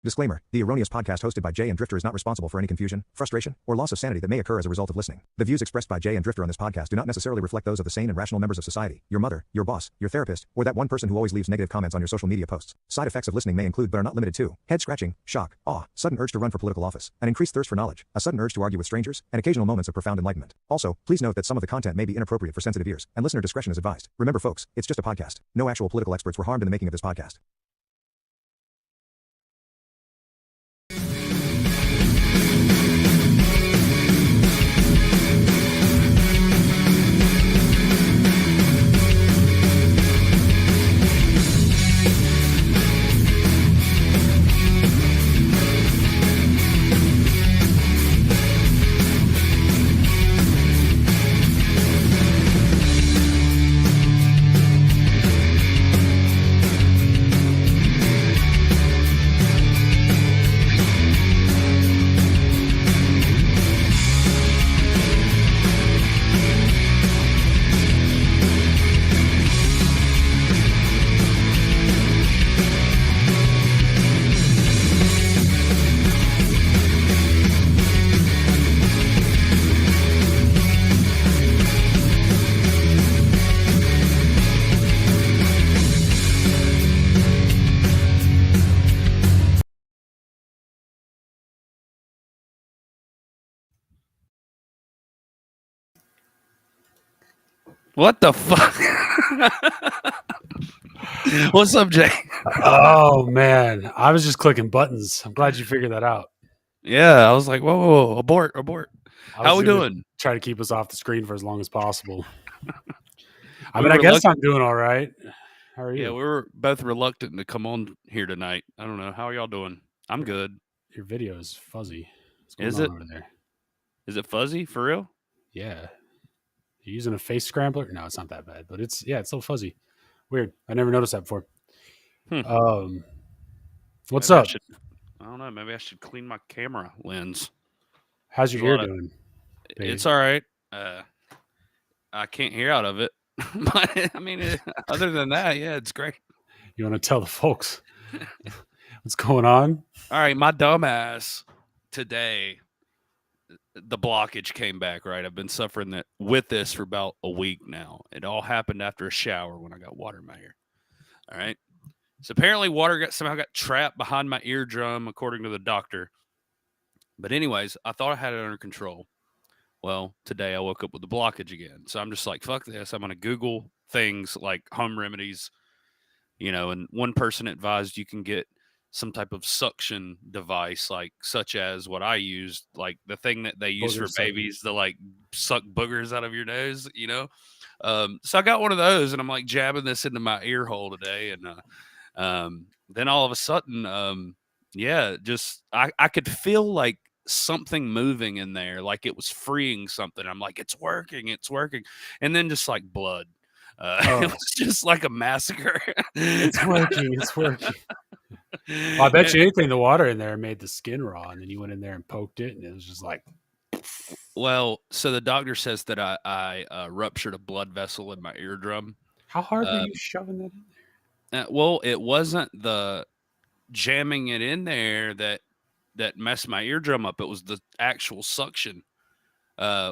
Disclaimer: The Erroneous Podcast hosted by Jay and Drifter is not responsible for any confusion, frustration, or loss of sanity that may occur as a result of listening. The views expressed by Jay and Drifter on this podcast do not necessarily reflect those of the sane and rational members of society, your mother, your boss, your therapist, or that one person who always leaves negative comments on your social media posts. Side effects of listening may include but are not limited to head scratching, shock, awe, sudden urge to run for political office, an increased thirst for knowledge, a sudden urge to argue with strangers, and occasional moments of profound enlightenment. Also, please note that some of the content may be inappropriate for sensitive ears, and listener discretion is advised. Remember folks, it's just a podcast. No actual political experts were harmed in the making of this podcast. What the fuck? What's up, Jay? Oh man, I was just clicking buttons. I'm glad you figured that out. Yeah, I was like, whoa, abort. How we doing? Try to keep us off the screen for as long as possible. I guess I'm doing all right. How are you? Yeah, we were both reluctant to come on here tonight. I don't know. How are y'all doing? I'm good. Your video is fuzzy. Is it? Over there? Is it fuzzy for real? Yeah. You're using a face scrambler? No, it's not that bad, but it's still fuzzy. Weird. I never noticed that before. What's up? I don't know. Maybe I should clean my camera lens. How's your ear doing? It's all right. I can't hear out of it. But I mean, other than that, yeah, it's great. You want to tell the folks what's going on? All right, my dumbass today. The blockage came back, right? I've been suffering with this for about a week now. It all happened after a shower when I got water in my ear. All right. So apparently water somehow got trapped behind my eardrum, according to the doctor. But anyways, I thought I had it under control. Well, today I woke up with the blockage again. So I'm just like, fuck this. I'm going to Google things like home remedies, and one person advised you can get some type of suction device, like such as what I used, like the thing that they use for babies to like suck boogers out of your nose, So I got one of those and I'm like jabbing this into my ear hole today. And then all of a sudden, I could feel like something moving in there, like it was freeing something. I'm like, it's working. And then just like blood. It was just like a massacre. It's working. Well, I bet you anything the water in there made the skin raw, and then you went in there and poked it, and it was just like. Well, so the doctor says that I ruptured a blood vessel in my eardrum. How hard were you shoving that in there? Well, it wasn't the jamming it in there that messed my eardrum up. It was the actual suction,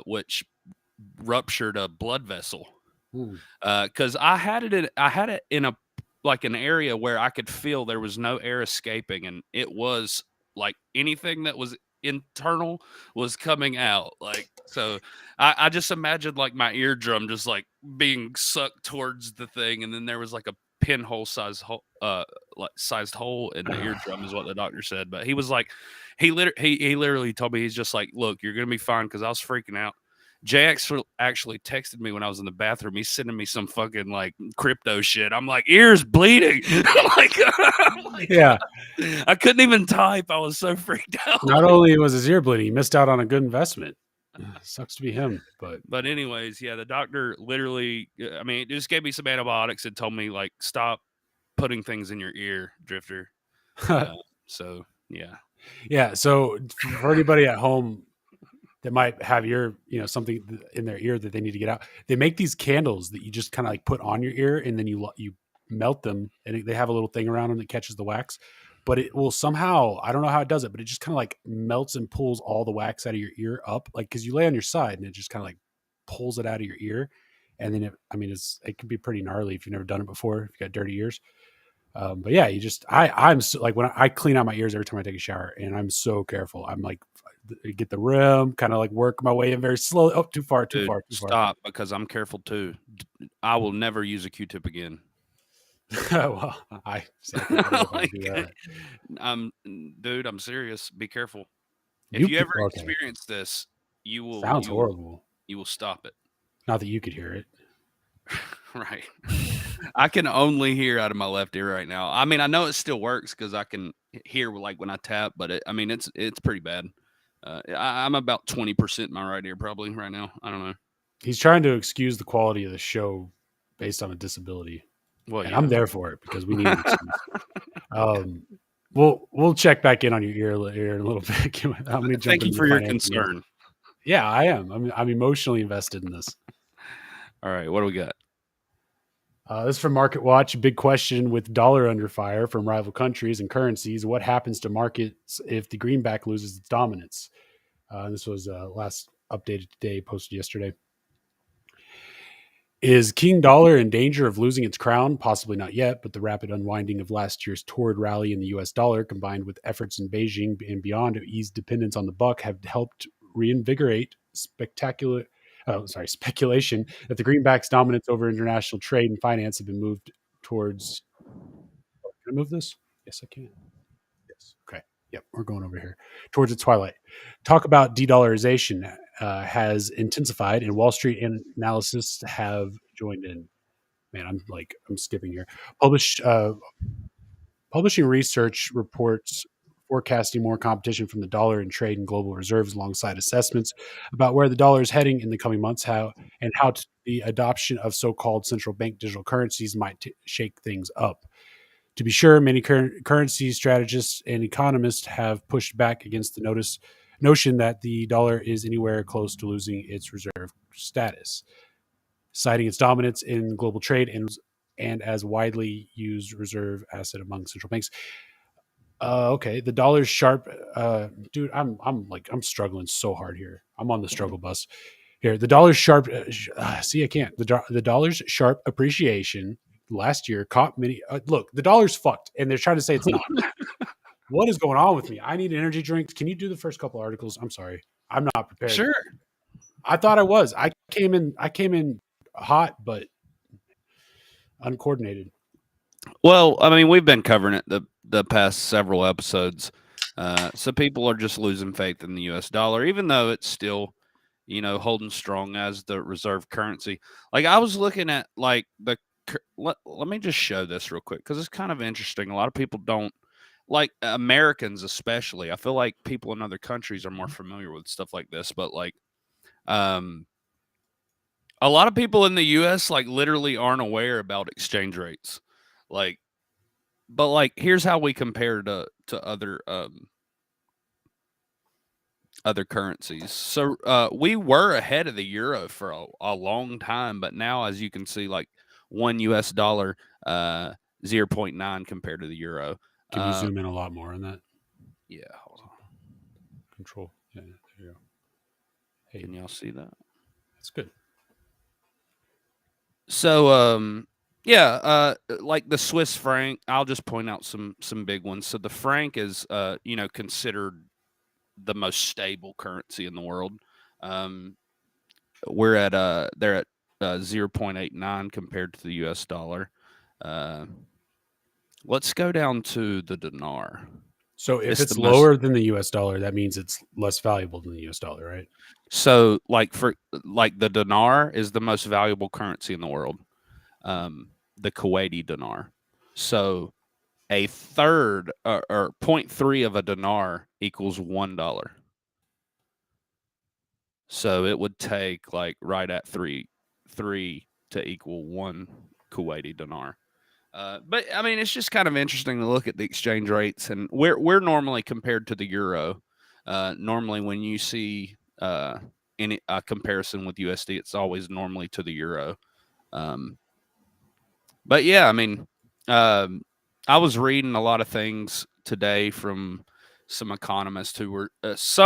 which ruptured a blood vessel. Because I had it in a like an area where I could feel there was no air escaping, and it was like anything that was internal was coming out. Like, so I just imagined like my eardrum just like being sucked towards the thing, and then there was like a pinhole sized hole in the eardrum is what the doctor said. But he was like, he literally told me, he's just like, look, you're gonna be fine, because I was freaking out. Jay actually texted me when I was in the bathroom. He's sending me some fucking like crypto shit. I'm like, ears bleeding. I'm like, yeah. I couldn't even type. I was so freaked out. Not only was his ear bleeding, he missed out on a good investment. Sucks to be him, but anyways, yeah, the doctor literally, I mean, it just gave me some antibiotics and told me like, stop putting things in your ear, Drifter. So yeah. So for anybody at home that might have something in their ear that they need to get out, they make these candles that you just kind of like put on your ear, and then you melt them, and they have a little thing around them that catches the wax. but it will somehow, I don't know how it does it, but it just kind of like melts and pulls all the wax out of your ear up, like because you lay on your side and it just kind of like pulls it out of your ear, and then it can be pretty gnarly if you've never done it before, if you got dirty ears. But yeah, I'm so, like when I clean out my ears every time I take a shower, and I'm so careful. I'm like, get the rim, kind of like work my way in very slowly. Oh, too far. Stop, because I'm careful too. I will never use a Q-tip again. Well, I like, do that. Dude, I'm serious. Be careful. You If you ever okay. experience this, Sounds horrible. You will stop it. Not that you could hear it. Right. I can only hear out of my left ear right now. I mean, I know it still works because I can hear like when I tap, but it's pretty bad. I'm about 20% in my right ear probably right now. I don't know. He's trying to excuse the quality of the show based on a disability. Well, and yeah. I'm there for it because we need an excuse. We'll check back in on your ear in a little bit. Thank you for your concern. Yeah, I am. I'm emotionally invested in this. All right, what do we got? This is from Market Watch. Big question with dollar under fire from rival countries and currencies. What happens to markets if the greenback loses its dominance? This was last updated today, posted yesterday. Is King Dollar in danger of losing its crown? Possibly not yet, but the rapid unwinding of last year's torrid rally in the US dollar, combined with efforts in Beijing and beyond to ease dependence on the buck, have helped reinvigorate speculation that the greenback's dominance over international trade and finance have been moved towards. Can I move this? Yes, I can. Yes. Okay. Yep, we're going over here towards its twilight. Talk about de-dollarization has intensified, and Wall Street analysts have joined in. Man, I'm skipping here. Publishing research reports forecasting more competition from the dollar in trade and global reserves, alongside assessments about where the dollar is heading in the coming months, how the adoption of so-called central bank digital currencies might shake things up. To be sure, many currency strategists and economists have pushed back against the notion that the dollar is anywhere close to losing its reserve status, citing its dominance in global trade and as widely used reserve asset among central banks. Okay, the dollar's sharp. Dude, I'm struggling so hard here. I'm on the struggle bus here. The dollar's sharp. See, I can't. The dollar's sharp appreciation last year caught many. Look, the dollar's fucked, and they're trying to say it's not. What is going on with me? I need an energy drink. Can you do the first couple articles? I'm sorry, I'm not prepared. Sure. I thought I was. I came in hot, but uncoordinated. Well, I mean, we've been covering it the past several episodes. So people are just losing faith in the U.S. dollar, even though it's still, holding strong as the reserve currency. Like I was looking at like let me just show this real quick because it's kind of interesting. A lot of people don't, like Americans especially. I feel like people in other countries are more familiar with stuff like this, but like a lot of people in the U.S. like literally aren't aware about exchange rates. But here's how we compare to other currencies. So we were ahead of the euro for a long time, but now, as you can see, like $1 US, 0.9 compared to the euro. Can you zoom in a lot more on that? Yeah, hold on. Control. Yeah, there you go. Hey, can y'all see that? That's good. So like the Swiss franc, I'll just point out some big ones. So the franc is considered the most stable currency in the world. They're at 0.89 compared to the US dollar. Let's go down to the dinar. So if it's lower than the US dollar, that means it's less valuable than the US dollar, right? So the dinar is the most valuable currency in the world. The Kuwaiti dinar. So a third or 0.3 of a dinar equals $1. So it would take like right at three to equal one Kuwaiti dinar. But I mean, it's just kind of interesting to look at the exchange rates, and we're normally compared to the euro. Normally, when you see any comparison with USD, it's always normally to the euro. But yeah, I mean, I was reading a lot of things today from some economists who were it's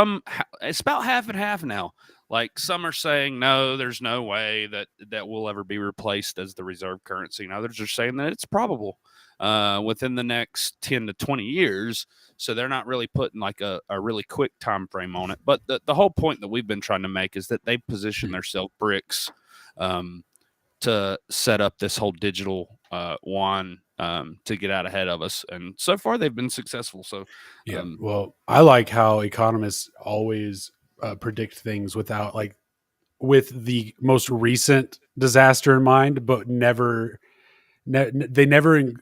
about half and half now. Like some are saying, no, there's no way that will ever be replaced as the reserve currency. And others are saying that it's probable within the next 10 to 20 years. So they're not really putting like a really quick time frame on it. But the whole point that we've been trying to make is that they position themselves bricks to set up this whole digital yuan to get out ahead of us. And so far they've been successful. So yeah, well, I like how economists always predict things without like with the most recent disaster in mind, but they never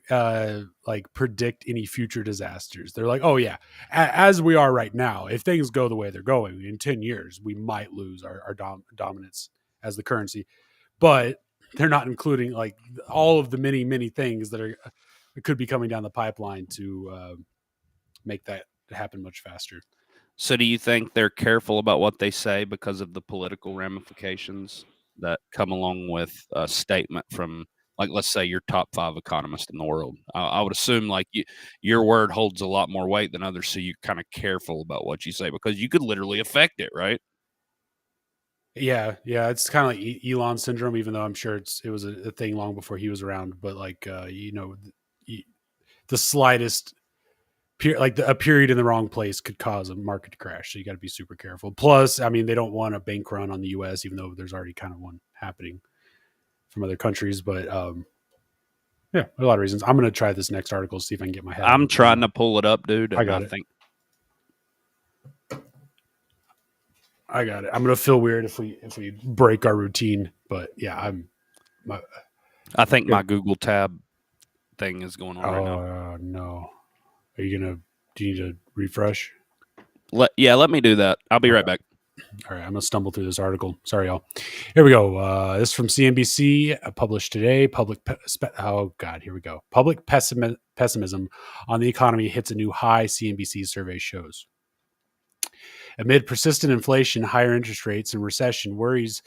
like predict any future disasters. They're like, oh yeah, as we are right now, if things go the way they're going in 10 years, we might lose our dominance as the currency, but they're not including like all of the many things that could be coming down the pipeline to make that happen much faster. So do you think they're careful about what they say because of the political ramifications that come along with a statement from, like, let's say your top 5 economists in the world? I would assume like your word holds a lot more weight than others. So you're kind of careful about what you say because you could literally affect it, right? Yeah, it's kind of like Elon syndrome, even though I'm sure it was a thing long before he was around. But like, the slightest a period in the wrong place could cause a market to crash. So you got to be super careful. Plus, I mean, they don't want a bank run on the U.S., even though there's already kind of one happening from other countries. But yeah, a lot of reasons. I'm going to try this next article, see if I can get my head. I'm trying to pull it up, dude. I got it. I'm going to feel weird if we break our routine, but yeah, I think my Google tab thing is going on right now. Oh no. Do you need to refresh? Let me do that. I'll be right back. All right, I'm going to stumble through this article. Sorry, y'all. Here we go. This is from CNBC, published today. Here we go. Public pessimism on the economy hits a new high, CNBC survey shows. Amid persistent inflation, higher interest rates, and recession worries,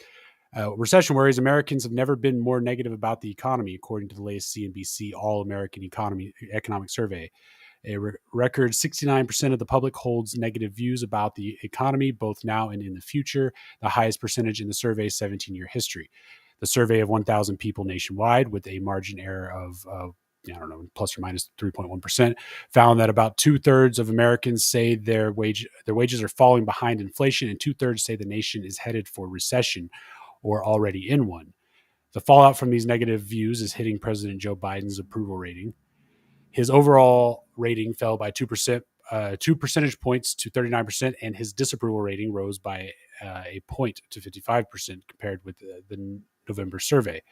Americans have never been more negative about the economy, according to the latest CNBC All-American Economic Survey. A record 69% of the public holds negative views about the economy, both now and in the future, the highest percentage in the survey's 17-year history. The survey of 1,000 people nationwide, with a margin error of plus or minus 3.1%, found that about 2/3 of Americans say their wages are falling behind inflation, and 2/3 say the nation is headed for recession or already in one. The fallout from these negative views is hitting President Joe Biden's approval rating. His overall rating fell by 2 percentage points to 39%, and his disapproval rating rose by a point to 55% compared with the November survey.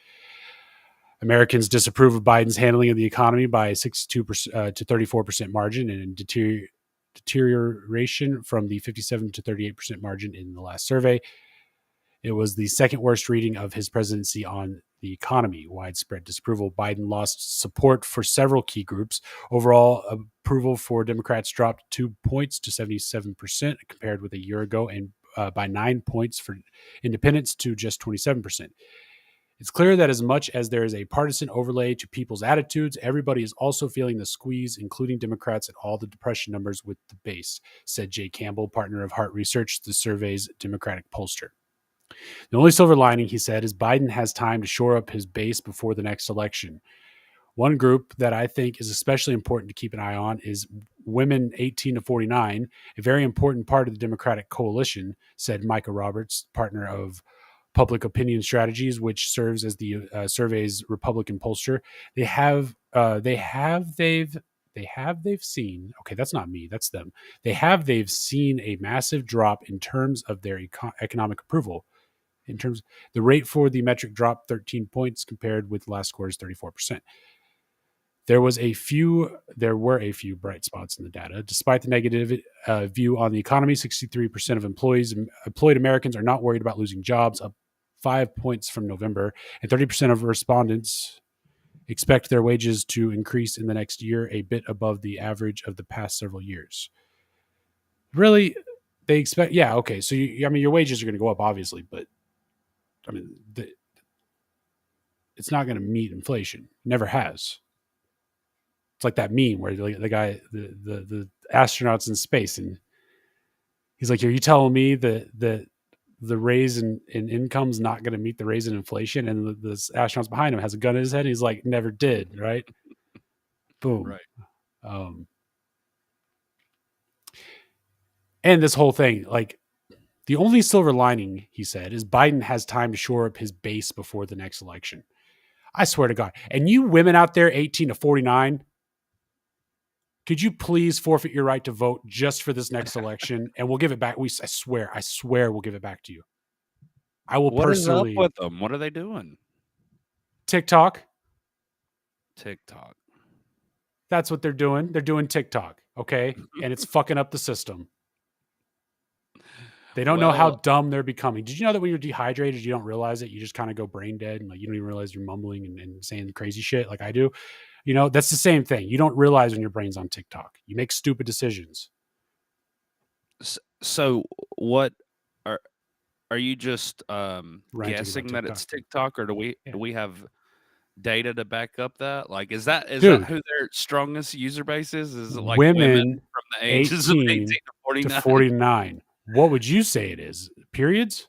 Americans disapprove of Biden's handling of the economy by 62% to 34% margin, and deterioration from the 57 to 38% margin in the last survey. It was the second worst reading of his presidency on the economy. Widespread disapproval. Biden lost support for several key groups. Overall, approval for Democrats dropped 2 points to 77% compared with a year ago, and by 9 points for independents to just 27%. It's clear that as much as there is a partisan overlay to people's attitudes, everybody is also feeling the squeeze, including Democrats, at all the depression numbers with the base, said Jay Campbell, partner of Hart Research, the survey's Democratic pollster. The only silver lining, he said, is Biden has time to shore up his base before the next election. One group that I think is especially important to keep an eye on is women 18 to 49, a very important part of the Democratic coalition, said Micah Roberts, partner of Public Opinion Strategies, which serves as the survey's Republican pollster. They've seen, okay, that's not me, that's them. They've seen a massive drop in terms of their economic approval. In terms, the rate for the metric dropped 13 points compared with last quarter's 34%. There were a few bright spots in the data. Despite the negative view on the economy, 63% of employed Americans are not worried about losing jobs, up 5 points from November, and 30% of respondents expect their wages to increase in the next year, a bit above the average of the past several years. Really, they expect, yeah, okay, so your wages are going to go up, obviously, but I mean, it's not going to meet inflation. It never has. It's like that meme where the guy, the astronaut's in space, and he's like, "Are you telling me that the raise in income's not going to meet the raise in inflation?" And the astronaut's behind him has a gun in his head. And he's like, "Never did." Right? Boom. Right. And this whole thing, like, the only silver lining, he said, is Biden has time to shore up his base before the next election. I swear to God. And you women out there, 18 to 49, could you please forfeit your right to vote just for this next election? And we'll give it back. I swear we'll give it back to you. I will What personally. is up with them? What are they doing? TikTok. That's what they're doing. They're doing TikTok. Okay. And it's fucking up the system. They don't know how dumb they're becoming. Did you know that when you're dehydrated, you don't realize it? You just kind of go brain dead and like you don't even realize you're mumbling and saying crazy shit like I do. You know, that's the same thing. You don't realize when your brain's on TikTok. You make stupid decisions. So what are you just guessing that it's TikTok, or do we have data to back up that? Like, is that who their strongest user base is? Is it like women from the ages of 18 to 49? What would you say it is? Periods?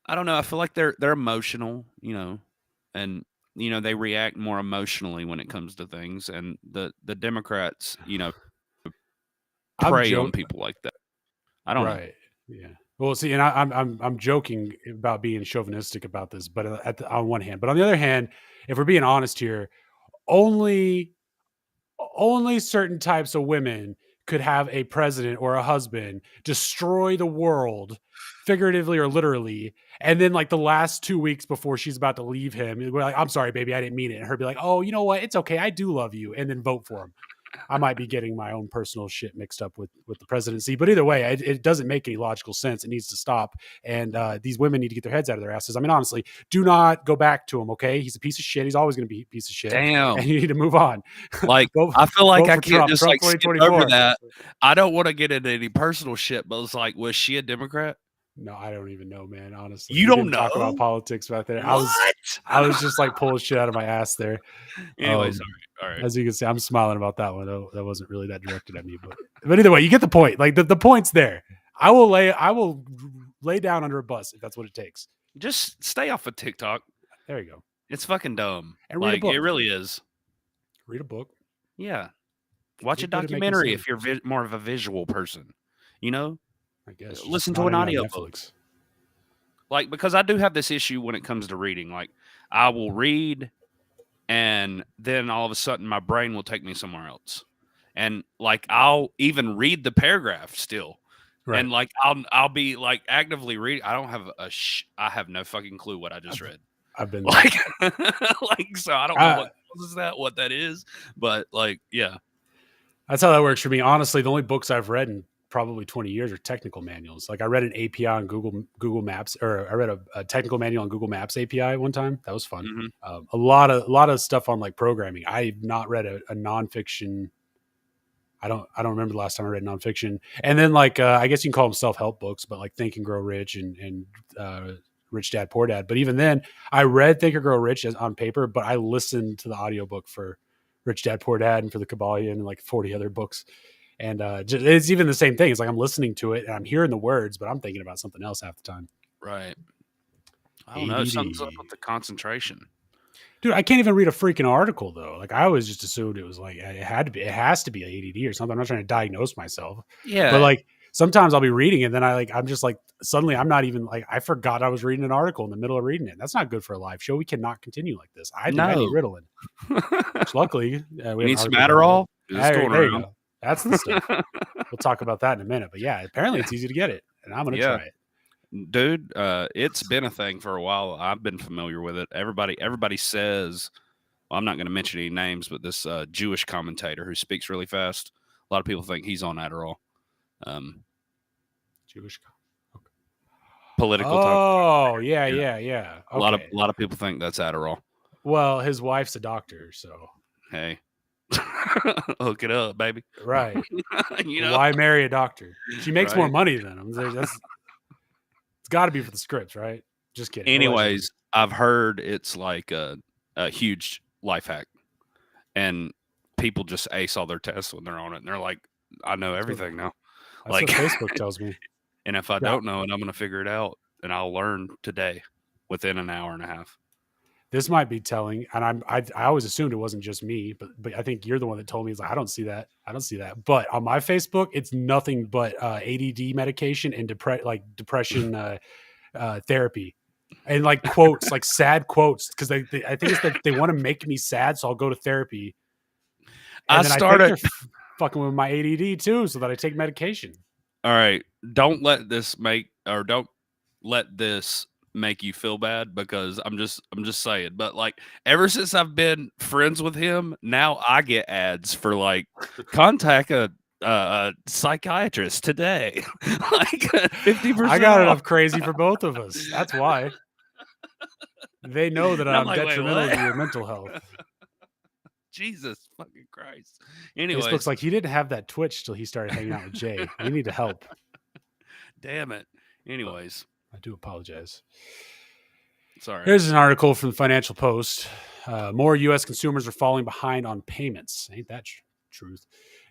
I don't know. I feel like they're emotional, you know, and you know they react more emotionally when it comes to things, and the Democrats, you know, prey on people like that. I don't know. Yeah. Well, see, and I'm joking about being chauvinistic about this, but on one hand, but on the other hand, if we're being honest here, only certain types of women could have a president or a husband destroy the world, figuratively or literally, and then like the last 2 weeks before she's about to leave him, we're like, "I'm sorry, baby, I didn't mean it," and her be like, "Oh, you know what? It's okay, I do love you," and then vote for him. I might be getting my own personal shit mixed up with the presidency, but either way, it doesn't make any logical sense. It needs to stop. And these women need to get their heads out of their asses. I mean, honestly, do not go back to him. Okay. He's a piece of shit. He's always going to be a piece of shit. Damn. And you need to move on. Like, I feel like I can't just like skip over that. I don't want to get into any personal shit, but it's like, was she a Democrat? No, I don't even know, man. Honestly, you don't know. Talk about politics right there. What? I was just like pulling shit out of my ass there. Anyways, all right. As you can see, I'm smiling about that one. That wasn't really that directed at me, but either way, you get the point. Like the point's there. I will lay down under a bus if that's what it takes. Just stay off of TikTok. There you go. It's fucking dumb. And read a book. It really is. Read a book. Yeah. Watch a documentary if you're more of a visual person. You know? I guess. Listen to an audiobook. Like, because I do have this issue when it comes to reading. Like, I will read, and then all of a sudden my brain will take me somewhere else. And like, I'll even read the paragraph still. Right. And like, I'll be like actively reading. I don't have I have no fucking clue what I just read. I've been like, so I don't know what that is, but like, yeah. That's how that works for me. Honestly, the only books I've read in probably 20 years are technical manuals. Like I read an API on Google Maps, or I read a technical manual on Google Maps API one time. That was fun. Mm-hmm. A lot of stuff on like programming. I've not read a nonfiction. I don't remember the last time I read nonfiction. And then like I guess you can call them self-help books, but like Think and Grow Rich and Rich Dad Poor Dad. But even then, I read Think and Grow Rich on paper, but I listened to the audiobook for Rich Dad Poor Dad and for the Kabbalion and like 40 other books. And it's even the same thing. It's like I'm listening to it and I'm hearing the words, but I'm thinking about something else half the time. Right. I don't know. Something's up with the concentration. Dude, I can't even read a freaking article though. Like I always just assumed it was like it has to be ADD or something. I'm not trying to diagnose myself. Yeah. But like sometimes I'll be reading it, then I'm just like suddenly I'm not even like I forgot I was reading an article in the middle of reading it. That's not good for a live show. We cannot continue like this. I think I need Ritalin. Which luckily we need some Adderall. There you go. That's the stuff. We'll talk about that in a minute. But yeah, apparently it's easy to get it, and I'm gonna try it. Dude, it's been a thing for a while. I've been familiar with it. Everybody says, well, I'm not going to mention any names, but this Jewish commentator who speaks really fast, a lot of people think he's on Adderall. Jewish political talk. Oh, yeah. Okay. A lot of people think that's Adderall. Well, his wife's a doctor, so hey. Hook it up, baby. Right. You know? Why marry a doctor? She makes more money than him. It's got to be for the scripts, right? Just kidding. Anyways, I've heard it's like a huge life hack. and people just ace all their tests when they're on it, and they're like, I know everything now. That's Like, what Facebook tells me. and if I Yeah. don't know it, I'm going to figure it out, and I'll learn today within an hour and a half. This might be telling, and I always assumed it wasn't just me, but I think you're the one that told me. It's like, I don't see that. But on my Facebook, it's nothing but ADD medication and depression therapy, and like quotes, like sad quotes, because I think it's that they want to make me sad, so I'll go to therapy. And I then started. I think they're fucking with my ADD too, so that I take medication. All right, don't let this make you feel bad, because I'm just saying. But like, ever since I've been friends with him, now I get ads for like, contact a psychiatrist today, like 50%. I got enough crazy for both of us. That's why they know that I'm like, detrimental wait, to your mental health. Jesus fucking Christ. Anyways, Facebook's like, he didn't have that Twitch till he started hanging out with Jay. We need to help. Damn it. Anyways, I do apologize. Sorry. Here's an article from the Financial Post. More U.S. consumers are falling behind on payments. Ain't that truth?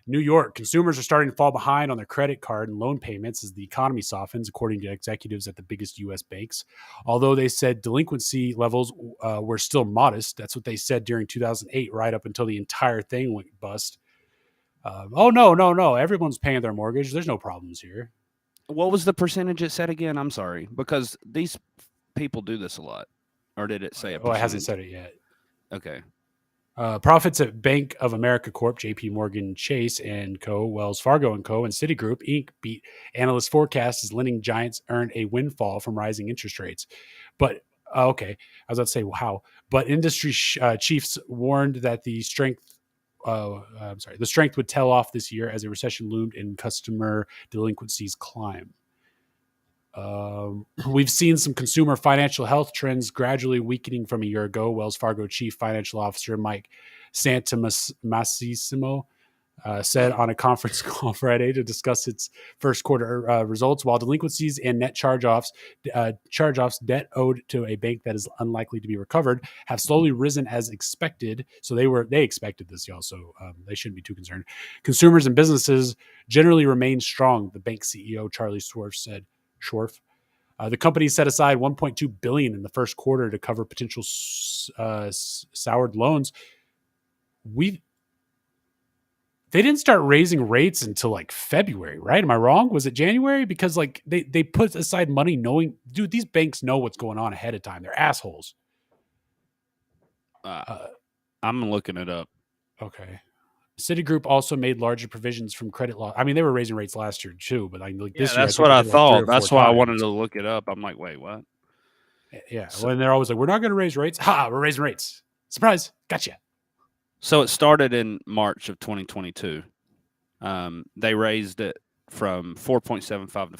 New York, consumers are starting to fall behind on their credit card and loan payments as the economy softens, according to executives at the biggest U.S. banks. Although they said delinquency levels were still modest. That's what they said during 2008, right up until the entire thing went bust. No. Everyone's paying their mortgage. There's no problems here. What was the percentage it said again? I'm sorry, because these people do this a lot. Or did it say a percentage? Oh, it hasn't said it yet. Okay. Profits at Bank of America Corp., J.P. Morgan Chase and Co., Wells Fargo and Co., and Citigroup Inc. beat analyst forecasts as lending giants earned a windfall from rising interest rates. But okay, I was about to say how, but industry chiefs warned that the strength would tail off this year as a recession loomed and customer delinquencies climb. We've seen some consumer financial health trends gradually weakening from a year ago. Wells Fargo Chief Financial Officer Mike Santomassimo said on a conference call Friday to discuss its first quarter results. While delinquencies and net charge-offs, debt owed to a bank that is unlikely to be recovered, have slowly risen as expected. So they expected this, y'all. So they shouldn't be too concerned. Consumers and businesses generally remain strong, the bank CEO Charlie Schwartz said. The company set aside $1.2 billion in the first quarter to cover potential soured loans. They didn't start raising rates until like February, right? Am I wrong? Was it January? Because like they put aside money knowing, dude, these banks know what's going on ahead of time. They're assholes. I'm looking it up. Okay. Citigroup also made larger provisions from credit law. I mean, they were raising rates last year too, but like this year, that's what I thought. That's why I wanted to to look it up. I'm like, wait, what? Yeah. So, when they're always like, we're not going to raise rates. We're raising rates. Surprise. Gotcha. So it started in March of 2022. They raised it from 4.75 to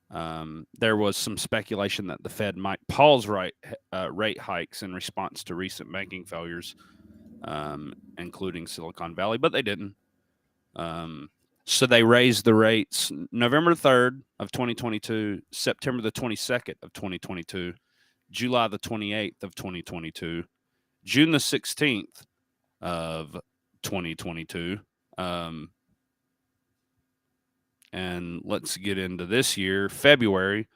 5. There was some speculation that the Fed might pause rate hikes in response to recent banking failures, including Silicon Valley, but they didn't. So they raised the rates November 3rd of 2022, September the 22nd of 2022, July the 28th of 2022, June the 16th of 2022. And let's get into this year, February,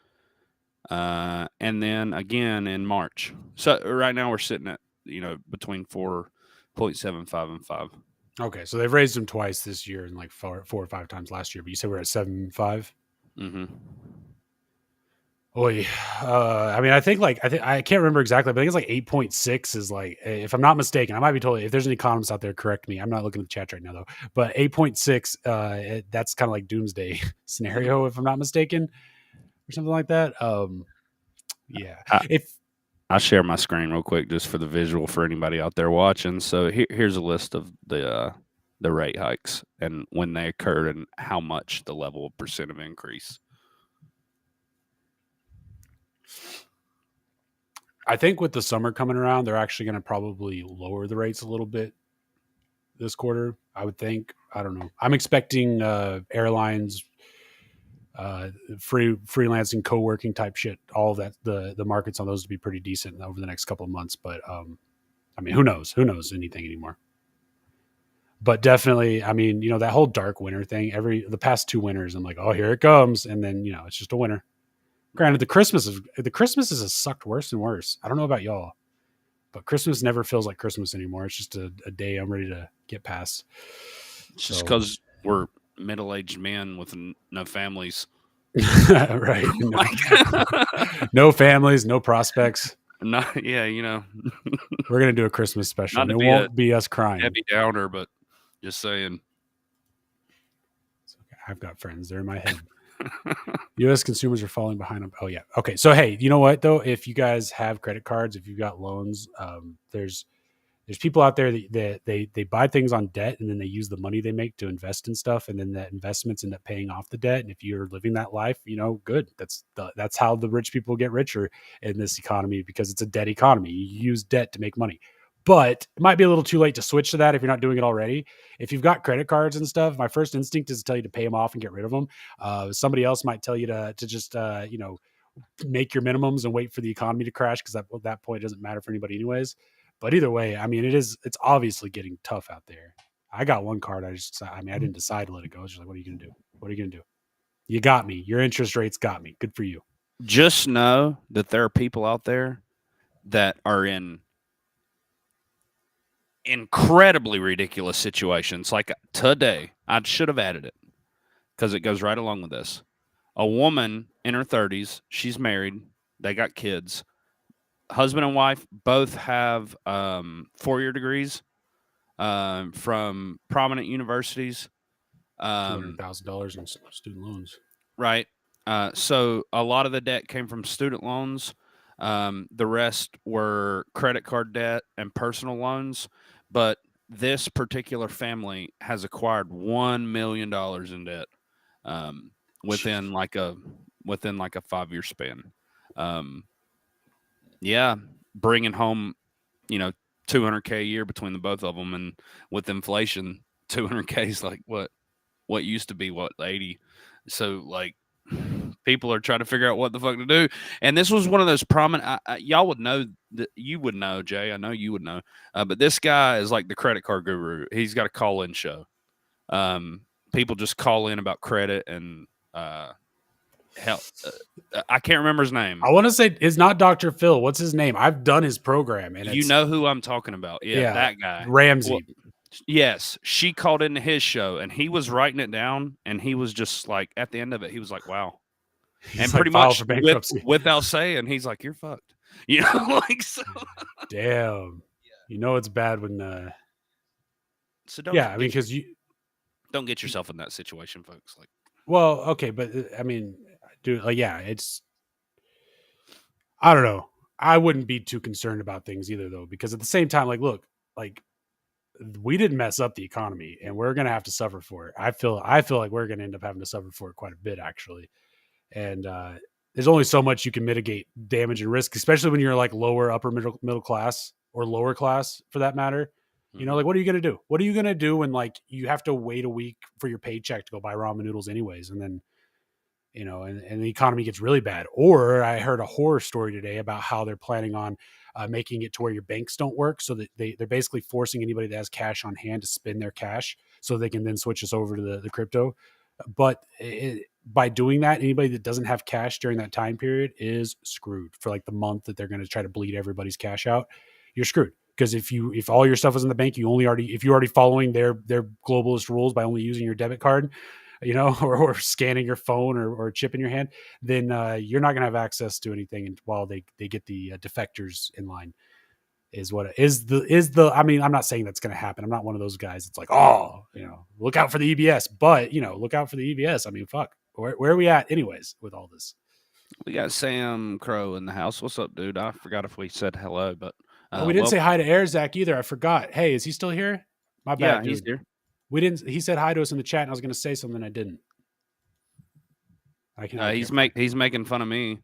and then again in March. So right now we're sitting at, between 4.75 and 5. Okay, so they've raised them twice this year and like four or 5 times last year. But you said we're at 7.5. Mm-hmm. Oy. I mean, I can't remember exactly, but I think it's like 8.6 is like, if I'm not mistaken, I might be totally, if there's any economists out there, correct me. I'm not looking at the chat right now though, but 8.6, that's kind of like doomsday scenario, if I'm not mistaken, or something like that. Yeah. I'll share my screen real quick just for the visual for anybody out there watching. So here's a list of the rate hikes and when they occurred and how much the level of percent of increase. I think with the summer coming around, they're actually going to probably lower the rates a little bit this quarter, I would think. I don't know. I'm expecting airlines, freelancing, co-working type shit, all of that, the markets on those to be pretty decent over the next couple of months. But I mean, who knows? Who knows anything anymore? But definitely, I mean, that whole dark winter thing, the past 2 winters, I'm like, oh, here it comes. And then, it's just a winter. Granted, the Christmases has sucked worse and worse. I don't know about y'all, but Christmas never feels like Christmas anymore. It's just a day I'm ready to get past. Just because we're middle-aged men with no families. Right. No families, no prospects. Not, yeah, We're going to do a Christmas special. Not And to it be won't be us crying. heavy downer, but just saying. I've got friends. They're in my head. U.S. consumers are falling behind. Oh, yeah. Okay. So, hey, you know what, though? If you guys have credit cards, if you've got loans, there's people out there that they buy things on debt, and then they use the money they make to invest in stuff, and then that investments end up paying off the debt. And if you're living that life, good. That's how the rich people get richer in this economy, because it's a debt economy. You use debt to make money. But it might be a little too late to switch to that if you're not doing it already. If you've got credit cards and stuff, my first instinct is to tell you to pay them off and get rid of them. Somebody else might tell you to just make your minimums and wait for the economy to crash, because at that point it doesn't matter for anybody anyways. But either way, I mean, it's obviously getting tough out there. I got one card. I didn't decide to let it go. It's just like, what are you going to do? What are you going to do? You got me. Your interest rates got me. Good for you. Just know that there are people out there that are in incredibly ridiculous situations. Like today, I should have added it because it goes right along with this. A woman in her 30s, she's married, they got kids. Husband and wife both have 4-year degrees from prominent universities. $200,000 in student loans. Right. So a lot of the debt came from student loans. The rest were credit card debt and personal loans. But this particular family has acquired $1 million in debt within like a 5-year span. Yeah, bringing home, $200K a year between the both of them, and with inflation, $200K is like what used to be 80. So like, people are trying to figure out what the fuck to do. And this was one of those prominent. Y'all would know that. You would know, Jay. I know you would know. But this guy is like the credit card guru. He's got a call-in show. People just call in about credit and help. I can't remember his name. I want to say it's not Dr. Phil. What's his name? I've done his program, and you know who I'm talking about. Yeah, that guy, Ramsey. Well, yes, she called into his show, and he was writing it down, and he was just like, at the end of it, he was like, "Wow," and pretty much without saying, he's like, "You're fucked," like so. Damn, it's bad when. So don't. Yeah, I mean, because you don't get yourself in that situation, folks. Like, well, okay, but I mean, dude, like, yeah, it's. I don't know. I wouldn't be too concerned about things either, though, because at the same time, like, look, like, we didn't mess up the economy, and we're gonna have to suffer for it. I feel like we're gonna end up having to suffer for it quite a bit, actually. And there's only so much you can mitigate damage and risk, especially when you're like lower, upper middle class, or lower class for that matter. mm-hmm. Like, what are you gonna do? What are you gonna do when like you have to wait a week for your paycheck to go buy ramen noodles, anyways, and then and the economy gets really bad? Or I heard a horror story today about how they're planning on making it to where your banks don't work, so that they're basically forcing anybody that has cash on hand to spend their cash so they can then switch us over to the crypto. But by doing that, anybody that doesn't have cash during that time period is screwed for like the month that they're going to try to bleed everybody's cash out. You're screwed, because if all your stuff is in the bank, if you're already following their globalist rules by only using your debit card, or scanning your phone or chip in your hand, then you're not going to have access to anything while they get the defectors in line. Is what is the. I mean, I'm not saying that's going to happen. I'm not one of those guys. It's like, look out for the EBS, but look out for the EBS. I mean, fuck, where are we at anyways with all this? We got Sam Crow in the house. What's up, dude? I forgot if we said hello, but we didn't say hi to Air Zach either. I forgot. Hey, is he still here? My bad. Yeah, dude. He's here. We didn't. He said hi to us in the chat, and I was going to say something I didn't. He's making fun of me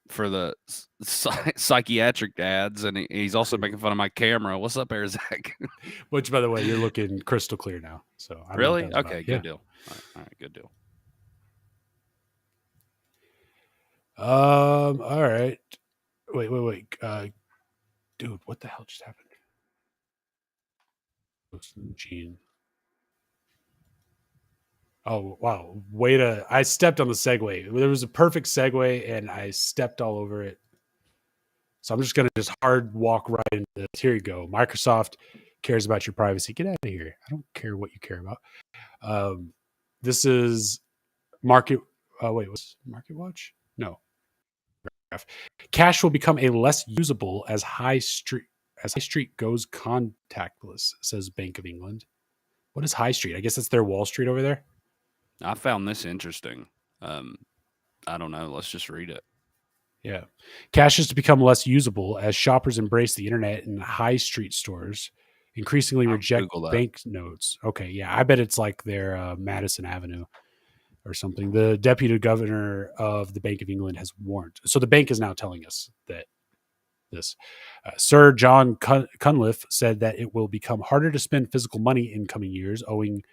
for the psychiatric ads, and he's also making fun of my camera. What's up, Air Zach? Which, by the way, you're looking crystal clear now. So really, okay, good deal. All right, good deal. All right. Wait. Dude, what the hell just happened? Gene. Oh, wow. I stepped on the segue. There was a perfect segue and I stepped all over it. So I'm just going to just hard walk right into this. Here you go. Microsoft cares about your privacy. Get out of here. I don't care what you care about. This is Market. What's Market Watch? No. Cash will become a less usable as high street goes contactless, says Bank of England. What is High Street? I guess that's their Wall Street over there. I found this interesting. I don't know. Let's just read it. Yeah. Cash is to become less usable as shoppers embrace the internet and high street stores increasingly reject banknotes. Okay. Yeah. I bet it's like their Madison Avenue or something. The deputy governor of the Bank of England has warned. So the bank is now telling us that this. Sir John Cunliffe said that it will become harder to spend physical money in coming years owing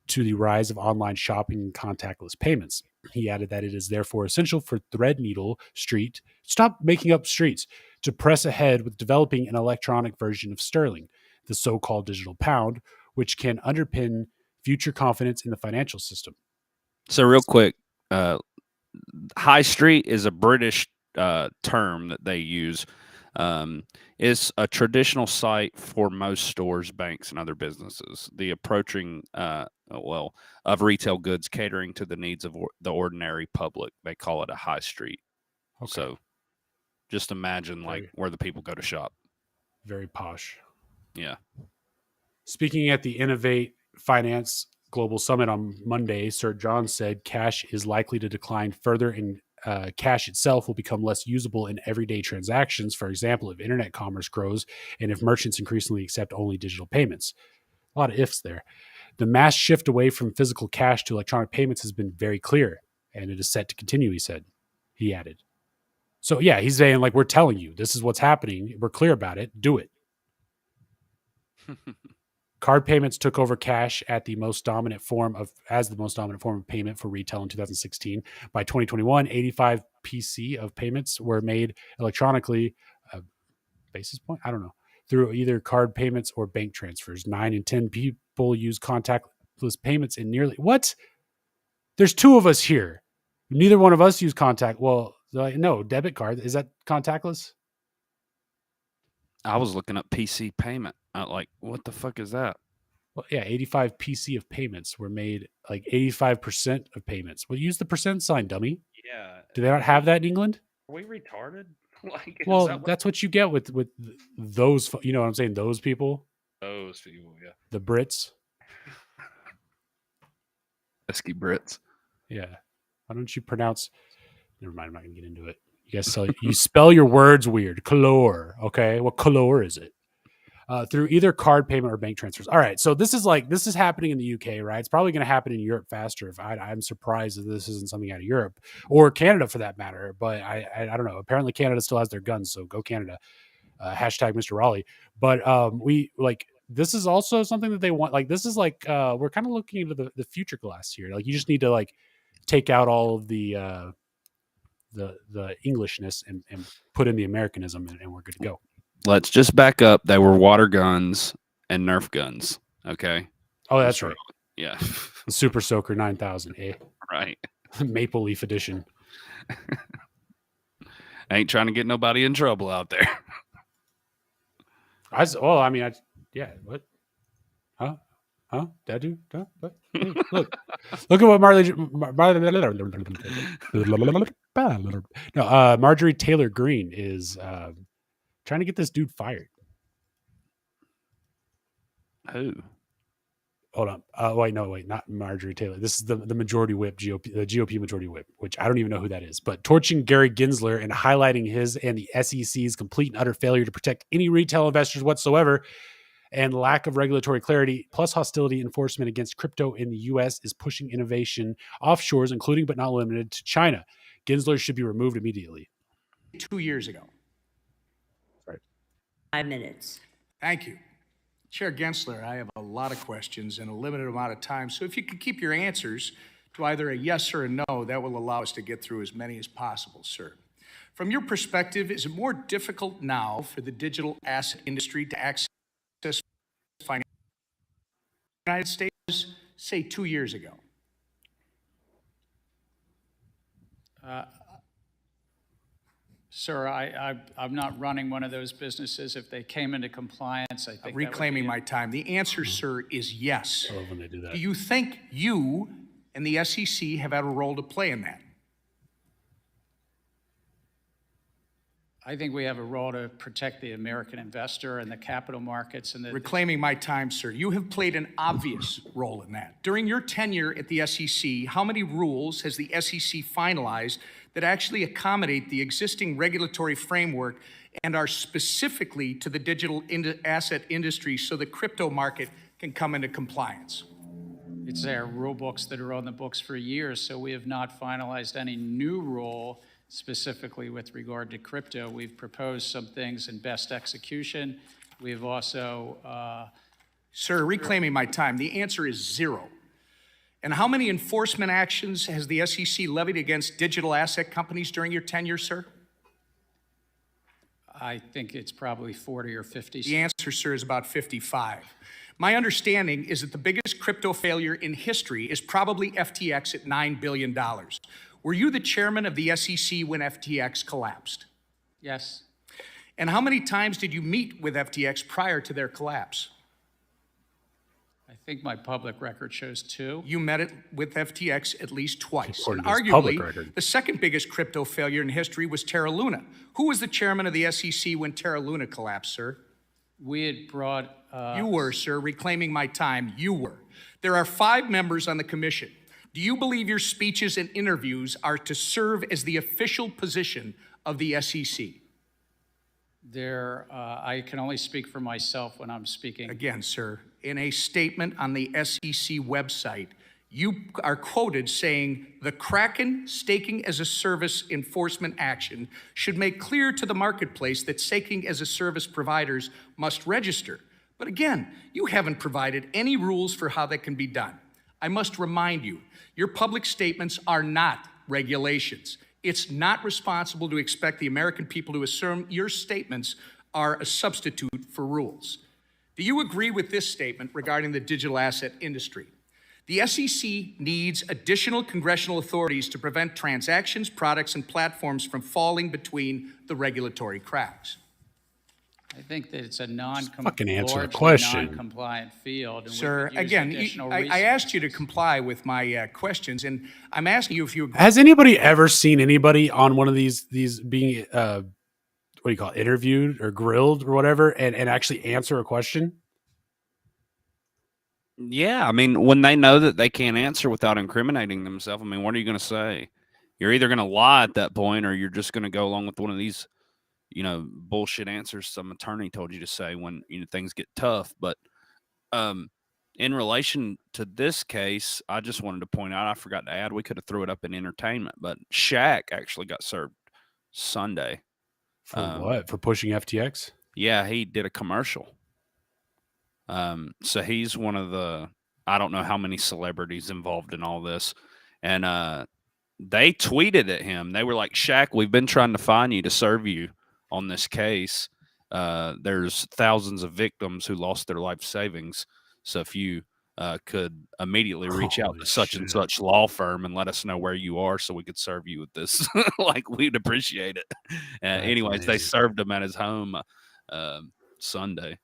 to the rise of online shopping and contactless payments. He added that it is therefore essential for Threadneedle Street, stop making up streets, to press ahead with developing an electronic version of sterling, the so-called digital pound, which can underpin future confidence in the financial system. So real quick, High Street is a British term that they use. It's a traditional site for most stores, banks, and other businesses. The approaching of retail goods catering to the needs of the ordinary public. They call it a high street. Okay. So just imagine where the people go to shop. Very posh. Yeah. Speaking at the Innovate Finance Global Summit on Monday, Sir John said cash is likely to decline further and cash itself will become less usable in everyday transactions. For example, if internet commerce grows and if merchants increasingly accept only digital payments. A lot of ifs there. The mass shift away from physical cash to electronic payments has been very clear, and it is set to continue, he added. So, yeah, he's saying, we're telling you, this is what's happening. We're clear about it. Do it. Card payments took over cash as the most dominant form of payment for retail in 2016. By 2021, 85 PC of payments were made electronically. Basis point? I don't know. Through either card payments or bank transfers. 9 in 10 people use contactless payments in nearly... What? There's two of us here. Neither one of us use contact. Well, no, debit card. Is that contactless? I was looking up PC payment. What the fuck is that? Well, yeah, 85 PC of payments were made, 85% of payments. Well, use the percent sign, dummy. Yeah. Do they not have that in England? Are we retarded? That's what you get with those, you know what I'm saying? Those people. Those people, yeah. The Brits. Pesky Brits. Yeah. Why don't you pronounce... Never mind, I'm not going to get into it. You guys you spell your words weird. Color, okay? What color is it? Through either card payment or bank transfers. All right, so this is happening in the UK, right? It's probably going to happen in Europe faster. I'm surprised that this isn't something out of Europe or Canada for that matter. But I don't know. Apparently, Canada still has their guns, so go Canada. Hashtag Mr. Raleigh. But this is also something that they want. This is we're kind of looking into the future glass here. You just need to take out all of the Englishness and put in the Americanism, and we're good to go. Let's just back up. They were water guns and Nerf guns. Okay. Oh, that's right. Yeah. The Super Soaker 9000, Right. Maple Leaf Edition. I ain't trying to get nobody in trouble out there. What? Huh? Dad do? Huh? What? Look at what Marjorie Taylor Greene is trying to get this dude fired. Who? Hold on. Wait, not Marjorie Taylor. This is the majority whip, the GOP majority whip, which I don't even know who that is. But torching Gary Gensler and highlighting his and the SEC's complete and utter failure to protect any retail investors whatsoever and lack of regulatory clarity, plus hostility enforcement against crypto in the U.S. is pushing innovation offshores, including but not limited to China. Gensler should be removed immediately. 2 years ago. Right. 5 minutes. Thank you. Chair Gensler, I have a lot of questions and a limited amount of time, so if you could keep your answers to either a yes or a no, that will allow us to get through as many as possible, sir. From your perspective, is it more difficult now for the digital asset industry to access finance in the United States, say 2 years ago? Sir, I'm not running one of those businesses. If they came into compliance, I think Reclaiming my time. The answer, sir, is yes. I love when they do that. Do you think you and the SEC have had a role to play in that? I think we have a role to protect the American investor and the capital markets and the Reclaiming my time, sir. You have played an obvious role in that. During your tenure at the SEC, how many rules has the SEC finalized that actually accommodate the existing regulatory framework and are specifically to the digital asset industry so the crypto market can come into compliance? It's their rule books that are on the books for years, so we have not finalized any new rule specifically with regard to crypto. We've proposed some things in best execution. We've also... Sir, reclaiming my time, the answer is 0. And how many enforcement actions has the SEC levied against digital asset companies during your tenure, sir? I think it's probably 40 or 50. The answer, sir, is about 55. My understanding is that the biggest crypto failure in history is probably FTX at $9 billion. Were you the chairman of the SEC when FTX collapsed? Yes. And how many times did you meet with FTX prior to their collapse? I think my public record shows 2. You met it with FTX at least twice. And According to his public arguably, record. the second biggest crypto failure in history was Terra Luna. Who was the chairman of the SEC when Terra Luna collapsed, sir? We had brought... You were, sir. Reclaiming my time, you were. There are 5 members on the commission. Do you believe your speeches and interviews are to serve as the official position of the SEC? I can only speak for myself when I'm speaking. Again, sir, in a statement on the SEC website, you are quoted saying, the Kraken staking as a service enforcement action should make clear to the marketplace that staking as a service providers must register. But again, you haven't provided any rules for how that can be done. I must remind you, your public statements are not regulations. It's not responsible to expect the American people to assume your statements are a substitute for rules. Do you agree with this statement regarding the digital asset industry? The SEC needs additional congressional authorities to prevent transactions, products, and platforms from falling between the regulatory cracks. I think that it's a fucking answer the question. non-compliant field. And Sir, again, I asked you to comply with my questions, and I'm asking you if you agree. Has anybody ever seen anybody on one of these being what do you call it, interviewed or grilled or whatever, and actually answer a question? Yeah, I mean, when they know that they can't answer without incriminating themselves, I mean, what are you going to say? You're either going to lie at that point, or you're just going to go along with one of these, bullshit answers some attorney told you to say when things get tough. But in relation to this case, I just wanted to point out, I forgot to add, we could have threw it up in entertainment, but Shaq actually got served Sunday. For what? For pushing FTX? Yeah, he did a commercial. So he's one of the, I don't know how many celebrities involved in all this. And they tweeted at him. They were like, Shaq, we've been trying to find you to serve you on this case. There's thousands of victims who lost their life savings. So if you could immediately reach out to such and such law firm and let us know where you are so we could serve you with this, like, we'd appreciate it. Anyways, amazing. They served him at his home Sunday.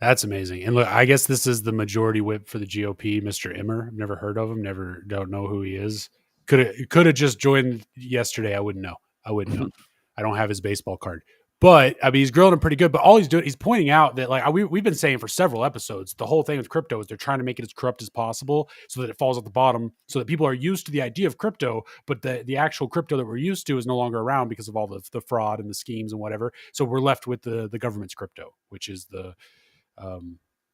That's amazing. And look, I guess this is the majority whip for the GOP, Mr. Emmer. I've never heard of him. Don't know who he is. Could have just joined yesterday. I wouldn't know. I don't have his baseball card. But I mean, he's grilling him pretty good. But all he's doing, he's pointing out that, like, we've been saying for several episodes, the whole thing with crypto is they're trying to make it as corrupt as possible so that it falls at the bottom, so that people are used to the idea of crypto, but the actual crypto that we're used to is no longer around because of all the fraud and the schemes and whatever. So we're left with the government's crypto, which is the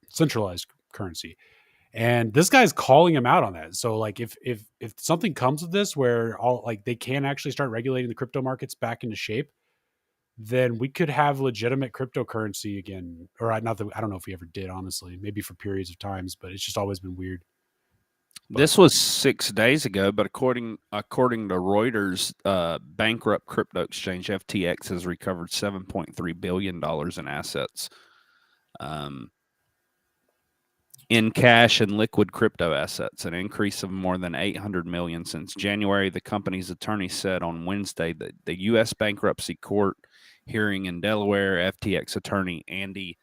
centralized currency. And this guy's calling him out on that. So, like, if something comes of this where they can actually start regulating the crypto markets back into shape, then we could have legitimate cryptocurrency again. Or not that, I don't know if we ever did, honestly, maybe for periods of times, but it's just always been weird. This was 6 days ago, but according to Reuters, bankrupt crypto exchange FTX has recovered $7.3 billion in assets, in cash and liquid crypto assets, an increase of more than $800 million since January. The company's attorney said on Wednesday that the U.S. bankruptcy court hearing in Delaware, FTX attorney Andy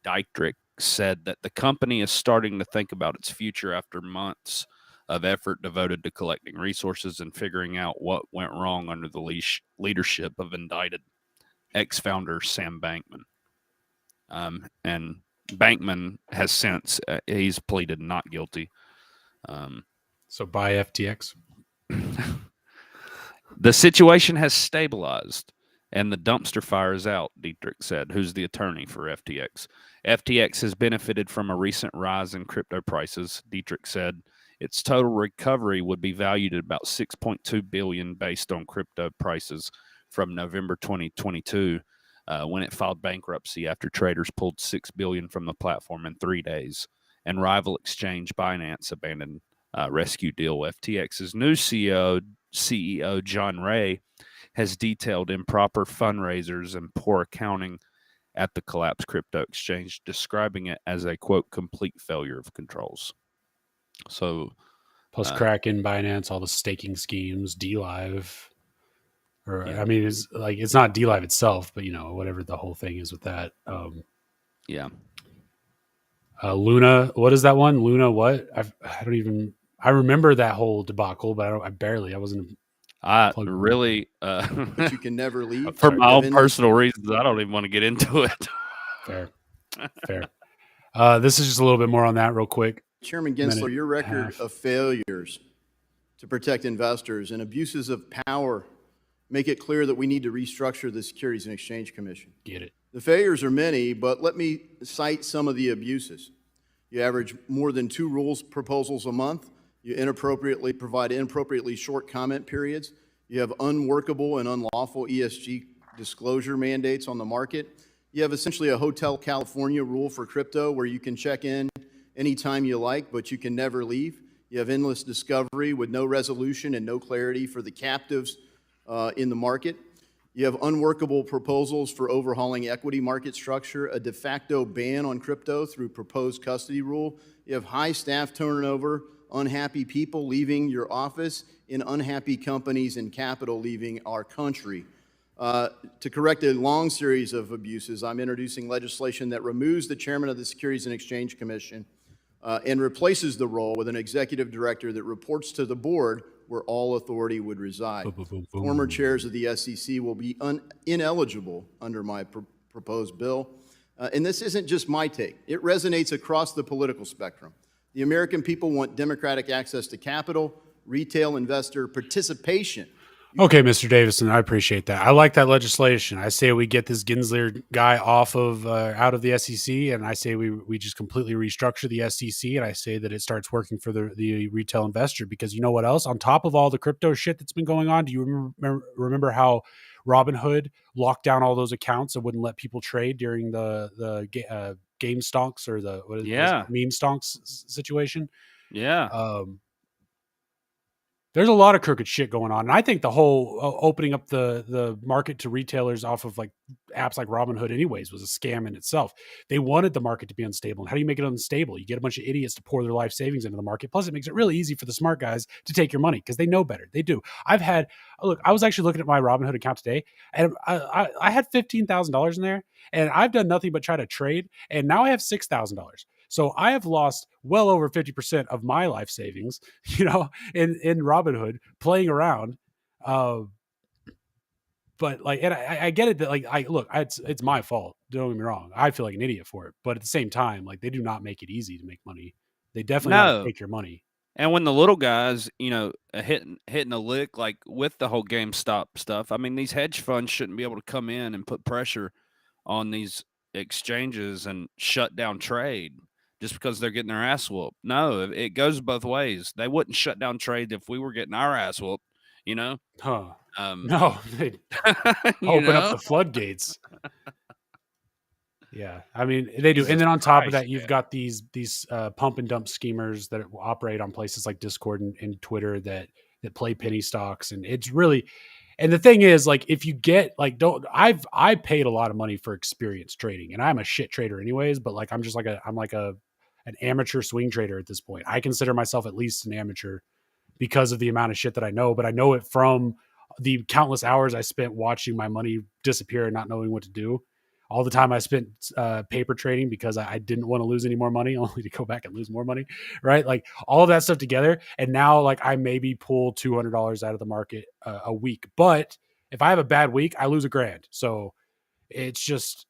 Dietrich said that the company is starting to think about its future after months of effort devoted to collecting resources and figuring out what went wrong under the leadership of indicted ex-founder Sam Bankman. And Bankman has since he's pleaded not guilty. So buy FTX. The situation has stabilized and the dumpster fire is out, Dietrich said, who's the attorney for FTX. FTX has benefited from a recent rise in crypto prices, Dietrich said. Its total recovery would be valued at about $6.2 billion based on crypto prices from November 2022, when it filed bankruptcy after traders pulled $6 billion from the platform in 3 days, and rival exchange Binance abandoned rescue deal. FTX's new CEO John Ray has detailed improper fundraisers and poor accounting at the collapsed crypto exchange, describing it as a, quote, complete failure of controls. So, plus Kraken, Binance, all the staking schemes, DLive, or Yeah. I mean, it's not DLive itself, but whatever the whole thing is with that. Yeah. Luna, what is that one? Luna, what? I remember that whole debacle, but I wasn't. But you can never leave. For my own personal reasons, I don't even want to get into it. Fair. This is just a little bit more on that real quick. Chairman Gensler, your record of failures to protect investors and abuses of power make it clear that we need to restructure the Securities and Exchange Commission. Get it. The failures are many, but let me cite some of the abuses. You average more than 2 rules proposals a month. You provide inappropriately short comment periods. You have unworkable and unlawful ESG disclosure mandates on the market. You have essentially a Hotel California rule for crypto where you can check in anytime you like, but you can never leave. You have endless discovery with no resolution and no clarity for the captives in the market. You have unworkable proposals for overhauling equity market structure, a de facto ban on crypto through proposed custody rule. You have high staff turnover, unhappy people leaving your office, and unhappy companies and capital leaving our country. To correct a long series of abuses, I'm introducing legislation that removes the chairman of the Securities and Exchange Commission and replaces the role with an executive director that reports to the board where all authority would reside. Former chairs of the SEC will be ineligible under my proposed bill. And this isn't just my take. It resonates across the political spectrum. The American people want democratic access to capital, retail investor participation. Okay, Mr. Davison, I appreciate that. I like that legislation. I say we get this Gensler guy out of the SEC, and I say we just completely restructure the SEC, and I say that it starts working for the retail investor, because you know what else? On top of all the crypto shit that's been going on, do you remember how Robinhood locked down all those accounts and wouldn't let people trade during the game stonks or meme stonks situation? Yeah. There's a lot of crooked shit going on. And I think the whole opening up the market to retailers off of like apps like Robinhood anyways was a scam in itself. They wanted the market to be unstable. And how do you make it unstable? You get a bunch of idiots to pour their life savings into the market. Plus it makes it really easy for the smart guys to take your money because they know better. They do. I was actually looking at my Robinhood account today, and I had $15,000 in there, and I've done nothing but try to trade. And now I have $6,000. So I have lost well over 50% of my life savings, in Robinhood playing around. But like, and I get it that it's my fault. Don't get me wrong. I feel like an idiot for it. But at the same time, like, they do not make it easy to make money. They definitely not take your money. And when the little guys, hitting a lick, like with the whole GameStop stuff, I mean, these hedge funds shouldn't be able to come in and put pressure on these exchanges and shut down trade just because they're getting their ass whooped. No, it goes both ways. They wouldn't shut down trade if we were getting our ass whooped, No, they'd you open up the floodgates. Yeah, I mean they do, and Jesus then on top of Christ, that, you've got these pump and dump schemers that operate on places like Discord and Twitter that play penny stocks, and it's really. And the thing is, like, if you get like, I paid a lot of money for experience trading, and I'm a shit trader anyways. But like, I'm like an amateur swing trader at this point. I consider myself at least an amateur because of the amount of shit that I know, but I know it from the countless hours I spent watching my money disappear and not knowing what to do. All the time I spent paper trading because I didn't want to lose any more money, only to go back and lose more money, right? Like all of that stuff together. And now, like, I maybe pull $200 out of the market a week. But if I have a bad week, I lose $1,000. So it's just,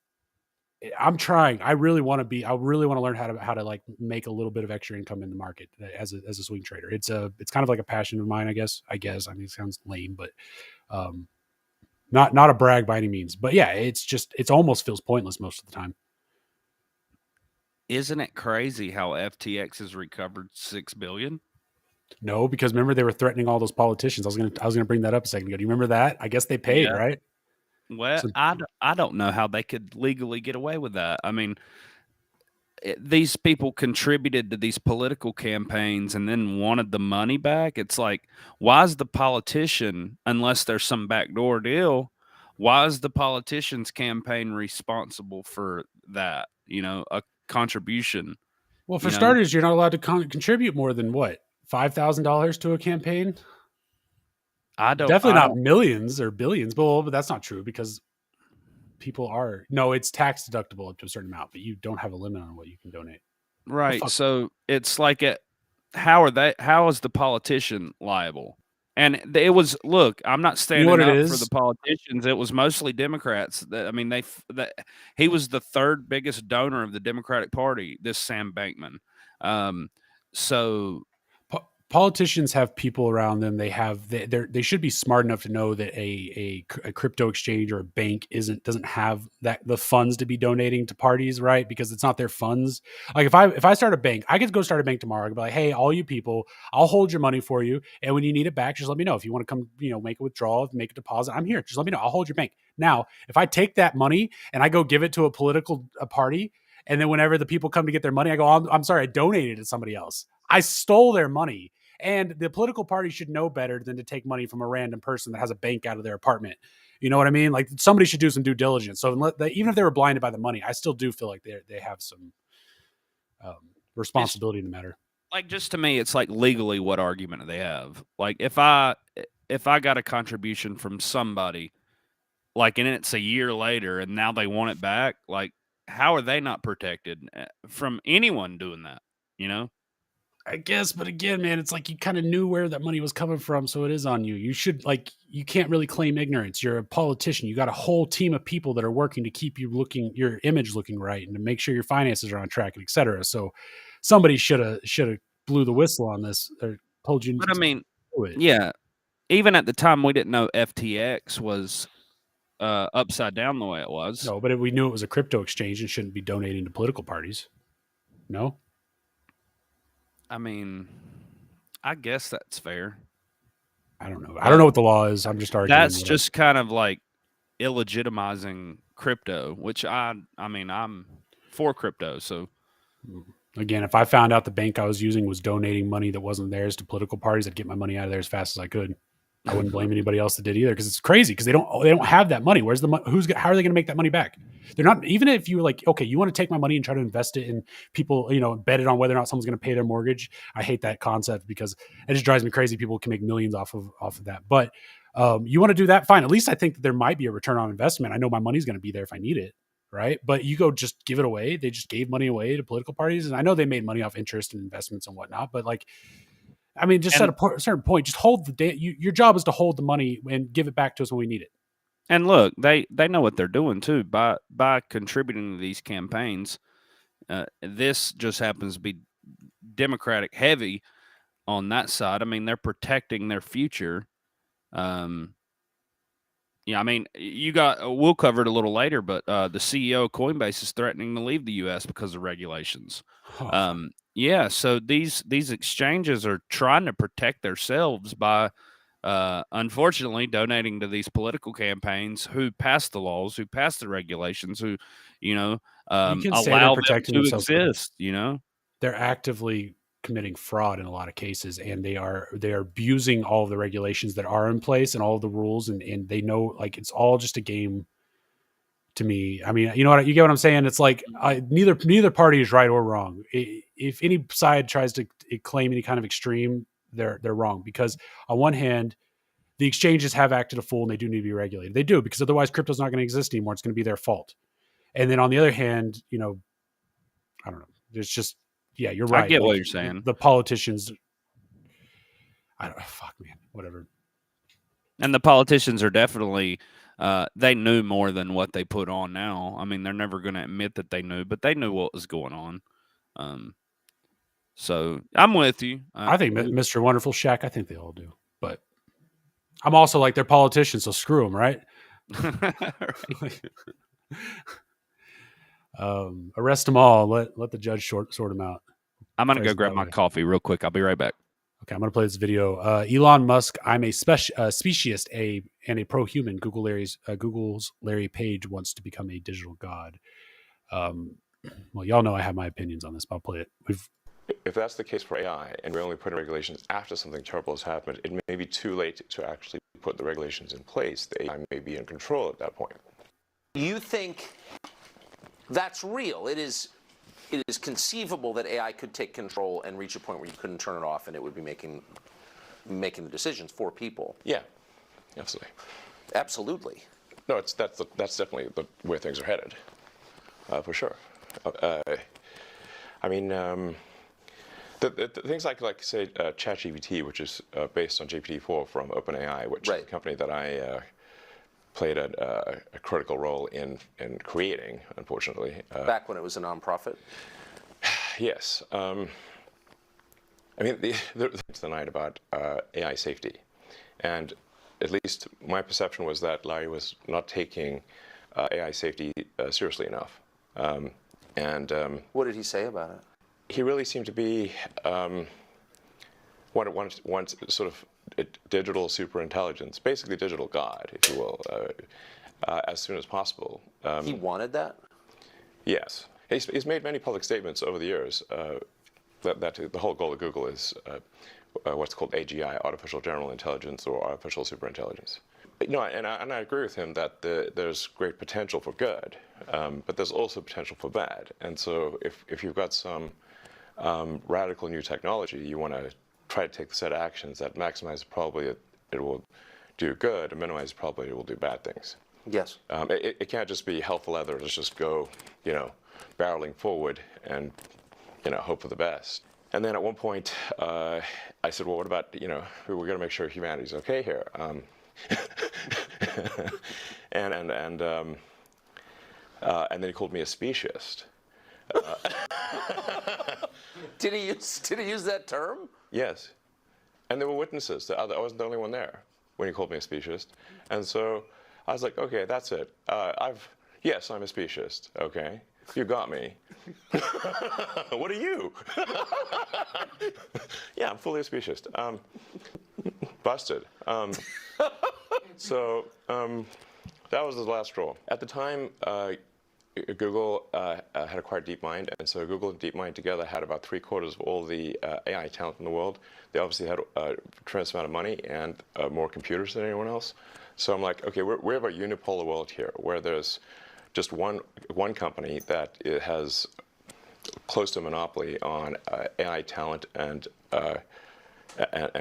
I'm trying. I really want to learn how to like make a little bit of extra income in the market as a swing trader. It's kind of like a passion of mine, I guess. I mean, it sounds lame, but not a brag by any means. But yeah, it's almost feels pointless most of the time. Isn't it crazy how FTX has recovered $6 billion? No, because remember they were threatening all those politicians. I was gonna bring that up a second ago. Do you remember that? I guess they paid, right? Well, So- I don't know how they could legally get away with that. I mean, these people contributed to these political campaigns and then wanted the money back. It's like, why is the politician, unless there's some backdoor deal, why is the politician's campaign responsible for that? A contribution. Well, for starters, you're not allowed to contribute more than what, $5,000 to a campaign. Definitely not millions or billions, but that's not true because people are. No, it's tax deductible up to a certain amount, but you don't have a limit on what you can donate. Right. So it's like, how is the politician liable? And it was, look, I'm not standing up for the politicians. It was mostly Democrats. He was the third biggest donor of the Democratic Party, this Sam Bankman. So politicians have people around them. They should be smart enough to know that a crypto exchange or a bank doesn't have the funds to be donating to parties, right? Because it's not their funds. Like if I start a bank, I could go start a bank tomorrow. I could be like, hey, all you people, I'll hold your money for you, and when you need it back, just let me know. If you want to come, make a withdrawal, make a deposit, I'm here. Just let me know. I'll hold your bank. Now, if I take that money and I go give it to a political party, and then whenever the people come to get their money, I go, I'm sorry, I donated it to somebody else. I stole their money. And the political party should know better than to take money from a random person that has a bank out of their apartment. You know what I mean? Like somebody should do some due diligence. So even if they were blinded by the money, I still do feel like they have some responsibility in the matter. Like, just to me, it's like legally, what argument do they have? Like if I got a contribution from somebody, like, and it's a year later and now they want it back, like, how are they not protected from anyone doing that? I guess, but again, man, it's like you kind of knew where that money was coming from, so it is on you. You you can't really claim ignorance. You're a politician. You got a whole team of people that are working to keep your image looking right and to make sure your finances are on track, and et cetera. So somebody should have blew the whistle on this or told you. But I mean, yeah, even at the time, we didn't know FTX was upside down the way it was. No, but we knew it was a crypto exchange and shouldn't be donating to political parties. No. I mean, I guess that's fair. I don't know. I don't know what the law is. I'm just arguing. That's just kind of like illegitimizing crypto, which I'm for crypto. So again, if I found out the bank I was using was donating money that wasn't theirs to political parties, I'd get my money out of there as fast as I could. I wouldn't blame anybody else that did either, because it's crazy because they don't have that money. Where's the money? How are they going to make that money back? They're not, even if you were like, okay, you want to take my money and try to invest it in people, bet it on whether or not someone's going to pay their mortgage. I hate that concept because it just drives me crazy. People can make millions off of that. But you want to do that? Fine. At least I think that there might be a return on investment. I know my money's going to be there if I need it. Right. But you go just give it away. They just gave money away to political parties. And I know they made money off interest and investments and whatnot, but like, I mean, just at a certain point, just hold your job is to hold the money and give it back to us when we need it. And look, they know what they're doing too by contributing to these campaigns. This just happens to be Democratic heavy on that side. I mean, they're protecting their future. Yeah, I mean, we'll cover it a little later, but the CEO of Coinbase is threatening to leave the U.S. because of regulations. Yeah, so these exchanges are trying to protect themselves by unfortunately donating to these political campaigns who pass the laws, who pass the regulations, who, you know, You can say they're allow them protecting to themselves, but exist, you know? they're actively committing fraud in a lot of cases, and they are abusing all of the regulations that are in place and all of the rules, and they know, like, it's all just a game to me. I mean, you get what I'm saying? It's like neither party is right or wrong. If any side tries to claim any kind of extreme, they're wrong, because on one hand, the exchanges have acted a fool and they do need to be regulated. They do, because otherwise crypto's not going to exist anymore. It's going to be their fault. And then on the other hand, I don't know. There's just, yeah, you're right. I get Like, what you're saying. The politicians, I don't know, fuck, man, whatever. And the politicians are definitely, they knew more than what they put on now. I mean, they're never going to admit that they knew, but they knew what was going on. So I'm with you. I think Mr. Wonderful Shaq, I think they all do. But I'm also like, they're politicians, so screw them, right? Arrest them all. Let the judge sort them out. I'm going to go grab my coffee real quick. I'll be right back. Okay, I'm going to play this video. Elon Musk, I'm a speciesist and a pro-human. Google's Larry Page wants to become a digital god. Well, y'all know I have my opinions on this, but I'll play it. If that's the case for AI, and we only put in regulations after something terrible has happened, it may be too late to actually put the regulations in place. The AI may be in control at that point. You think that's real? It is conceivable that AI could take control and reach a point where you couldn't turn it off, and it would be making the decisions for people. Yeah, absolutely. Absolutely. No, that's definitely the way things are headed, for sure. I mean, the things like say ChatGPT, which is based on GPT-4 from OpenAI, which is a company that I played a critical role in creating, unfortunately. Back when it was a nonprofit? Yes. I mean, there's tonight about AI safety. And at least my perception was that Larry was not taking AI safety seriously enough. What did he say about it? He really seemed to be one sort of digital superintelligence, basically digital God, if you will, as soon as possible. He wanted that? Yes. He's made many public statements over the years that the whole goal of Google is what's called AGI, artificial general intelligence, or artificial superintelligence. And I agree with him that there's great potential for good, but there's also potential for bad. And so if you've got some radical new technology, you want to try to take the set of actions that maximize the probability it will do good and minimize the probability it will do bad things. Yes. It can't just be hell for leather. Let's just go, barreling forward and, hope for the best. And then at one point, I said, well, what about, we're going to make sure humanity's okay here. And then he called me a speciesist. Did he use that term? Yes. And there were witnesses. I wasn't the only one there when he called me a speciesist. And so I was like, okay, that's it. Yes, I'm a speciesist. Okay. You got me. What are you? Yeah, I'm fully a speciesist. Busted. So that was the last straw. At the time, Google had acquired DeepMind, and so Google and DeepMind together had about 3/4 of all the AI talent in the world. They obviously had a tremendous amount of money and more computers than anyone else. So I'm like, okay, we have a unipolar world here, where there's just one company that has close to a monopoly on AI talent and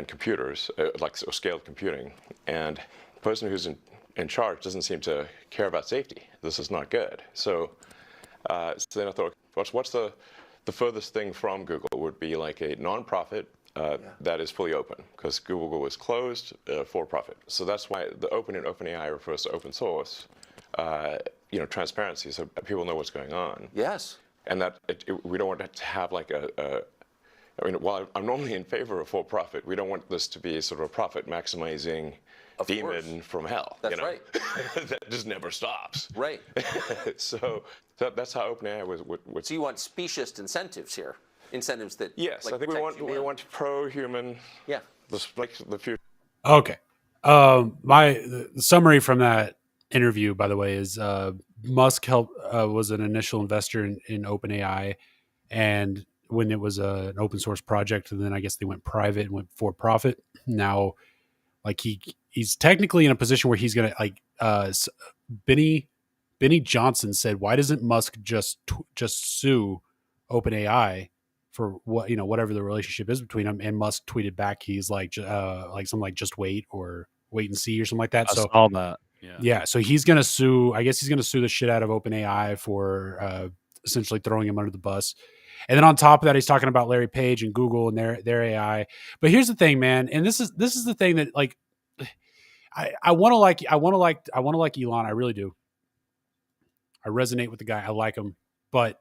computers, like scaled computing. And the person who's in charge doesn't seem to care about safety. This is not good. So then I thought, what's the furthest thing from Google would be like a nonprofit that is fully open, because Google was closed for profit. So that's why the open in OpenAI refers to open source, transparency, so people know what's going on. Yes. And that we don't want to have like while I'm normally in favor of for-profit, we don't want this to be sort of a profit-maximizing demon from hell. That's right. That just never stops. Right. So that's how OpenAI would. So you want speciesist incentives here, incentives that. Yes, I think we want pro-human. Yeah. Like the future. Okay. The summary from that interview, by the way, is Musk was an initial investor in OpenAI, and when it was an open source project, and then I guess they went private and went for profit. Now, like he's technically in a position where he's gonna Benny Johnson said, why doesn't Musk just sue OpenAI for whatever the relationship is between them? And Musk tweeted back, he's like something like just wait or wait and see or something like that. I So saw that. yeah, so he's gonna sue. I guess he's gonna sue the shit out of OpenAI for essentially throwing him under the bus. And then on top of that, he's talking about Larry Page and Google and their AI. But here's the thing, man, and this is the thing that like I want to like Elon. I really do. I resonate with the guy. I like him, but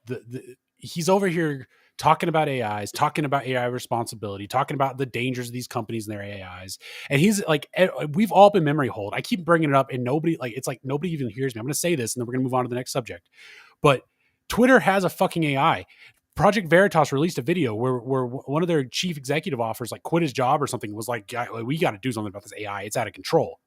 he's over here talking about AIs, talking about AI responsibility, talking about the dangers of these companies and their AIs. And he's like, we've all been memory hold. I keep bringing it up, and nobody even hears me. I'm going to say this, and then we're going to move on to the next subject. But Twitter has a fucking AI. Project Veritas released a video where one of their chief executive officers like quit his job or something, was like, we got to do something about this AI. It's out of control.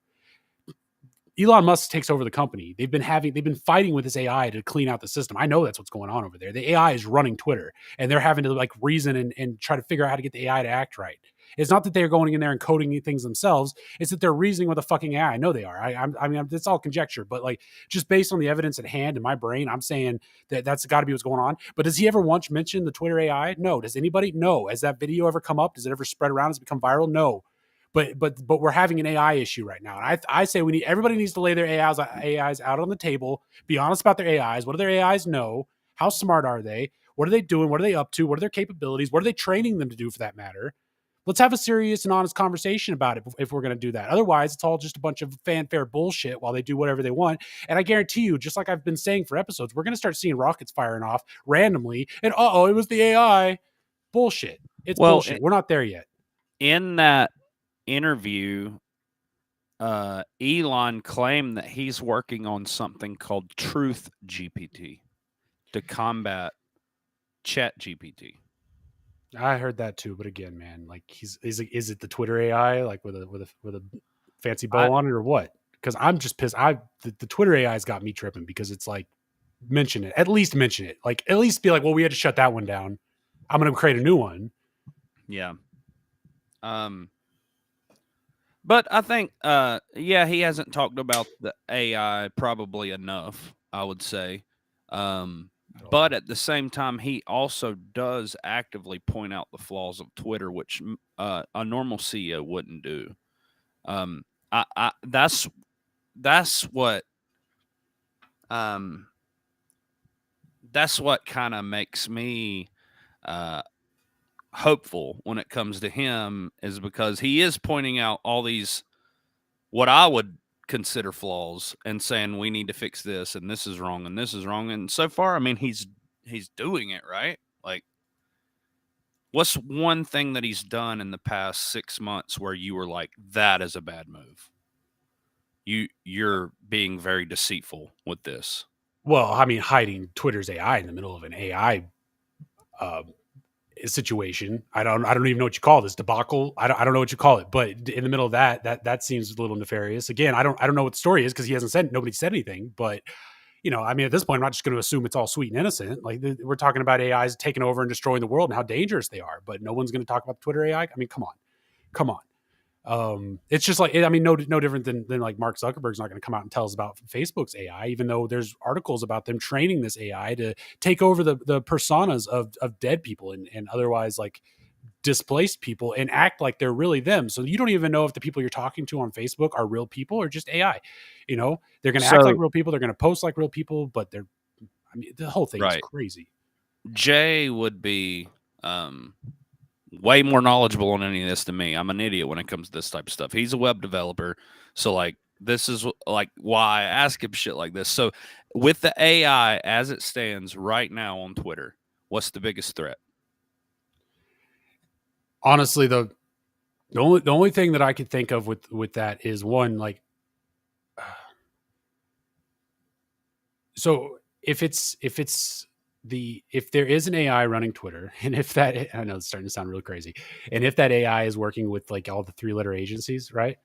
Elon Musk takes over the company. They've been fighting with this AI to clean out the system. I know that's what's going on over there. The AI is running Twitter, and they're having to like reason and try to figure out how to get the AI to act right. It's not that they're going in there and coding things themselves. It's that they're reasoning with a fucking AI. I know they are. I mean, it's all conjecture, but like just based on the evidence at hand in my brain, I'm saying that's got to be what's going on. But does he ever once mention the Twitter AI? No. Does anybody? No. Has that video ever come up? Does it ever spread around? Has it become viral? No. But we're having an AI issue right now. And I say everybody needs to lay their AIs out on the table, be honest about their AIs. What do their AIs know? How smart are they? What are they doing? What are they up to? What are their capabilities? What are they training them to do, for that matter? Let's have a serious and honest conversation about it if we're going to do that. Otherwise, it's all just a bunch of fanfare bullshit while they do whatever they want. And I guarantee you, just like I've been saying for episodes, we're going to start seeing rockets firing off randomly. And it was the AI. Bullshit. It's bullshit. We're not there yet. In that interview, Elon claimed that he's working on something called Truth GPT to combat Chat GPT. I heard that too, but again, man, like is it the Twitter AI like with a fancy bow on it or what? Because I'm just pissed. The Twitter AI's got me tripping because it's like at least mention it. Like at least be like, well, we had to shut that one down. I'm gonna create a new one. Yeah. But I think, he hasn't talked about the AI probably enough, I would say. But at the same time, he also does actively point out the flaws of Twitter, which a normal CEO wouldn't do. That's what kind of makes me hopeful when it comes to him, is because he is pointing out all these what I would consider flaws and saying we need to fix this and this is wrong and this is wrong. And so far, I mean, he's doing it right. Like, what's one thing that he's done in the past 6 months where you were like, that is a bad move? You're being very deceitful with this. Well, I mean, hiding Twitter's AI in the middle of an AI situation. I don't even know what you call this debacle. I don't know what you call it, but in the middle of that seems a little nefarious. Again, I don't know what the story is because nobody said anything. But I mean, at this point, I'm not just going to assume it's all sweet and innocent. Like we're talking about AIs taking over and destroying the world and how dangerous they are, but no one's going to talk about Twitter AI. I mean, come on. It's just like, I mean, no different than like Mark Zuckerberg's not going to come out and tell us about Facebook's AI, even though there's articles about them training this AI to take over the personas of dead people and otherwise like displaced people and act like they're really them. So you don't even know if the people you're talking to on Facebook are real people or just AI. They're going to act like real people. They're going to post like real people, but the whole thing is crazy. Jay would be, way more knowledgeable on any of this than me. I'm an idiot when it comes to this type of stuff. He's a web developer. So like, this is like why I ask him shit like this. So with the AI as it stands right now on Twitter, what's the biggest threat? Honestly, the only thing that I could think of with that is one, like, so if there is an AI running Twitter, and if that, I know it's starting to sound real crazy, and if that AI is working with like all the 3-letter agencies, right?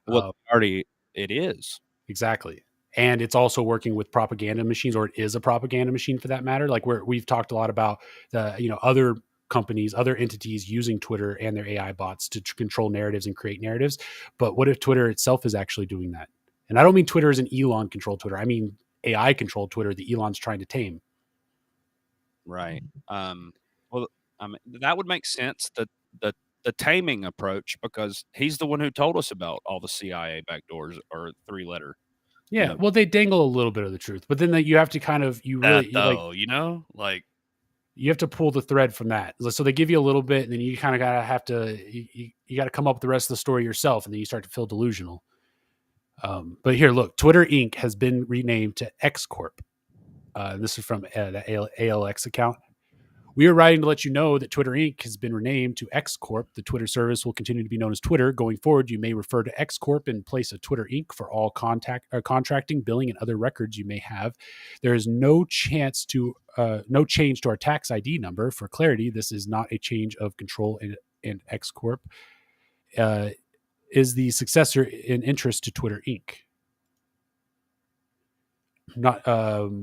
already it is. Exactly. And it's also working with propaganda machines, or it is a propaganda machine for that matter. Like we've talked a lot about the, other companies, other entities using Twitter and their AI bots to control narratives and create narratives. But what if Twitter itself is actually doing that? And I don't mean Twitter is an Elon controlled Twitter. I mean AI controlled Twitter that Elon's trying to tame. Right. Well, I mean, that would make sense, the taming approach, because he's the one who told us about all the CIA backdoors or 3-letter. Yeah, well, they dangle a little bit of the truth, but then you have to kind of you have to pull the thread from that. So they give you a little bit, and then you kind of you got to come up with the rest of the story yourself, and then you start to feel delusional. But here, look, Twitter Inc. has been renamed to X Corp. This is from the ALX account. We are writing to let you know that Twitter Inc. has been renamed to X Corp. The Twitter service will continue to be known as Twitter. Going forward, you may refer to X Corp in place of Twitter Inc. for all contracting, billing, and other records you may have. There is no change to our tax ID number. For clarity, this is not a change of control, and X Corp is the successor in interest to Twitter Inc.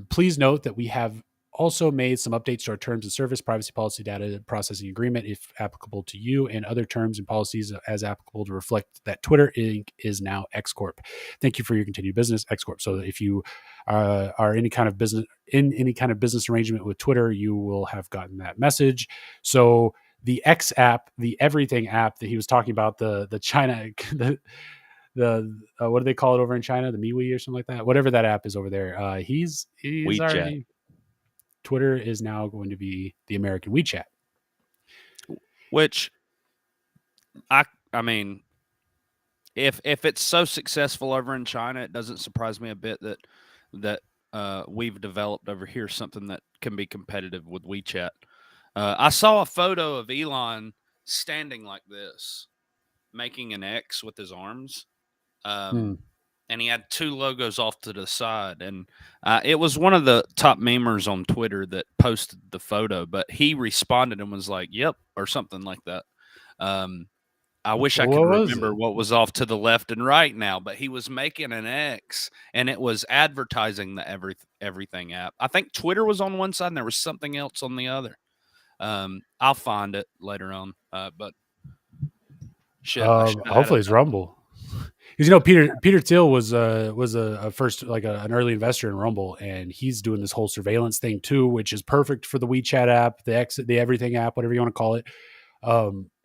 Please note that we have also made some updates to our terms of service, privacy policy, data processing agreement, if applicable to you, and other terms and policies as applicable to reflect that Twitter Inc. is now X Corp. Thank you for your continued business, X Corp. So if you are any kind of business arrangement with Twitter, you will have gotten that message. So the X app, the everything app that he was talking about, the China, the what do they call it over in China? The MeWe or something like that. Whatever that app is over there. He's already. Twitter is now going to be the American WeChat. Which, I mean, if it's so successful over in China, it doesn't surprise me a bit that we've developed over here something that can be competitive with WeChat. I saw a photo of Elon standing like this, making an X with his arms. And he had 2 logos off to the side. And it was one of the top memers on Twitter that posted the photo, but he responded and was like, yep, or something like that. I wish I could remember what was off to the left and right now, but he was making an X, and it was advertising the everything app. I think Twitter was on one side and there was something else on the other. I'll find it later on. But shit, hopefully it's Rumble. Because Peter Thiel was a first, like an early investor in Rumble, and he's doing this whole surveillance thing too, which is perfect for the WeChat app, the everything app, whatever you want to call it.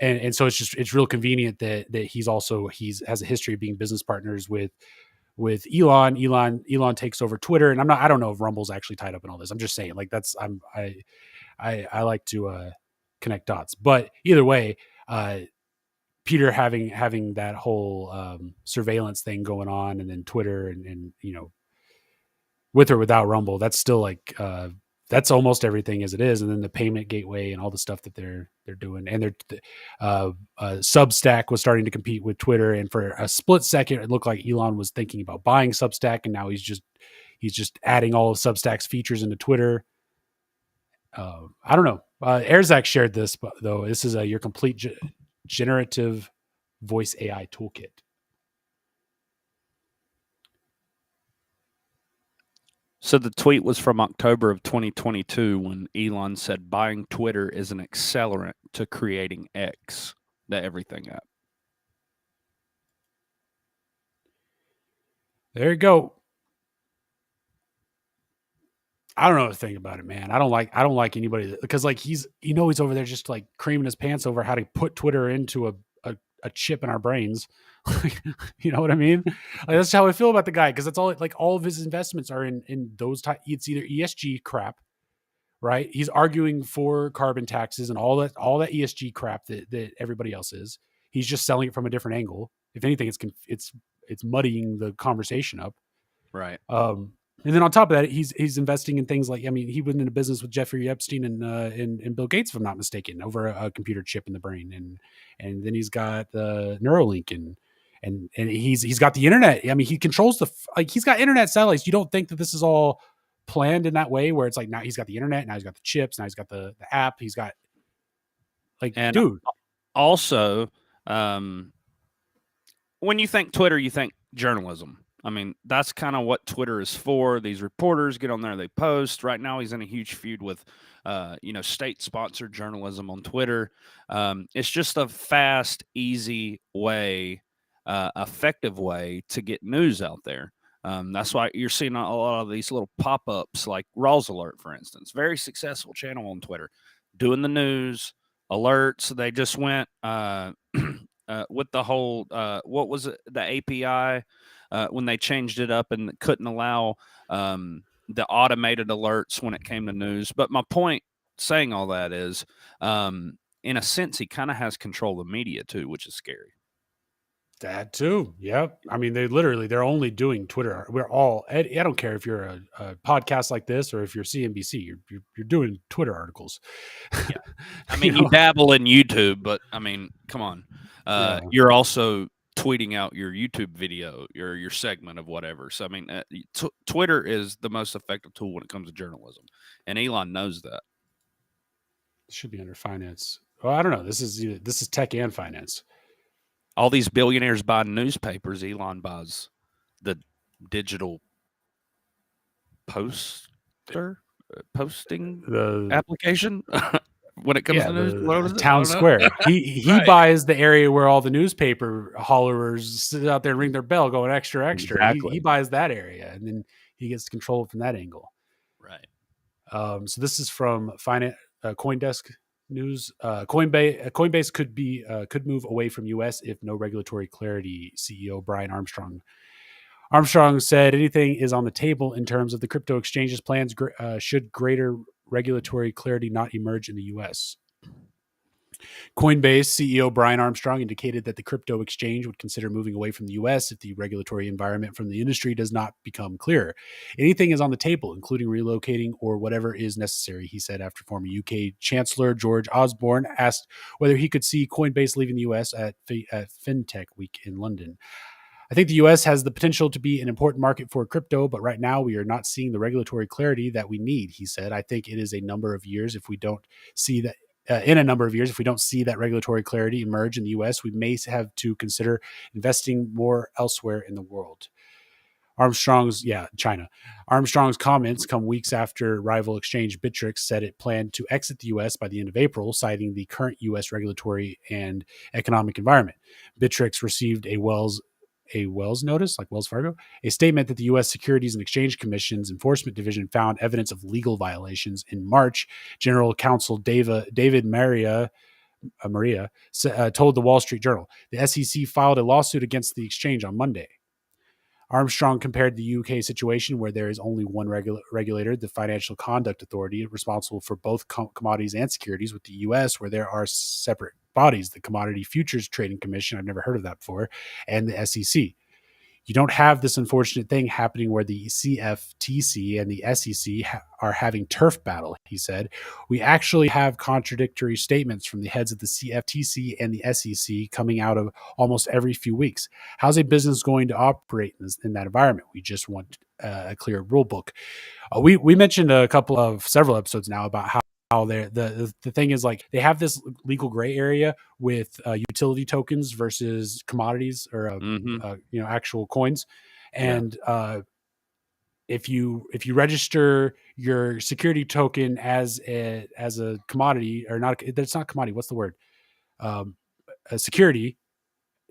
And so it's real convenient that he's has a history of being business partners with Elon. Elon takes over Twitter, and I don't know if Rumble's actually tied up in all this. I'm just saying, like, I like to connect dots, but either way, Peter having that whole surveillance thing going on, and then Twitter and with or without Rumble, that's still like that's almost everything as it is. And then the payment gateway and all the stuff that they're doing, and Substack was starting to compete with Twitter, and for a split second it looked like Elon was thinking about buying Substack, and now he's just adding all of Substack's features into Twitter. I don't know. Erzak shared this, but though this is your complete generative voice AI toolkit. So the tweet was from October of 2022 when Elon said buying Twitter is an accelerant to creating X, the everything app. There you go. I don't know what to think about it, man. I don't like anybody because like he's over there just like creaming his pants over how to put Twitter into a chip in our brains. You know what I mean? Like, that's how I feel about the guy, because that's all of his investments are in those it's either ESG crap, right? He's arguing for carbon taxes and all that ESG crap that everybody else is. He's just selling it from a different angle. If anything, it's muddying the conversation up. Right. And then on top of that, he's investing in things like, he went into business with Jeffrey Epstein and Bill Gates, if I'm not mistaken, over a computer chip in the brain, and then he's got Neuralink and he's got the internet. He controls he's got internet satellites. You don't think that this is all planned in that way, where it's like now he's got the internet, now he's got the chips, now he's got the app, he's got dude. Also, when you think Twitter, you think journalism. I mean, that's kind of what Twitter is for. These reporters get on there, they post. Right now, he's in a huge feud with, state-sponsored journalism on Twitter. It's just a fast, easy way, effective way to get news out there. That's why you're seeing a lot of these little pop-ups, like Rawls Alert, for instance. Very successful channel on Twitter, doing the news alerts. They just went with the whole what was it, the API when they changed it up and couldn't allow the automated alerts when it came to news. But my point saying all that is, in a sense, he kind of has control of the media too, which is scary. That too. Yep. I mean, they're only doing Twitter. I don't care if you're a podcast like this or if you're CNBC, you're doing Twitter articles. Yeah. I mean, you dabble in YouTube, but I mean, come on. You're also tweeting out your YouTube video, your segment of whatever. So, I mean, Twitter is the most effective tool when it comes to journalism. And Elon knows that. It should be under finance. Well, I don't know. This is tech and finance. All these billionaires buy newspapers. Elon buys the digital posting application when it comes to news. What was it? Town Square. He right. buys the area where all the newspaper haulers sit out there and ring their bell, going extra. Exactly. He buys that area, and then he gets control from that angle. Right. So this is from CoinDesk News. Coinbase could move away from U.S. if no regulatory clarity. CEO Brian Armstrong said anything is on the table in terms of the crypto exchange's plans should greater regulatory clarity not emerge in the U.S. Coinbase CEO Brian Armstrong indicated that the crypto exchange would consider moving away from the U.S. if the regulatory environment from the industry does not become clearer. Anything is on the table, including relocating or whatever is necessary, he said after former UK Chancellor George Osborne asked whether he could see Coinbase leaving the U.S. at FinTech Week in London. I think the U.S. has the potential to be an important market for crypto, but right now we are not seeing the regulatory clarity that we need, he said. I think it is a number of years if we don't see that. In a number of years, if we don't see that regulatory clarity emerge in the U.S., we may have to consider investing more elsewhere in the world. China. Armstrong's comments come weeks after rival exchange Bittrex said it planned to exit the U.S. by the end of April, citing the current U.S. regulatory and economic environment. Bittrex received a Wells notice, like Wells Fargo, a statement that the U.S. Securities and Exchange Commission's Enforcement Division found evidence of legal violations. In March, General Counsel David Maria told the Wall Street Journal the SEC filed a lawsuit against the exchange on Monday. Armstrong compared the UK situation, where there is only one regulator, the Financial Conduct Authority, responsible for both commodities and securities, with the US, where there are separate bodies, the Commodity Futures Trading Commission, I've never heard of that before, and the SEC. You don't have this unfortunate thing happening where the CFTC and the SEC are having turf battle, he said. We actually have contradictory statements from the heads of the CFTC and the SEC coming out of almost every few weeks. How's a business going to operate in that environment? We just want a clear rule book. We mentioned several episodes now about how the thing is, like, they have this legal gray area with utility tokens versus commodities or actual coins, and if you register your security token as a commodity, or not, that's not commodity. What's the word? A security.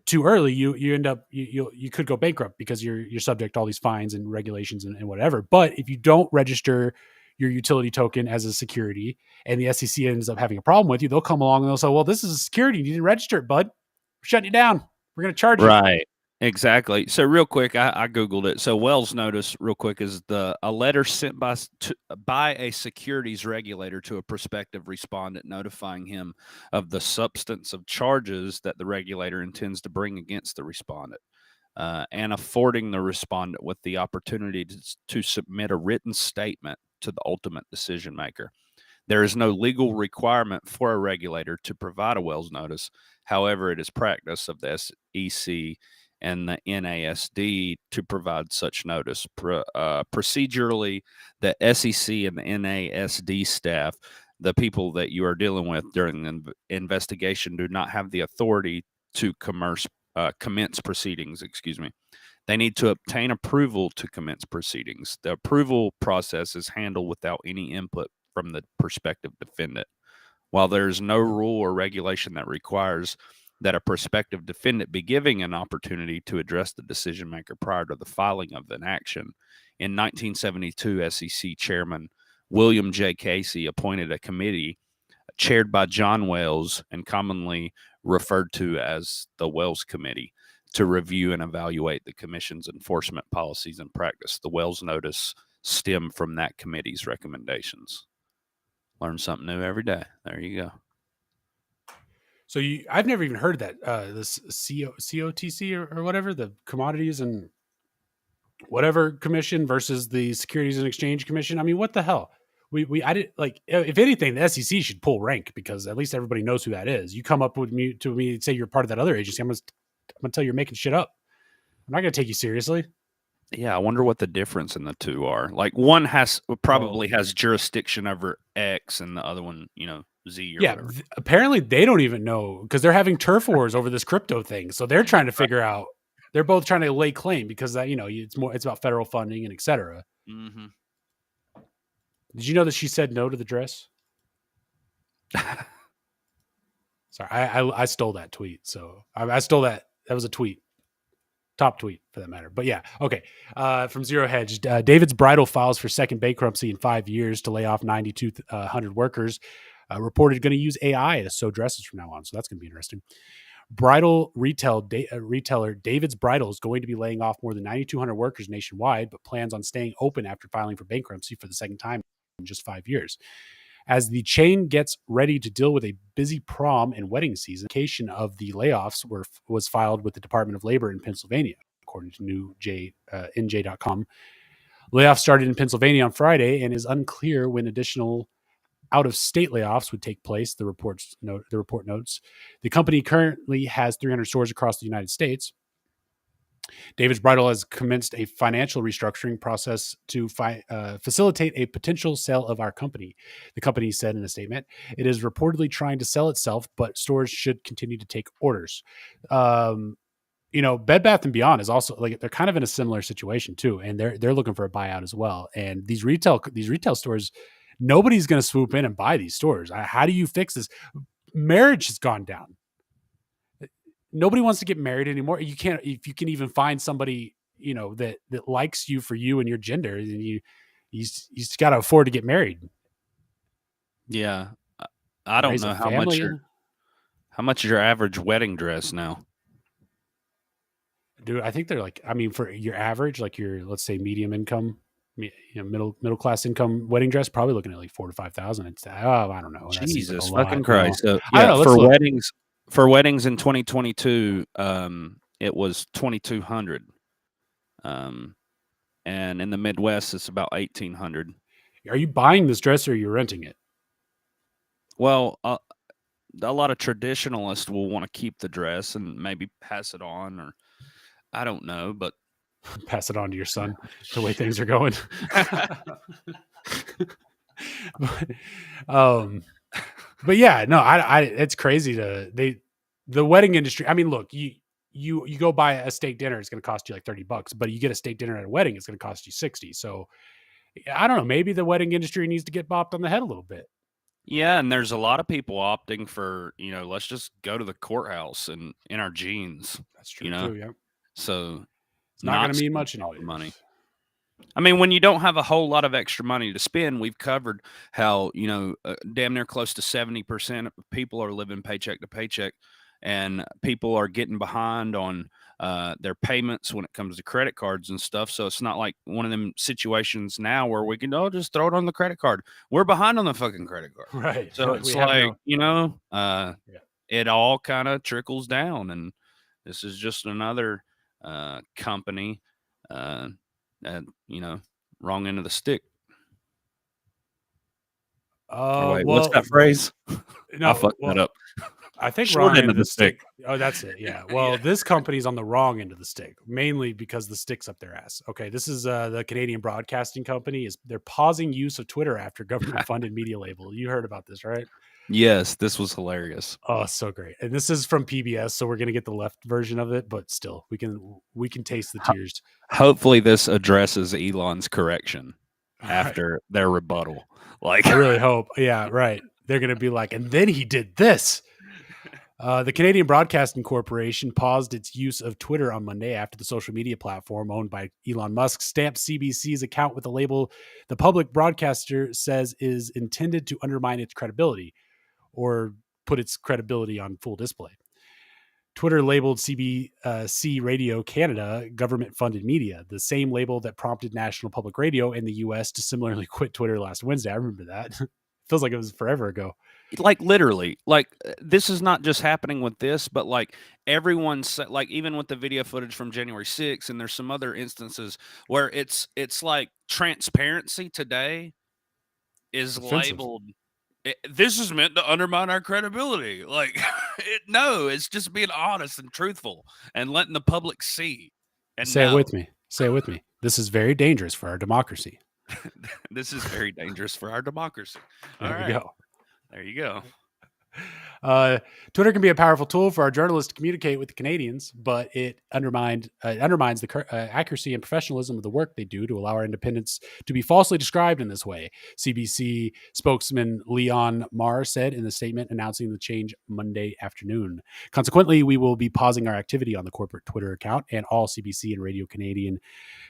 Too early, you end up you could go bankrupt because you're subject to all these fines and regulations and whatever. But if you don't register your utility token as a security, and the SEC ends up having a problem with you, they'll come along and they'll say, well, this is a security. You didn't register it, bud. We're shutting you down. We're going to charge you. Right. Exactly. So real quick, I Googled it. So Wells notice real quick is a letter sent by a securities regulator to a prospective respondent notifying him of the substance of charges that the regulator intends to bring against the respondent. And affording the respondent with the opportunity to submit a written statement to the ultimate decision maker. There is no legal requirement for a regulator to provide a Wells notice. However, it is practice of the SEC and the NASD to provide such notice. Procedurally, the SEC and the NASD staff, the people that you are dealing with during the investigation, do not have the authority to coerce commence proceedings. Excuse me. They need to obtain approval to commence proceedings. The approval process is handled without any input from the prospective defendant. While there is no rule or regulation that requires that a prospective defendant be given an opportunity to address the decision maker prior to the filing of an action, in 1972, SEC Chairman William J. Casey appointed a committee chaired by John Wells and commonly referred to as the Wells Committee to review and evaluate the Commission's enforcement policies and practice. The Wells Notice stemmed from that committee's recommendations. Learn something new every day. There you go. So I've never even heard that this COTC or whatever, the Commodities and whatever Commission versus the Securities and Exchange Commission. I mean, what the hell? I did like, if anything, the SEC should pull rank because at least everybody knows who that is. You come up with me and say you're part of that other agency, I'm gonna tell you you're making shit up. I'm not gonna take you seriously. Yeah, I wonder what the difference in the two are. Like one probably has jurisdiction over X, and the other one, Z or whatever. Apparently they don't even know because they're having turf wars over this crypto thing. So they're trying to figure out. They're both trying to lay claim because that it's about federal funding and et cetera. Mm-hmm. Did you know that she said no to the dress? Sorry, I stole that tweet. So I stole that. That was a tweet. Top tweet for that matter. But yeah, okay. From Zero Hedge, David's Bridal files for second bankruptcy in 5 years to lay off 9,200 workers. Reported going to use AI to sew dresses from now on. So that's going to be interesting. Bridal retailer David's Bridal is going to be laying off more than 9,200 workers nationwide, but plans on staying open after filing for bankruptcy for the second time in just 5 years. As the chain gets ready to deal with a busy prom and wedding season, notification of the layoffs was filed with the Department of Labor in Pennsylvania, according to NJ.com. Layoffs started in Pennsylvania on Friday and is unclear when additional out-of-state layoffs would take place, the report notes. The company currently has 300 stores across the United States. David's Bridal has commenced a financial restructuring process to facilitate a potential sale of our company. The company said in a statement, it is reportedly trying to sell itself, but stores should continue to take orders. Bed Bath & Beyond is also like, they're kind of in a similar situation too. And they're looking for a buyout as well. And these retail stores, nobody's going to swoop in and buy these stores. How do you fix this? Marriage has gone down. Nobody wants to get married anymore. You can't, if you can even find somebody, that likes you for you and your gender, then you just got to afford to get married. Yeah. I don't know how much is your average wedding dress now. Dude, I think they're like, for your average, like your, let's say medium income, middle class income wedding dress, probably looking at like 4,000 to 5,000. It's I don't know. Jesus fucking Christ! So, I don't know, for weddings in 2022, it was 2,200, and in the Midwest, it's about 1,800. Are you buying this dress or are you renting it? Well, a lot of traditionalists will want to keep the dress and maybe pass it on, or I don't know, but pass it on to your son. The way things are going. But yeah, no, it's crazy the wedding industry. I mean, look, you go buy a steak dinner, it's going to cost you like $30, but you get a steak dinner at a wedding, it's going to cost you $60. So I don't know, maybe the wedding industry needs to get bopped on the head a little bit. Yeah. And there's a lot of people opting for, let's just go to the courthouse and in our jeans. That's true too, yeah. So it's not going to mean much anyway. Money. I mean, when you don't have a whole lot of extra money to spend, we've covered how, damn near close to 70% of people are living paycheck to paycheck, and people are getting behind on their payments when it comes to credit cards and stuff. So it's not like one of them situations now where we can, just throw it on the credit card. We're behind on the fucking credit card. Right. So it's like, it all kind of trickles down, and this is just another company wrong end of the stick. Wait, what's that phrase? No, I fucked that up. I think we're Short on end end of of the the stick. Oh, that's it. Yeah. Well, Yeah. this company's on the wrong end of the stick, mainly because the stick's up their ass. Okay, this is the Canadian Broadcasting Company. They're pausing use of Twitter after government-funded media label. You heard about this, right? Yes, this was hilarious. Oh, so great. And this is from PBS, so we're gonna get the left version of it, but still, we can taste the tears. Hopefully, this addresses Elon's correction Right. after their rebuttal. Like, I really hope. Yeah, right. They're going to be like, and then he did this. The Canadian Broadcasting Corporation paused its use of Twitter on Monday after the social media platform owned by Elon Musk stamped CBC's account with a label the public broadcaster says is intended to undermine its credibility or put its credibility on full display. Twitter labeled CBC Radio Canada government-funded media, the same label that prompted National Public Radio in the U.S. to similarly quit Twitter last Wednesday. I remember that. Feels like it was forever ago. like literally, like this is not just happening with this, but like everyone said, like even with the video footage from January 6th, and there's some other instances where it's like transparency today is Offensive. labeled. This is meant to undermine our credibility. Like, no, it's just being honest and truthful and letting the public see. And Say it know. with me. Say it with me. This is very dangerous for our democracy. This is very dangerous for our democracy. There we go. There you go. Twitter can be a powerful tool for our journalists to communicate with the Canadians, but it undermines the accuracy and professionalism of the work they do to allow our independence to be falsely described in this way, CBC spokesman Leon Marr said in the statement announcing the change Monday afternoon. Consequently, we will be pausing our activity on the corporate Twitter account and all CBC and Radio Canadian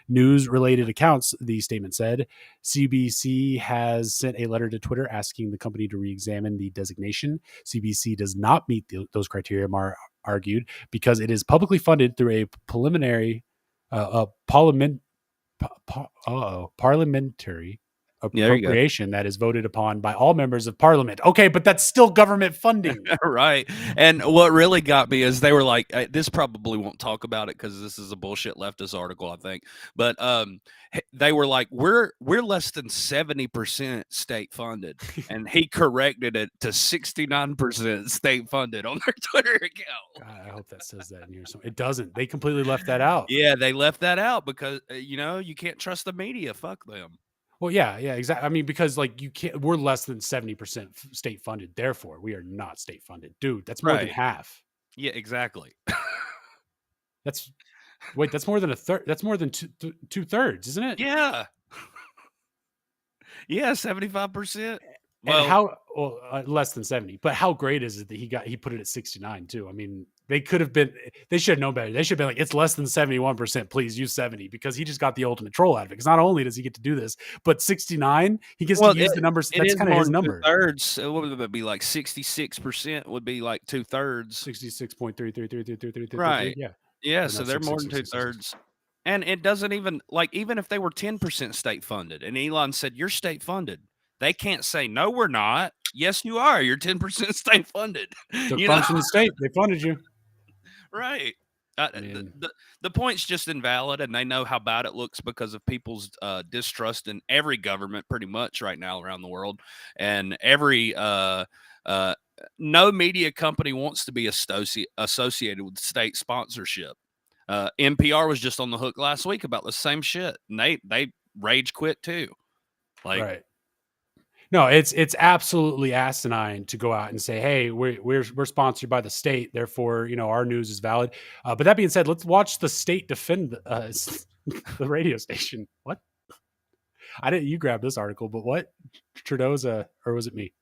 news-related accounts, the statement said. CBC has sent a letter to Twitter asking the company to re-examine the designation. CBC does not meet those criteria, Marr argued, because it is publicly funded through a parliamentary appropriation that is voted upon by all members of parliament. Okay, but that's still government funding. Right. And what really got me is they were like, this probably won't talk about it because this is a bullshit leftist article, I think. But they were like, we're less than 70% state funded. And he corrected it to 69% state funded on their Twitter account. God, I hope that says that in here. So it doesn't. They completely left that out. Yeah, they left that out because, you can't trust the media. Fuck them. Well, yeah, exactly. I mean, because like we're less than 70% state funded. Therefore, we are not state funded, dude. That's more than half. Yeah, exactly. That's more than a third. That's more than 2/3, isn't it? Yeah. Yeah, 75%. And less than 70. But how great is it that he put it at 69 too? I mean, they should have known better. They should have been like, it's less than 71%. Please use 70 because he just got the ultimate troll out of it. Because not only does he get to do this, but 69, he gets to use the numbers. That's kind of his number. 2/3. What would it be like? 66% would be like 2/3. 66.3333333. Right. Yeah. Yeah. So they're more than 2/3. And it doesn't even even if they were 10% state funded and Elon said, you're state funded, they can't say, no, we're not. Yes, you are. You're 10% state funded. Took funds from the state. They funded you. Right. The point's just invalid, and they know how bad it looks because of people's distrust in every government pretty much right now around the world. And every no media company wants to be associated with state sponsorship. NPR was just on the hook last week about the same shit, and they rage quit too. Right. No, it's absolutely asinine to go out and say, "Hey, we're sponsored by the state, therefore, our news is valid." But that being said, let's watch the state defend the radio station. What? You grabbed this article, but what? Trudeau's or was it me?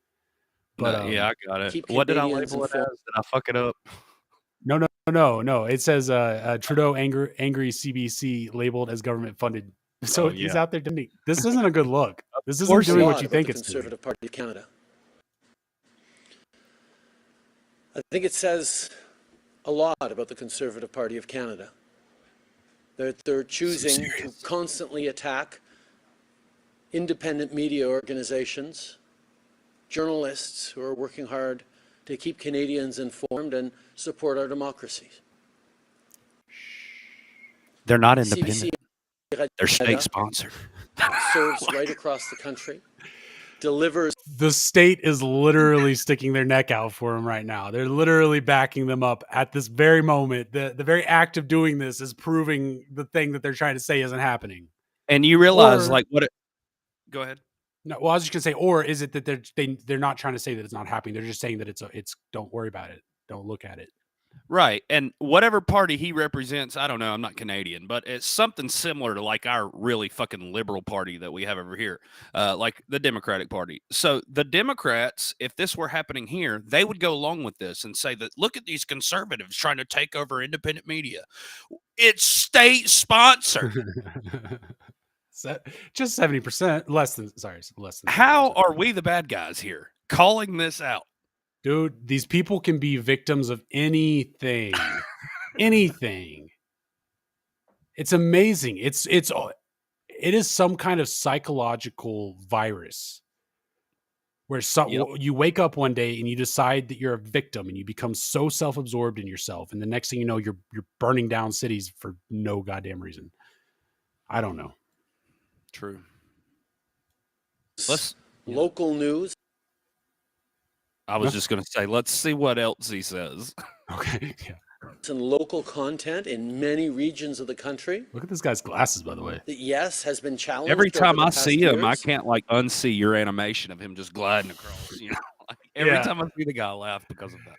But yeah, I got it. What did I label it as? Did I fuck it up? No. It says Trudeau angry CBC labeled as government funded. So he's out there doing. This isn't a good look. This isn't doing what you think it's doing. Conservative Party of Canada. I think it says a lot about the Conservative Party of Canada. They're choosing to constantly attack independent media organizations, journalists who are working hard to keep Canadians informed and support our democracies. They're not independent. They're state sponsored. Serves right across the country delivers. The state is literally sticking their neck out for them right now. They're literally backing them up at this very moment. The very act of doing this is proving the thing that they're trying to say isn't happening. And you realize, Or- like, what it. Go ahead. No, well, I was just gonna say, or is it that they're not trying to say that it's not happening? They're just saying that it's don't worry about it, don't look at it. Right. And whatever party he represents, I don't know, I'm not Canadian, but it's something similar to like our really fucking liberal party that we have over here, like the Democratic Party. So the Democrats, if this were happening here, they would go along with this and say that, look at these conservatives trying to take over independent media. It's state sponsored. Just 70%, less than 70%. How are we the bad guys here calling this out? Dude, these people can be victims of anything. Anything. It's amazing. It is some kind of psychological virus where you wake up one day and you decide that you're a victim and you become so self-absorbed in yourself, and the next thing you know, you're burning down cities for no goddamn reason. I don't know. True. Local news. I was just going to say, let's see what else he says. Okay. Yeah. And local content in many regions of the country. Look at this guy's glasses, by the way. That, yes, has been challenged. Every time over I the past see him, years. I can't like unsee your animation of him just gliding across. You know, like, every time I see the guy, I laugh because of that.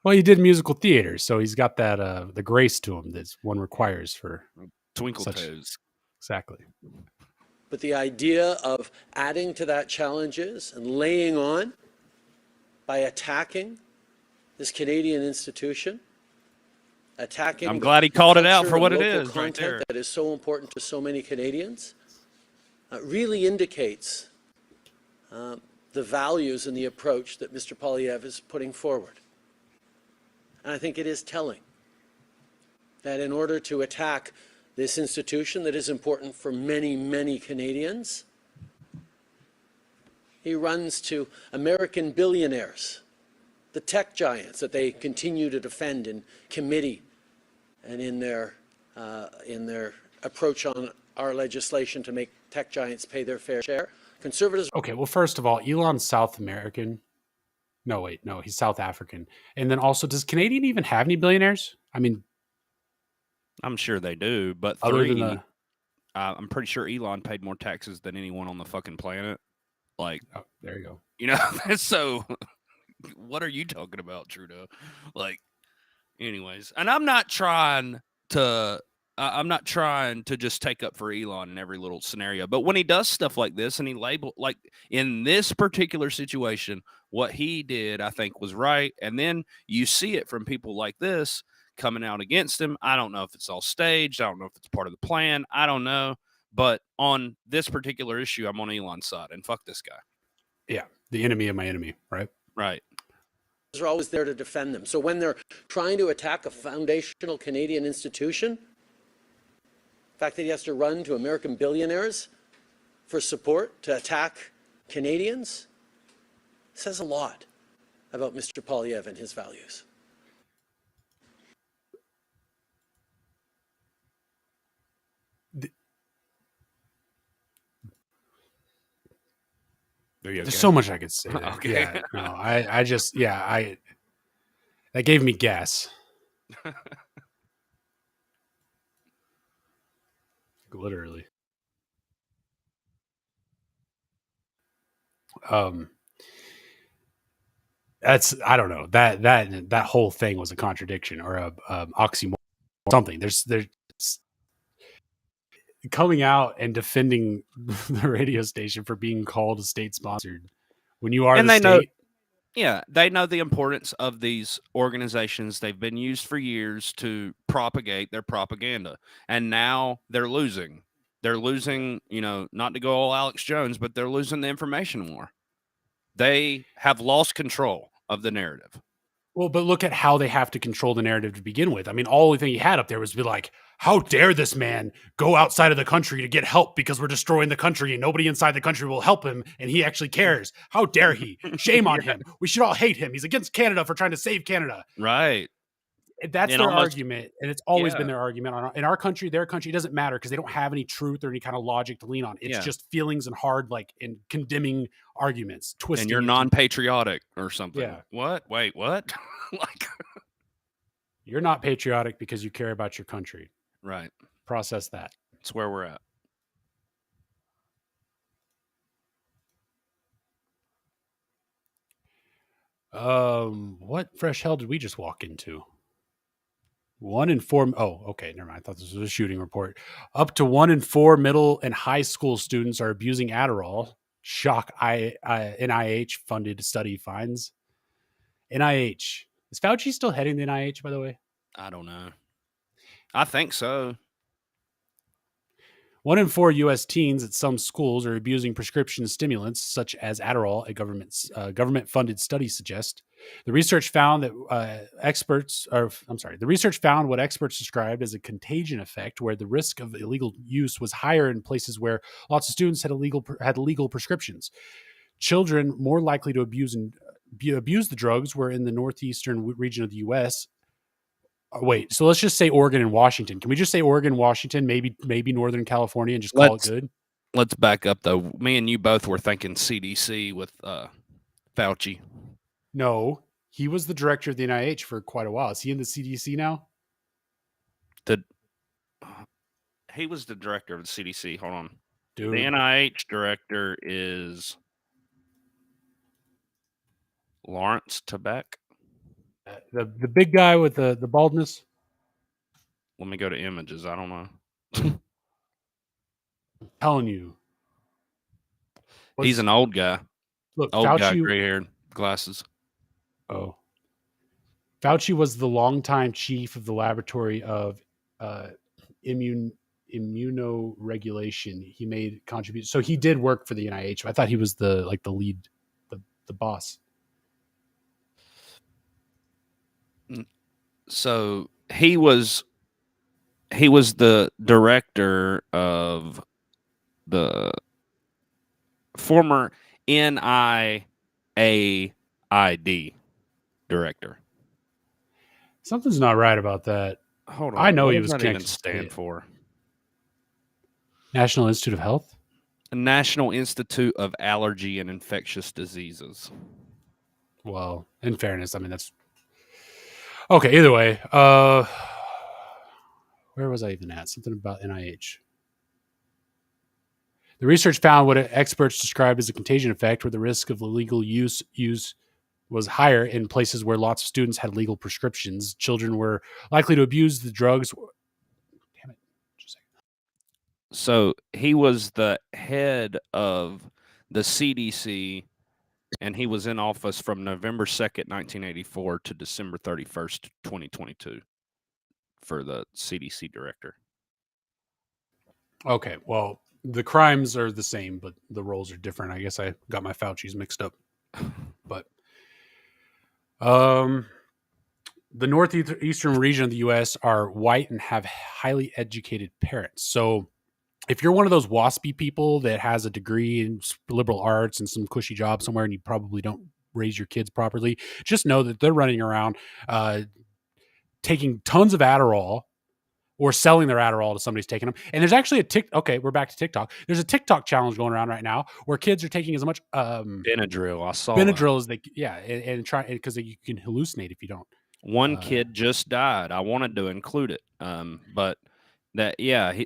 Well, he did musical theater, so he's got that the grace to him that one requires for Twinkle toes. Exactly. But the idea of adding to that challenges and laying on by attacking this Canadian institution, attacking. I'm glad he called it out for what it local is right there. That is so important to so many Canadians, really indicates the values and the approach that Mr. Poilievre is putting forward. And I think it is telling that in order to attack this institution that is important for many, many Canadians, he runs to American billionaires, the tech giants that they continue to defend in committee and in their approach on our legislation to make tech giants pay their fair share. Conservatives. Okay, well, first of all, Elon's South American. No, wait, no, he's South African. And then also, does Canadian even have any billionaires? I mean, I'm sure they do, but I'm pretty sure Elon paid more taxes than anyone on the fucking planet. Like, oh, there you go. You know, so what are you talking about, Trudeau? Like, anyways, and I'm not trying to just take up for Elon in every little scenario, but when he does stuff like this and he like in this particular situation, what he did, I think, was right. And then you see it from people like this coming out against him. I don't know if it's all staged. I don't know if it's part of the plan. I don't know. But on this particular issue, I'm on Elon's side, and fuck this guy. Yeah, the enemy of my enemy, right? Right. Are always there to defend them. So when they're trying to attack a foundational Canadian institution, the fact that he has to run to American billionaires for support to attack Canadians says a lot about Mr. Poilievre and his values. There's so much I could say. Okay. Yeah, no, I just, that gave me gas. Literally. I don't know, that whole thing was a contradiction or a oxymoron or something. There's coming out and defending the radio station for being called a state sponsored when you are and the they state. They know the importance of these organizations. They've been used for years to propagate their propaganda, and now they're losing. They're losing, not to go all Alex Jones, but they're losing the information war. They have lost control of the narrative. Well, but look at how they have to control the narrative to begin with. I mean, all the thing he had up there was be like, how dare this man go outside of the country to get help because we're destroying the country and nobody inside the country will help him and he actually cares. How dare he? Shame on him. We should all hate him. He's against Canada for trying to save Canada. Right. That's And their almost- argument, and it's always Yeah. been their argument. In our country, their country, it doesn't matter because they don't have any truth or any kind of logic to lean on. It's Yeah. just feelings and hard, and condemning arguments, twisting. And you're it to- non-patriotic or something. Yeah. What? Wait, what? Like, You're not patriotic because you care about your country. right. Process that. That's where we're at. What fresh hell did we just walk into? 1 in 4. Oh, okay. Never mind. I thought this was a shooting report. Up to 1 in 4 middle and high school students are abusing Adderall. Shock. NIH funded study finds. NIH. Is Fauci still heading the NIH, by the way? I don't know. I think so. 1 in 4 U.S. teens at some schools are abusing prescription stimulants such as Adderall. A government-funded study suggests. The research found that the research found what experts described as a contagion effect, where the risk of illegal use was higher in places where lots of students had legal prescriptions. Children more likely to abuse the drugs were in the northeastern region of the U.S. Wait, so let's just say Oregon and Washington. Can we just say Oregon, Washington, maybe Northern California, and just call it good? Let's back up, though. Me and you both were thinking CDC with Fauci. No, he was the director of the NIH for quite a while. Is he in the CDC now? He was the director of the CDC. Hold on. Dude. The NIH director is Lawrence Tabak. The big guy with the baldness. Let me go to images. I don't know. I'm telling you. He's an old guy. Look, Old Fauci, guy, gray haired, glasses. Oh. Fauci was the longtime chief of the laboratory of immunoregulation. He made contributions. So he did work for the NIH. I thought he was the lead, the boss. So he was the director of the former NIAID director. Something's not right about that. Hold on. I know what he does was that even connected to stand it. for? National Institute of Health? National Institute of Allergy and Infectious Diseases. Well, in fairness, I mean, that's okay. Either way, where was I even at? Something about NIH. The research found what experts described as a contagion effect, where the risk of illegal use was higher in places where lots of students had legal prescriptions. Children were likely to abuse the drugs. Damn it. Just a second. So he was the head of the CDC, and he was in office from November 2nd, 1984 to December 31st, 2022 for the CDC director. Okay, well, the crimes are the same, but the roles are different. I guess I got my Fauci's mixed up. But the northeastern region of the U.S. are white and have highly educated parents. So if you're one of those waspy people that has a degree in liberal arts and some cushy job somewhere, and you probably don't raise your kids properly, just know that they're running around taking tons of Adderall or selling their Adderall to somebody's taking them. And there's actually okay, we're back to TikTok. There's a TikTok challenge going around right now where kids are taking as much Benadryl. I saw Benadryl as they, and try, because you can hallucinate if you don't. One kid just died. I wanted to include it, but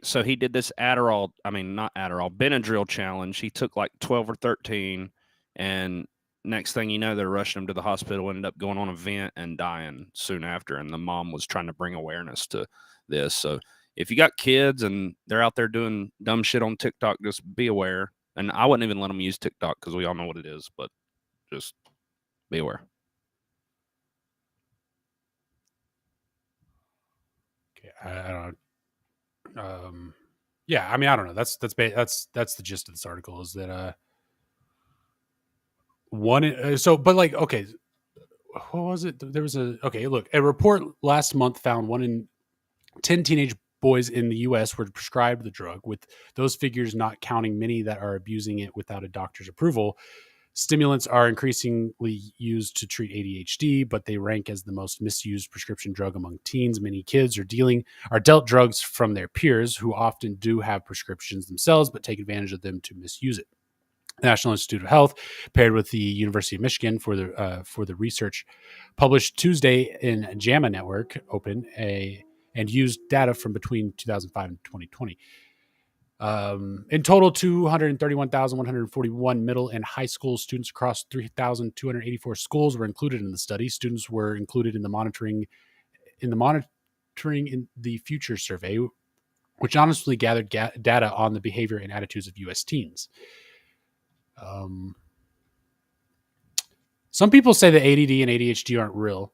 so he did this Benadryl challenge. He took like 12 or 13, and next thing you know, they're rushing him to the hospital, ended up going on a vent and dying soon after. And the mom was trying to bring awareness to this. So if you got kids and they're out there doing dumb shit on TikTok, just be aware. And I wouldn't even let them use TikTok because we all know what it is, but just be aware. Okay, I don't know. Yeah, I mean, I don't know. That's the gist of this article is that but like, okay, what was it? There was a report last month found 1 in 10 teenage boys in the U.S. were prescribed the drug, with those figures not counting many that are abusing it without a doctor's approval. Stimulants are increasingly used to treat ADHD, but they rank as the most misused prescription drug among teens. Many kids are dealt drugs from their peers who often do have prescriptions themselves, but take advantage of them to misuse it. National Institute of Health paired with the University of Michigan for the research, published Tuesday in JAMA Network Open and used data from between 2005 and 2020. In total, 231,141 middle and high school students across 3,284 schools were included in the study. Students were included in the monitoring in the future survey, which honestly gathered data on the behavior and attitudes of U.S. teens. Some people say that ADD and ADHD aren't real.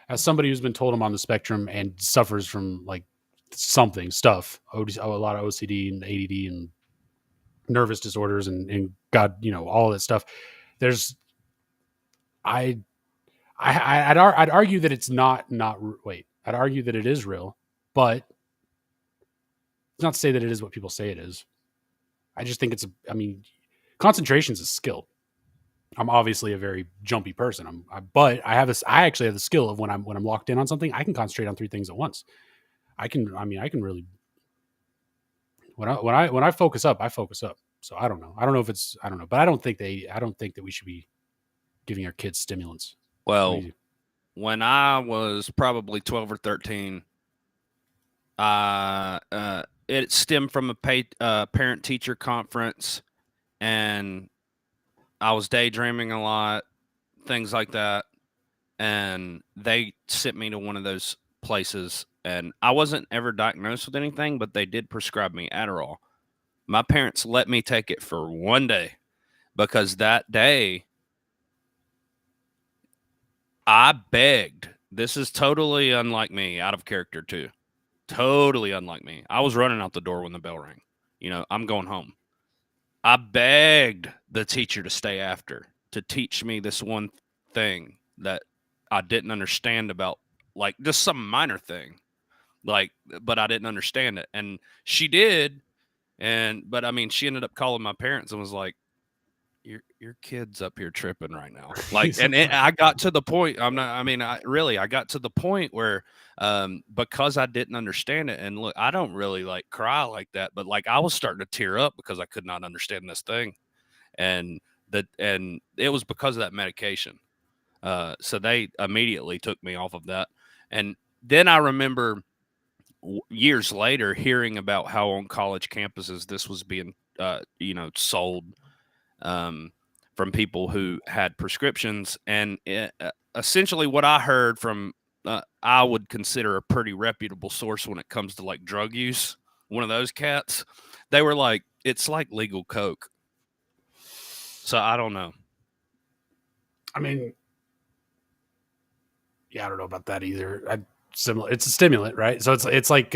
As somebody who's been told I'm on the spectrum and suffers from like stuff, a lot of OCD and ADD and nervous disorders and God, all of that stuff. I'd argue that it's not. I'd argue that it is real, but it's not to say that it is what people say it is. I just think concentration is a skill. I'm obviously a very jumpy person. But I actually have the skill of when I'm locked in on something, I can concentrate on 3 things at once. I can really, when I focus up, I focus up. So I don't know, but I don't think that we should be giving our kids stimulants. Well, when I was probably 12 or 13, it stemmed from a parent-teacher conference, and I was daydreaming a lot, things like that, and they sent me to one of those places, and I wasn't ever diagnosed with anything, but they did prescribe me Adderall. My parents let me take it for one day because that day I begged. This is totally unlike me, out of character too. Totally unlike me. I was running out the door when the bell rang. I'm going home. I begged the teacher to stay after to teach me this one thing that I didn't understand about, like just some minor thing, but I didn't understand it. And she did. But she ended up calling my parents and was like, your kid's up here tripping right now. I got to the point. I got to the point where, because I didn't understand it, and look, I don't really like cry like that, but like I was starting to tear up because I could not understand this thing. And it was because of that medication. So they immediately took me off of that. And then I remember years later hearing about how on college campuses this was being, sold, from people who had prescriptions. And essentially what I heard from, I would consider a pretty reputable source when it comes to like drug use, one of those cats, they were like, it's like legal coke. So I don't know. Yeah, I don't know about that either. It's a stimulant, right? So it's like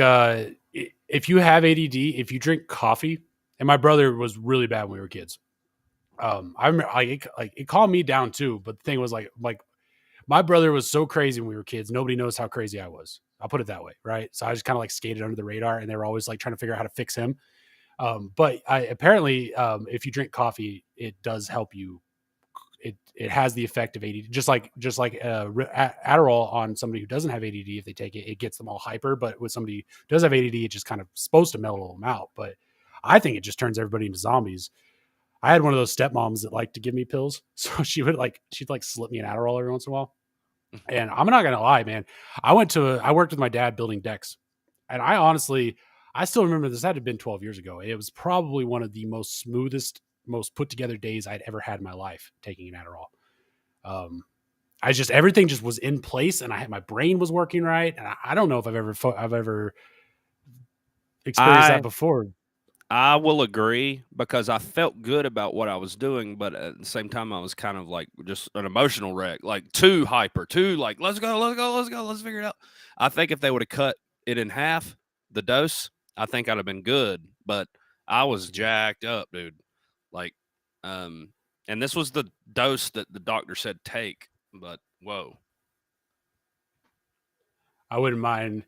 if you have ADD, if you drink coffee, and my brother was really bad when we were kids. I remember it calmed me down too. But the thing was like my brother was so crazy when we were kids. Nobody knows how crazy I was. I'll put it that way, right? So I just kind of like skated under the radar, and they were always like trying to figure out how to fix him. But apparently, if you drink coffee, it does help you. It has the effect of ADD, just like Adderall on somebody who doesn't have ADD. If they take it, it gets them all hyper. But with somebody who does have ADD, it's just kind of supposed to mellow them out. But I think it just turns everybody into zombies. I had one of those stepmoms that liked to give me pills, so she'd slip me an Adderall every once in a while. And I'm not gonna lie, man. I worked with my dad building decks, and I still remember this. Had to have been 12 years ago. It was probably one of the most smoothest, most put together days I'd ever had in my life taking an Adderall. Everything just was in place, and my brain was working right. And I don't know if I've ever experienced that before. I will agree because I felt good about what I was doing, but at the same time, I was kind of like just an emotional wreck, like too hyper, too like, let's go, let's figure it out. I think if they would have cut it in half, the dose, I think I'd have been good, but I was jacked up, dude. Like, and this was the dose that the doctor said take, but whoa. I wouldn't mind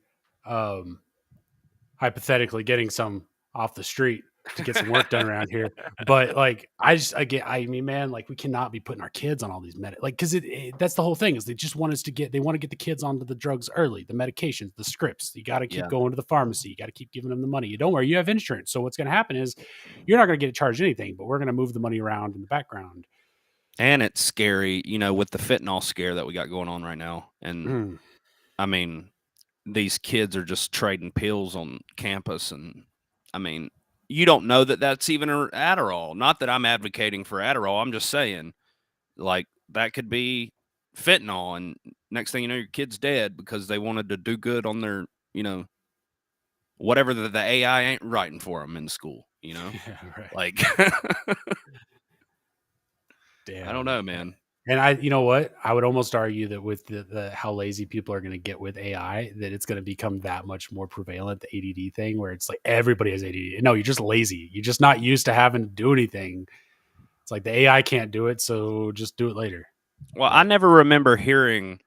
hypothetically getting some off the street. to get some work done around here. But like, I mean, man, like we cannot be putting our kids on all these because that's the whole thing is they just want us to they want to get the kids onto the drugs early, the medications, the scripts. You got to keep going to the pharmacy. You got to keep giving them the money. You don't worry, you have insurance. So what's going to happen is you're not going to get charged anything, but we're going to move the money around in the background. And it's scary, with the fentanyl scare that we got going on right now. And I mean, these kids are just trading pills on campus. And I mean, you don't know that that's even an Adderall. Not that I'm advocating for Adderall. I'm just saying, like, that could be fentanyl. And next thing you know, your kid's dead because they wanted to do good on their, whatever the AI ain't writing for them in school, Yeah, right. Like, damn. I don't know, man. And you know what? I would almost argue that with the how lazy people are going to get with AI, that it's going to become that much more prevalent, the ADD thing, where it's like everybody has ADD. No, you're just lazy. You're just not used to having to do anything. It's like the AI can't do it, so just do it later. Well, I never remember hearing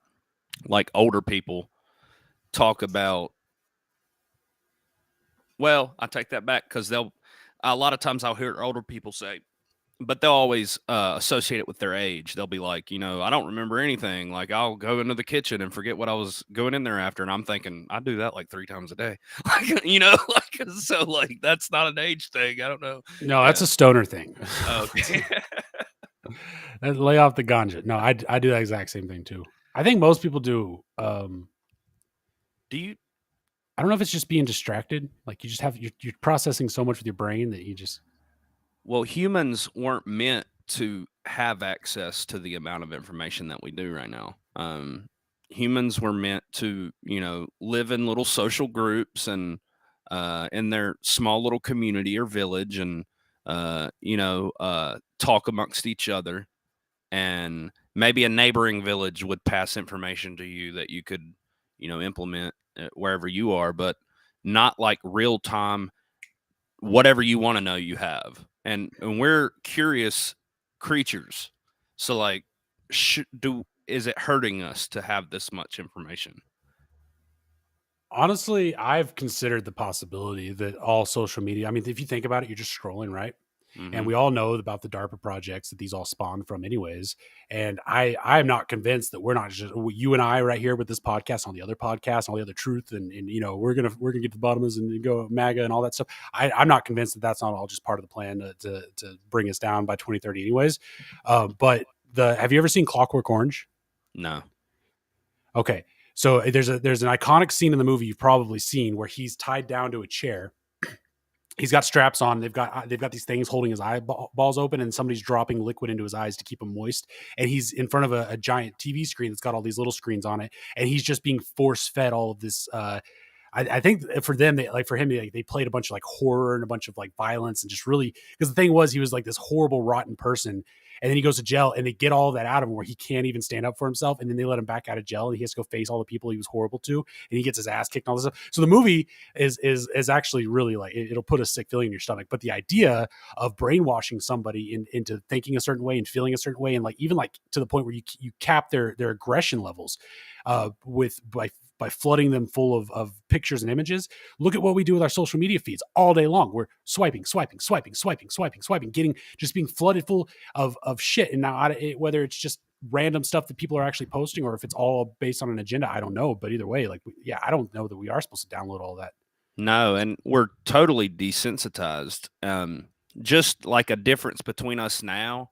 like older people talk about. Well, I take that back because a lot of times I'll hear older people say, but they'll always associate it with their age. They'll be like, I don't remember anything. Like, I'll go into the kitchen and forget what I was going in there after. And I'm thinking, I do that like 3 times a day. So like, that's not an age thing. I don't know. No, that's a stoner thing. Okay. Lay off the ganja. No, I do that exact same thing too. I think most people do. Do you? I don't know if it's just being distracted. Like you just you're processing so much with your brain that you just. Well, humans weren't meant to have access to the amount of information that we do right now. Humans were meant to, live in little social groups and in their small little community or village and, talk amongst each other. And maybe a neighboring village would pass information to you that you could, implement wherever you are, but not like real time, whatever you want to know you have. And we're curious creatures. So like, is it hurting us to have this much information? Honestly, I've considered the possibility that all social media, I mean, if you think about it, you're just scrolling, right? Mm-hmm. And we all know about the DARPA projects that these all spawned from anyways. And I'm not convinced that we're not just you and I right here with this podcast, on the other podcast, all the other truth. And we're going to get to the bottom of this and go MAGA and all that stuff. I'm not convinced that that's not all just part of the plan to bring us down by 2030 anyways. But have you ever seen Clockwork Orange? No. Okay. So there's an iconic scene in the movie you've probably seen where he's tied down to a chair. He's got straps on. They've got these things holding his eyeballs open, and somebody's dropping liquid into his eyes to keep him moist. And he's in front of a giant TV screen that's got all these little screens on it, and he's just being force fed all of this. I think for them, they played a bunch of like horror and a bunch of like violence and just really, because the thing was he was like this horrible, rotten person. And then he goes to jail and they get all that out of him where he can't even stand up for himself. And then they let him back out of jail and he has to go face all the people he was horrible to. And he gets his ass kicked and all this stuff. So the movie is actually really like, it'll put a sick feeling in your stomach. But the idea of brainwashing somebody into thinking a certain way and feeling a certain way, and like, even like to the point where you cap their aggression levels by flooding them full of pictures and images. Look at what we do with our social media feeds all day long. We're swiping, just being flooded full of shit. And now whether it's just random stuff that people are actually posting or if it's all based on an agenda, I don't know. But either way, I don't know that we are supposed to download all that. No, and we're totally desensitized. Just like a difference between us now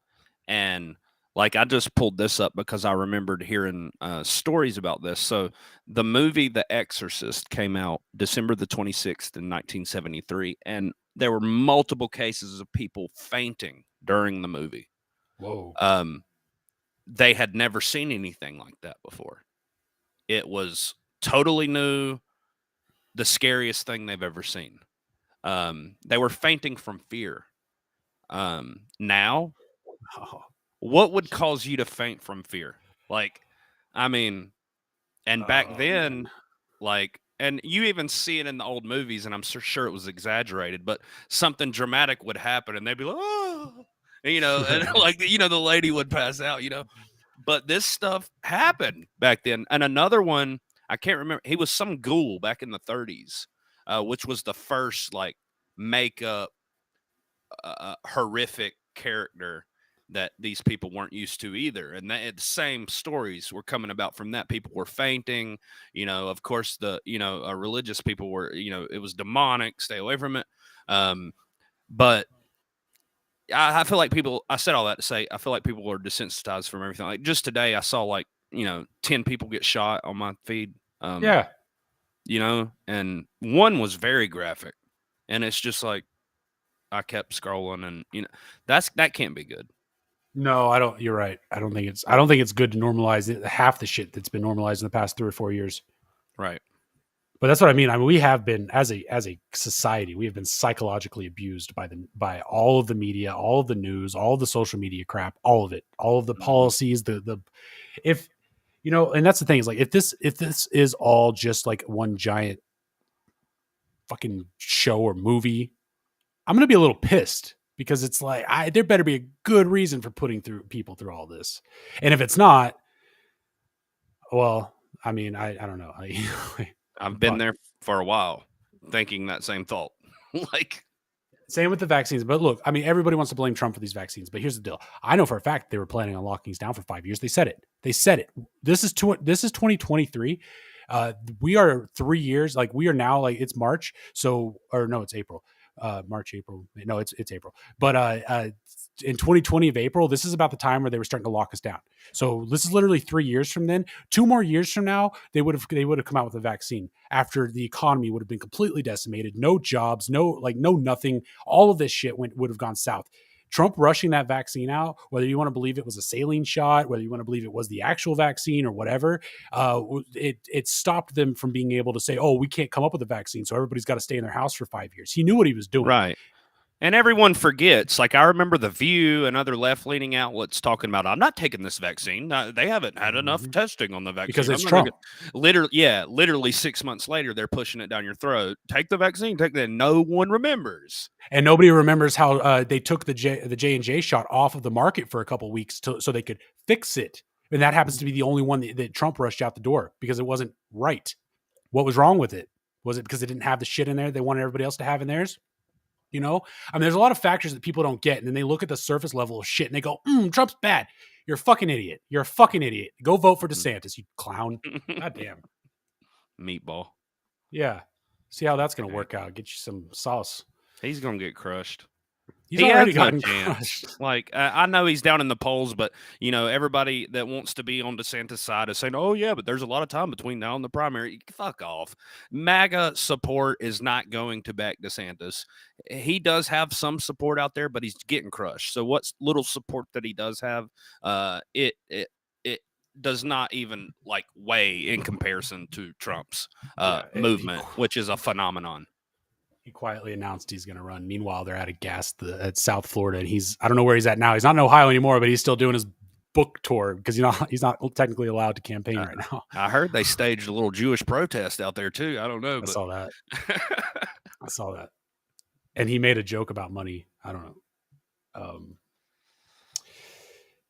and like I just pulled this up because I remembered hearing stories about this. So the movie The Exorcist came out December the 26th in 1973, and there were multiple cases of people fainting during the movie. Whoa. They had never seen anything like that before. It was totally new, the scariest thing they've ever seen. They were fainting from fear. Now... What would cause you to faint from fear? Like, I mean, and back then, like, and you even see it in the old movies, and I'm sure it was exaggerated, but something dramatic would happen, and they'd be like, oh, and like, the lady would pass out, But this stuff happened back then. And another one, I can't remember, he was some ghoul back in the 30s, which was the first, like, makeup a horrific character that these people weren't used to either. And the same stories were coming about from that. People were fainting, of course religious people were, it was demonic, stay away from it. But I feel like I said all that to say, I feel like people are desensitized from everything. Like just today I saw 10 people get shot on my feed. And one was very graphic, and it's just like, I kept scrolling, and that can't be good. No, I don't. You're right. I don't think it's good to normalize half the shit that's been normalized in the past 3 or 4 years. Right. But that's what I mean. I mean, we have been as a society, we have been psychologically abused by all of the media, all of the news, all of the social media crap, all of it, all of the policies. If and that's the thing is like if this is all just like one giant fucking show or movie, I'm gonna be a little pissed. Because it's like there better be a good reason for putting people through all this, and if it's not, well, I mean, I don't know. I've been there for a while, thinking that same thought. Same with the vaccines. But look, I mean, everybody wants to blame Trump for these vaccines, but here's the deal: I know for a fact they were planning on locking these down for 5 years. They said it. This is 2023. We are 3 years. Like we are now. Like it's March. It's April. March, April. No, it's April. But in 2020 of April, this is about the time where they were starting to lock us down. So this is literally 3 years from then. 2 more years from now, they would have come out with a vaccine after the economy would have been completely decimated. No jobs, no nothing. All of this shit would have gone south. Trump rushing that vaccine out, whether you want to believe it was a saline shot, whether you want to believe it was the actual vaccine or whatever, it stopped them from being able to say, oh, we can't come up with a vaccine, so everybody's got to stay in their house for 5 years. He knew what he was doing. Right. And everyone forgets. Like I remember The View and other left-leaning outlets talking about, I'm not taking this vaccine. They haven't had enough testing on the vaccine. Because it's Trump. Literally 6 months later, they're pushing it down your throat. Take the vaccine. Take that. No one remembers. And nobody remembers how they took the J&J shot off of the market for a couple of weeks so they could fix it. And that happens to be the only one that Trump rushed out the door because it wasn't right. What was wrong with it? Was it because it didn't have the shit in there they wanted everybody else to have in theirs? I mean, there's a lot of factors that people don't get. And then they look at the surface level of shit and they go, Trump's bad. You're a fucking idiot. You're a fucking idiot. Go vote for DeSantis, you clown. God damn. Meatball. Yeah. See how that's going to work out. Get you some sauce. He's going to get crushed. He's already gotten crushed. Like, I know he's down in the polls, but, everybody that wants to be on DeSantis' side is saying, oh, yeah, but there's a lot of time between now and the primary. Fuck off. MAGA support is not going to back DeSantis. He does have some support out there, but he's getting crushed. So what little support that he does have, it does not even, weigh in comparison to Trump's movement, which is a phenomenon. He quietly announced he's going to run. Meanwhile, they're out of gas at South Florida, and I don't know where he's at now. He's not in Ohio anymore, but he's still doing his book tour because he's not technically allowed to campaign right now. I heard they staged a little Jewish protest out there too. I don't know. I saw that. I saw that. And he made a joke about money. I don't know.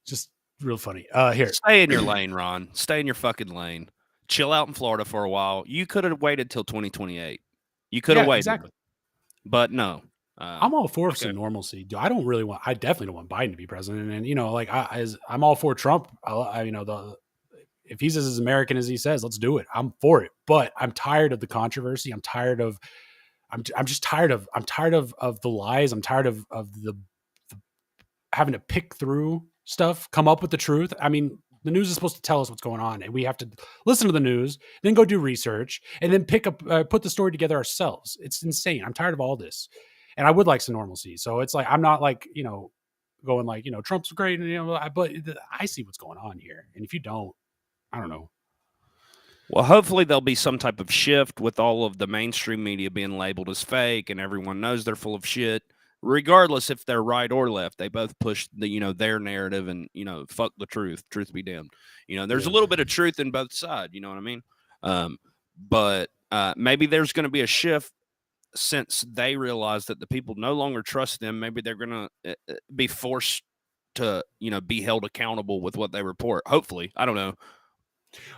Just real funny. Here. Stay in your lane, Ron. Stay in your fucking lane. Chill out in Florida for a while. You could have waited till 2028. You could have waited. Exactly. But no, I'm all for some normalcy. I definitely don't want Biden to be president. And I'm all for Trump. If he's as American as he says, let's do it. I'm for it. But I'm tired of the controversy. I'm tired of the lies. I'm tired of the having to pick through stuff, come up with the truth. I mean, the news is supposed to tell us what's going on, and we have to listen to the news, then go do research, and then put the story together ourselves. It's insane. I'm tired of all this, and I would like some normalcy. So it's like I'm not going Trump's great, but I see what's going on here. And if you don't, I don't know. Well, hopefully there'll be some type of shift with all of the mainstream media being labeled as fake, and everyone knows they're full of shit. Regardless if they're right or left, they both push their narrative and, fuck the truth be damned. There's a little bit of truth in both sides. You know what I mean? But maybe there's going to be a shift since they realize that the people no longer trust them. Maybe they're going to be forced to, be held accountable with what they report. Hopefully. I don't know.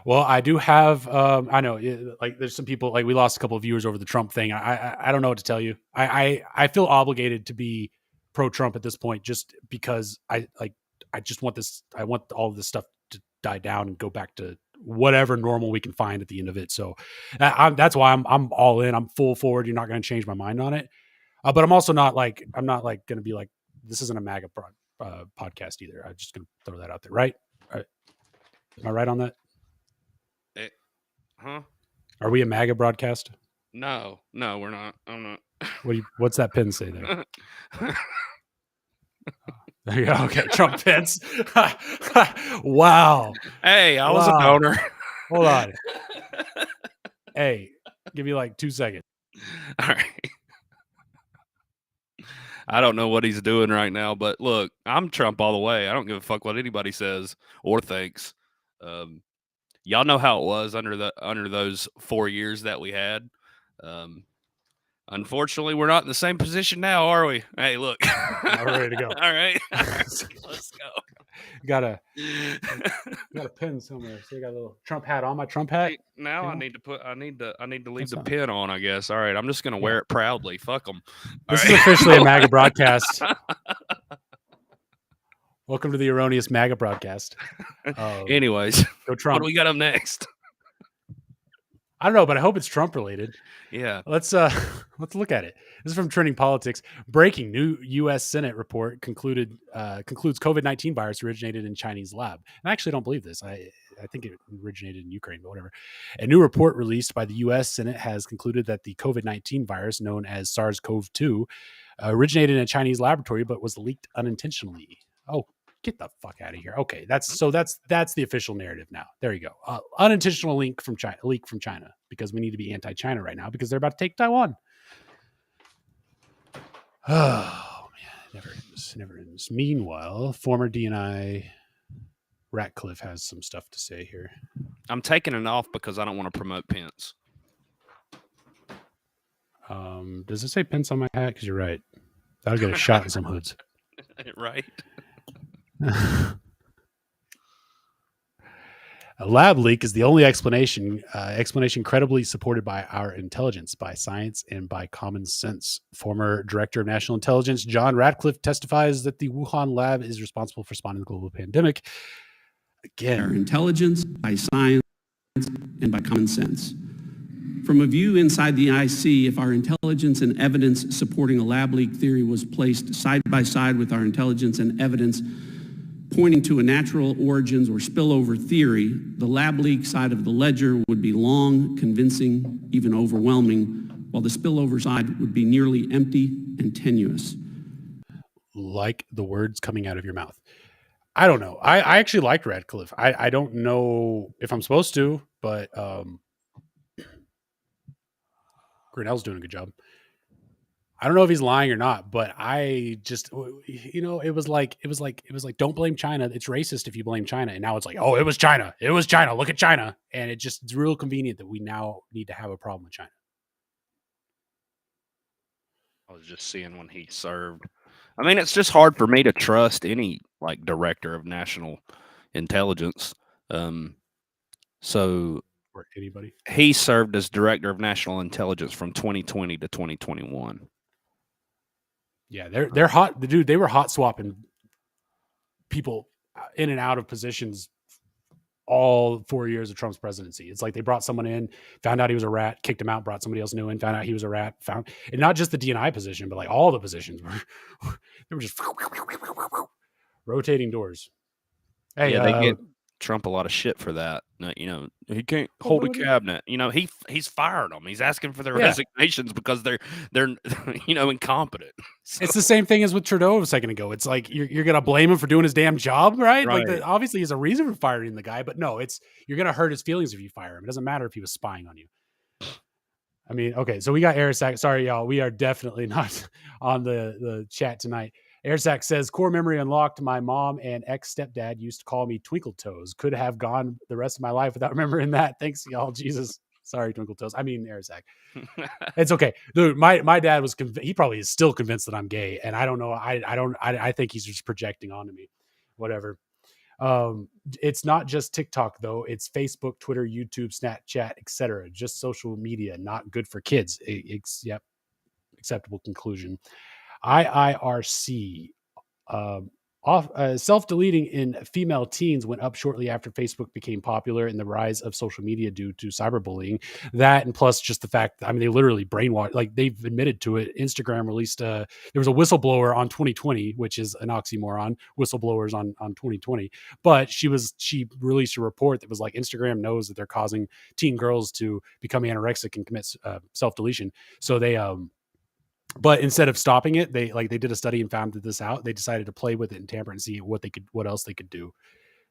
Well, I do have, I know, there's some people, we lost a couple of viewers over the Trump thing. I don't know what to tell you. I feel obligated to be pro-Trump at this point, just because I just want this. I want all of this stuff to die down and go back to whatever normal we can find at the end of it. So that's why I'm all in. I'm full forward. You're not going to change my mind on it. But I'm also not like going to be like, this isn't a MAGA podcast either. I'm just going to throw that out there, right? Am I right on that? Huh? Are we a MAGA broadcast? No, we're not. I'm not. What's that pin say there? There you go. Okay, Trump pins. Wow. Hey, I was a donor. Hold on. Hey, give me like 2 seconds. All right. I don't know what he's doing right now, but look, I'm Trump all the way. I don't give a fuck what anybody says or thinks. Y'all know how it was under those 4 years that we had. Unfortunately, we're not in the same position now, are we? Hey, look. We're ready to go. All right. Let's go. Got a pin somewhere. So you got a little Trump hat on. My Trump hat. Now I need to leave the pin on, I guess. All right, I'm just gonna wear it proudly. Fuck them. This is officially a MAGA broadcast. Welcome to the Erroneous MAGA broadcast. Anyways, go Trump. What do we got up next? I don't know, but I hope it's Trump related. Yeah. Let's look at it. This is from Trending Politics. Breaking: new U.S. Senate report concludes COVID-19 virus originated in Chinese lab. And I actually don't believe this. I think it originated in Ukraine, but whatever. A new report released by the U.S. Senate has concluded that the COVID-19 virus, known as SARS-CoV-2, originated in a Chinese laboratory, but was leaked unintentionally. Oh, get the fuck out of here. Okay, that's the official narrative now. There you go. Unintentional leak from China, because we need to be anti-China right now because they're about to take Taiwan. Oh man, never ends. Meanwhile, former DNI Ratcliffe has some stuff to say here. I'm taking it off because I don't want to promote Pence. Does it say Pence on my hat? Because you're right. That'll get a shot in some hoods. Right. A lab leak is the only explanation credibly supported by our intelligence, by science, and by common sense. Former Director of National Intelligence John Ratcliffe testifies that the Wuhan lab is responsible for spawning the global pandemic. Again, our intelligence, by science, and by common sense. From a view inside the IC, if our intelligence and evidence supporting a lab leak theory was placed side by side with our intelligence and evidence pointing to a natural origins or spillover theory, the lab leak side of the ledger would be long, convincing, even overwhelming, while the spillover side would be nearly empty and tenuous. Like the words coming out of your mouth. I don't know. I actually liked Radcliffe. I don't know if I'm supposed to, but Grinnell's doing a good job. I don't know if he's lying or not, but I just, it was like, don't blame China. It's racist if you blame China. And now it's like, oh, it was China. It was China. Look at China. And it's real convenient that we now need to have a problem with China. I was just seeing when he served. I mean, it's just hard for me to trust any director of national intelligence. So or anybody. He served as director of national intelligence from 2020 to 2021. Yeah, they're hot. Dude, they were hot swapping people in and out of positions all 4 years of Trump's presidency. It's like they brought someone in, found out he was a rat, kicked him out, brought somebody else new in, found out he was a rat, and not just the DNI position, but all the positions were they were just rotating doors. Hey, yeah, they get Trump a lot of shit for that. He can't hold a cabinet. He's fired them. He's asking for their resignations because they're incompetent. So. It's the same thing as with Trudeau a second ago. It's like you're gonna blame him for doing his damn job, right? Right. Obviously, he's a reason for firing the guy, but no, you're gonna hurt his feelings if you fire him. It doesn't matter if he was spying on you. I mean, okay, so we got Airsack. Sorry, y'all, we are definitely not on the chat tonight. Airsack says, core memory unlocked. My mom and ex-stepdad used to call me Twinkle Toes. Could have gone the rest of my life without remembering that. Thanks, y'all. Jesus. Sorry, Twinkle Toes. I mean, Airsack. It's okay. Dude, my dad was he probably is still convinced that I'm gay. And I don't know. I think he's just projecting onto me. Whatever. It's not just TikTok, though. It's Facebook, Twitter, YouTube, Snapchat, etc. Just social media, not good for kids. Yep. Acceptable conclusion. IIRC. Self-deleting in female teens went up shortly after Facebook became popular and the rise of social media due to cyberbullying. That, and plus just the fact, they literally brainwashed, like they've admitted to it. Instagram released there was a whistleblower on 2020, which is an oxymoron, whistleblowers on 2020. But she released a report that was like, Instagram knows that they're causing teen girls to become anorexic and commit self-deletion. So they, but instead of stopping it, they did a study and found this out. They decided to play with it and tamper and see what else they could do.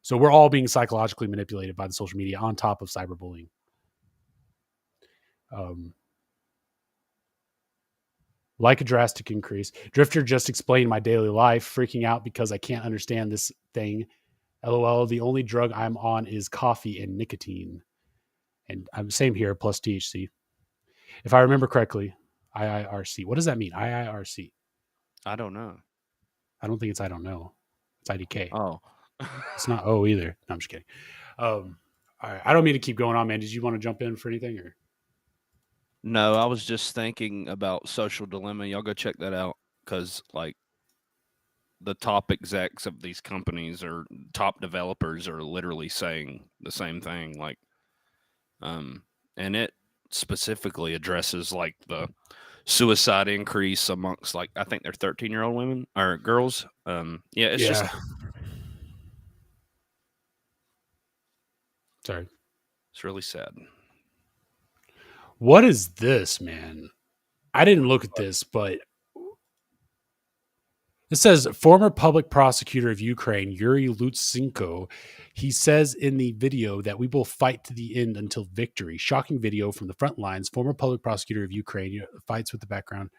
So we're all being psychologically manipulated by the social media on top of cyberbullying. Like a drastic increase. Drifter just explained my daily life, freaking out because I can't understand this thing. LOL, the only drug I'm on is coffee and nicotine. And I'm same here, plus THC. If I remember correctly, IIRC. What does that mean? IIRC. I don't know. I don't think it's I don't know. It's IDK. Oh. It's not O either. No, I'm just kidding. All right. I don't mean to keep going on, man. Did you want to jump in for anything? Or No, I was just thinking about Social Dilemma. Y'all go check that out because, like, the top execs of these companies or top developers are literally saying the same thing. Like, and it specifically addresses like the suicide increase amongst, like, I think they're 13-year-old women or girls. Just sorry, it's really sad. What is this, man? I didn't look at this, but it says former public prosecutor of Ukraine, Yuri Lutsenko. He says in the video that we will fight to the end until victory. Shocking video from the front lines. Former public prosecutor of Ukraine fights with the background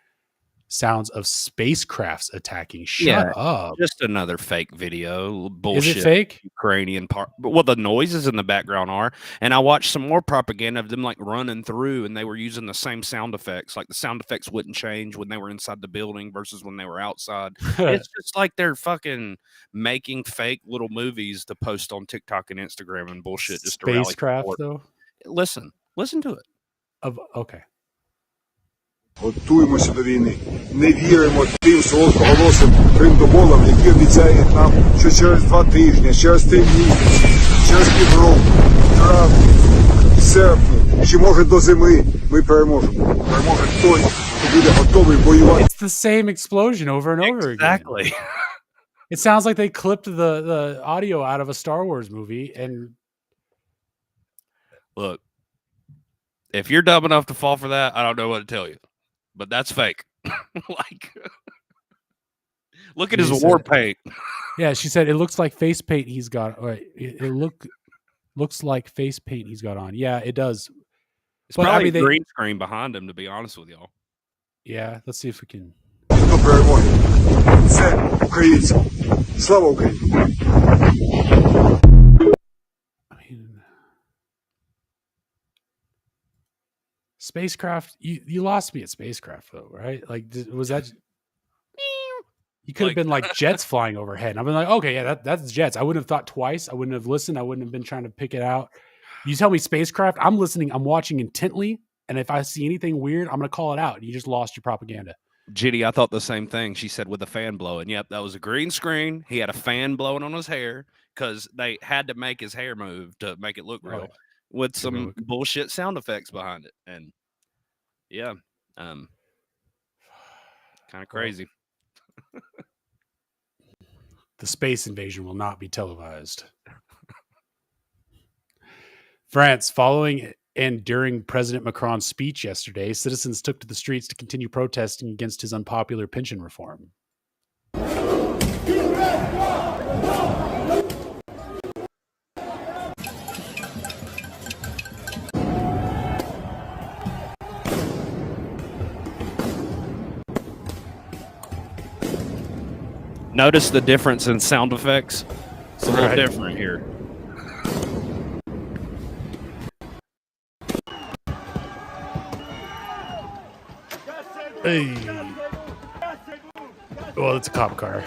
sounds of spacecrafts attacking. Shut up. Just another fake video. Bullshit. Is it fake? Ukrainian part. Well, the noises in the background are. And I watched some more propaganda of them like running through, and they were using the same sound effects. Like the sound effects wouldn't change when they were inside the building versus when they were outside. It's just like they're fucking making fake little movies to post on TikTok and Instagram and bullshit. Just spacecraft, though. Listen to it. Okay. Готуємося до війни. Не віримо тим солодкоголосим гриндоболам, які обіцяють нам, що через 2 тижні, через 3 місяці, через півроку, в травні, в серпні, чи може до зими ми переможемо. Переможе той, хто буде готовий воювати. It's the same explosion over and over again. Exactly. It sounds like they clipped the audio out of a Star Wars movie. And look, if you're dumb enough to fall for that, I don't know what to tell you. But that's fake. Like, look at his war paint. Yeah, she said it looks like face paint he's got. It looks like face paint he's got on. Yeah, it does. It's probably green screen behind him, to be honest with y'all. Yeah, let's see if we can. До перемоги. Це українці. Слава Україні. Spacecraft, you lost me at spacecraft though, right? Like, was that? You could have been like jets flying overhead. I've been like, okay, yeah, that's jets. I wouldn't have thought twice. I wouldn't have listened. I wouldn't have been trying to pick it out. You tell me spacecraft, I'm listening. I'm watching intently, and if I see anything weird, I'm gonna call it out. You just lost your propaganda. Ginny, I thought the same thing. She said with a fan blowing. Yep, that was a green screen. He had a fan blowing on his hair because they had to make his hair move to make it look real. With some bullshit sound effects behind it. And yeah, kind of crazy. The space invasion will not be televised. France, following and during President Macron's speech yesterday, citizens took to the streets to continue protesting against his unpopular pension reform. Notice the difference in sound effects. It's a little different here. Hey. Well, it's a cop car.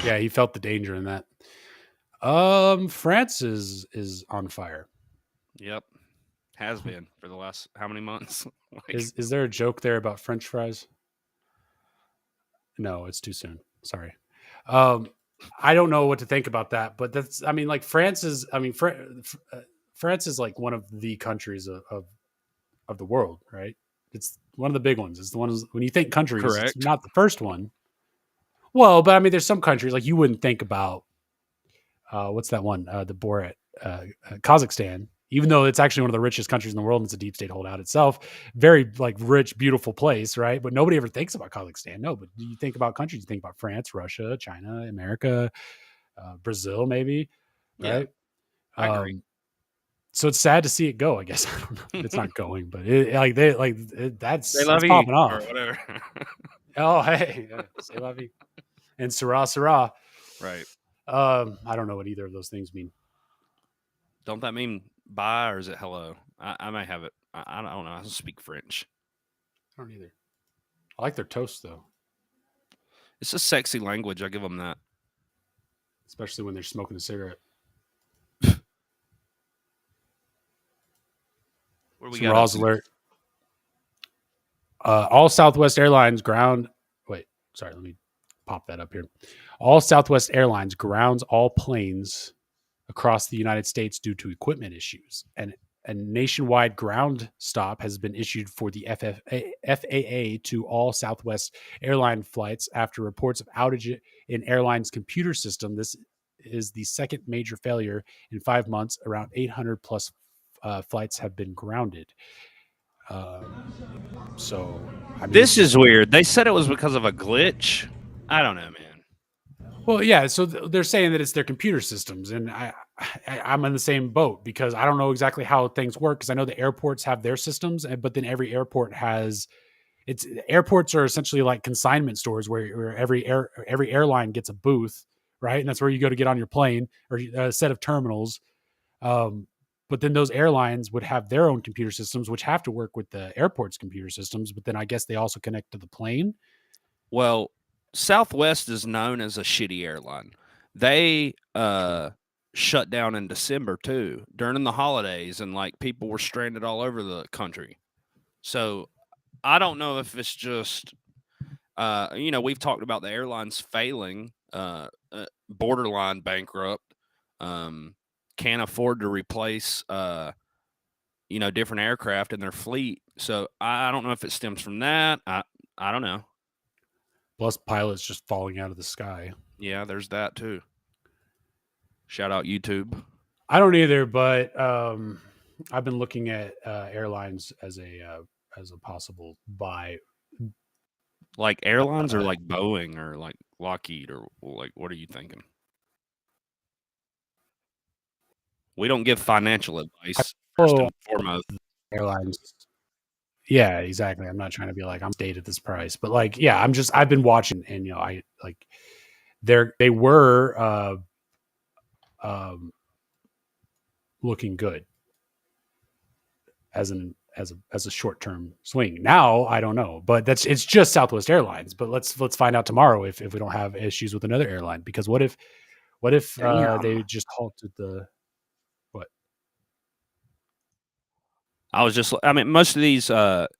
Yeah, he felt the danger in that. France is on fire. Yep. Has been for the last how many months? Like, Is there a joke there about French fries? No, it's too soon. Sorry. I don't know what to think about that, but that's, I mean, like France is, I mean, France is like one of the countries of the world, right? It's one of the big ones. It's the ones when you think countries, Correct. it's not the first one. Well, but I mean, there's some countries like you wouldn't think about. What's that one? The Borat, Kazakhstan. Even though it's actually one of the richest countries in the world, and it's a deep state holdout itself. Very like rich, beautiful place, right? But nobody ever thinks about Kazakhstan. No, but you think about countries, you think about France, Russia, China, America, Brazil, maybe, right? I agree. So it's sad to see it go. I guess I don't know. It's not going, but that's They love it's you popping or off. whatever. Oh, hey, say la vie. And Sarah, Sarah. Right. I don't know what either of those things mean. Don't that mean bye or is it hello? I might have it. I don't know. I don't speak French. I don't either. I like their toast though, It's a sexy language. I give them that. especially when they're smoking a cigarette. What do we Some got? Raw's alert. All Southwest Airlines ground. Wait, sorry. Let me pop that up here. All Southwest Airlines grounds all planes across the United States due to equipment issues, and a nationwide ground stop has been issued for the FAA to all Southwest airline flights after reports of outage in airlines' computer system. This is the second major failure in 5 months. Around 800 plus flights have been grounded. So I mean, This is weird. They said it was because of a glitch. I don't know, man. well, yeah. So they're saying that it's their computer systems, and I'm in the same boat because I don't know exactly how things work. Because I know the airports have their systems, but then every airport has. Airports are essentially like consignment stores where every airline gets a booth, right? And that's where you go to get on your plane or a set of terminals. But then those airlines would have their own computer systems, which have to work with the airport's computer systems. But then I guess they also connect to the plane. Well, Southwest is known as a shitty airline. They shut down in December too during the holidays, and like people were stranded all over the country. So I don't know if it's just we've talked about the airlines failing, borderline bankrupt, can't afford to replace different aircraft in their fleet. So I don't know if it stems from that. I don't know. Plus pilots just falling out of the sky. Yeah, there's that too. Shout out YouTube. I don't either, but I've been looking at airlines as a possible buy. Like airlines or like Boeing or like Lockheed or like what are you thinking? We don't give financial advice first and foremost. Airlines. Yeah, exactly. I'm not trying to be like I'm stayed at this price, but like, yeah, I've been watching, and I like they were looking good as a short term swing. Now I don't know, but it's just Southwest Airlines. But let's find out tomorrow if we don't have issues with another airline, because what if they just halted the what? Most of these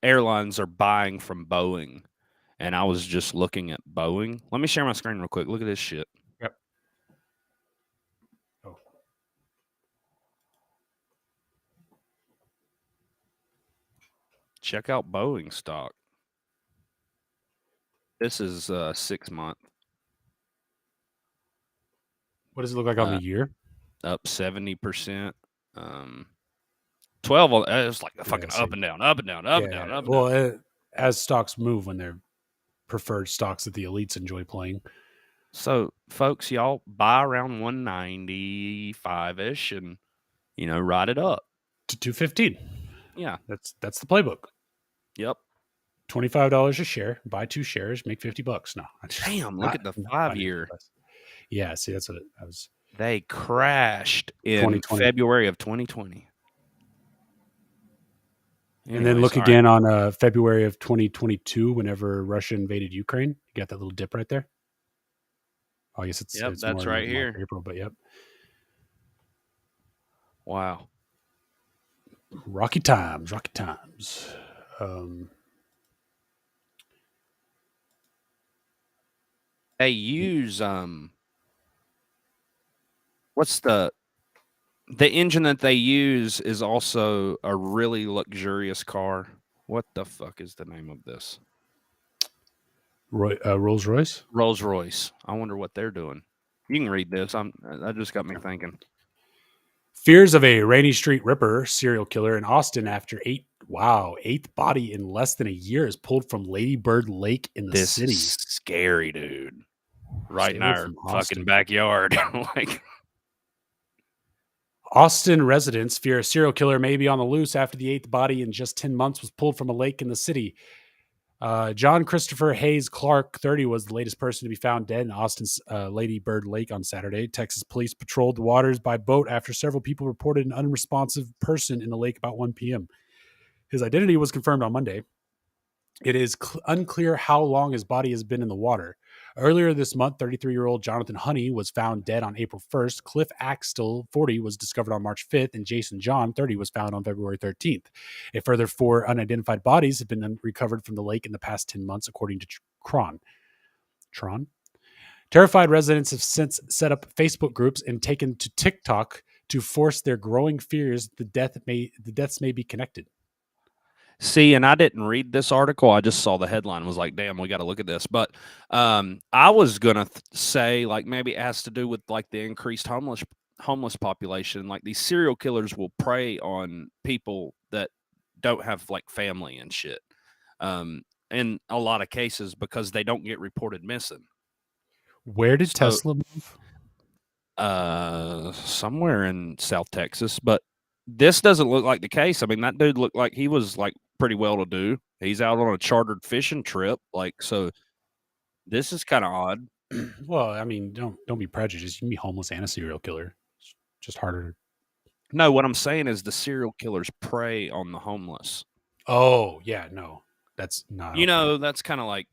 airlines are buying from Boeing, and I was just looking at Boeing. Let me share my screen real quick. Look at this shit. Yep. Oh. Check out Boeing stock. This is 6 month. What does it look like on the year? Up 70%. 12. It was like fucking up and down, up and down, up and down, up and down. Well, as stocks move when they're preferred stocks that the elites enjoy playing. So, folks, y'all buy around 195-ish and, ride it up. To 215. Yeah. That's the playbook. Yep. $25 a share, buy 2 shares, make $50. No. Damn, look at the 5-year. Yeah, see, that's what I was. They crashed in February of 2020. And then look again on February of 2022, whenever Russia invaded Ukraine. You got that little dip right there. Oh, I guess it's that's right here. April, but yep. Wow. Rocky times. They use what's the engine that they use is also a really luxurious car. What the fuck is the name of this? Rolls Royce. Rolls Royce. I wonder what they're doing. You can read this. That just got me thinking. Fears of a Rainy Street Ripper serial killer in Austin after eighth body in less than a year is pulled from Lady Bird Lake in the This city. is scary, dude. Right in Stay away our from fucking Austin. backyard. Like, Austin residents fear a serial killer may be on the loose after the eighth body in just 10 months was pulled from a lake in the city. John Christopher Hayes Clark, 30, was the latest person to be found dead in Austin's Lady Bird Lake on Saturday. Texas police patrolled the waters by boat after several people reported an unresponsive person in the lake about 1 p.m. His identity was confirmed on Monday. It is unclear how long his body has been in the water. Earlier this month, 33-year-old Jonathan Honey was found dead on April 1st. Cliff Axtell, 40, was discovered on March 5th, and Jason John, 30, was found on February 13th. A further 4 unidentified bodies have been recovered from the lake in the past 10 months, according to Tron. Terrified residents have since set up Facebook groups and taken to TikTok to force their growing fears the deaths may be connected. see, and I didn't read this article. I just saw the headline and was like, damn, we got to look at this. But I was going to say, like, maybe it has to do with, like, the increased homeless population. Like, these serial killers will prey on people that don't have, like, family and shit. In a lot of cases because they don't get reported missing. Where did Tesla move? Somewhere in South Texas, but this doesn't look like the case. I mean, that dude looked like he was, like, pretty well to do. He's out on a chartered fishing trip, like, so this is kind of odd. Well, I mean, don't be prejudiced. You can be homeless and a serial killer. It's just harder. No, what I'm saying is the serial killers prey on the homeless. Oh, yeah, no. That's not. You know, that's kind of like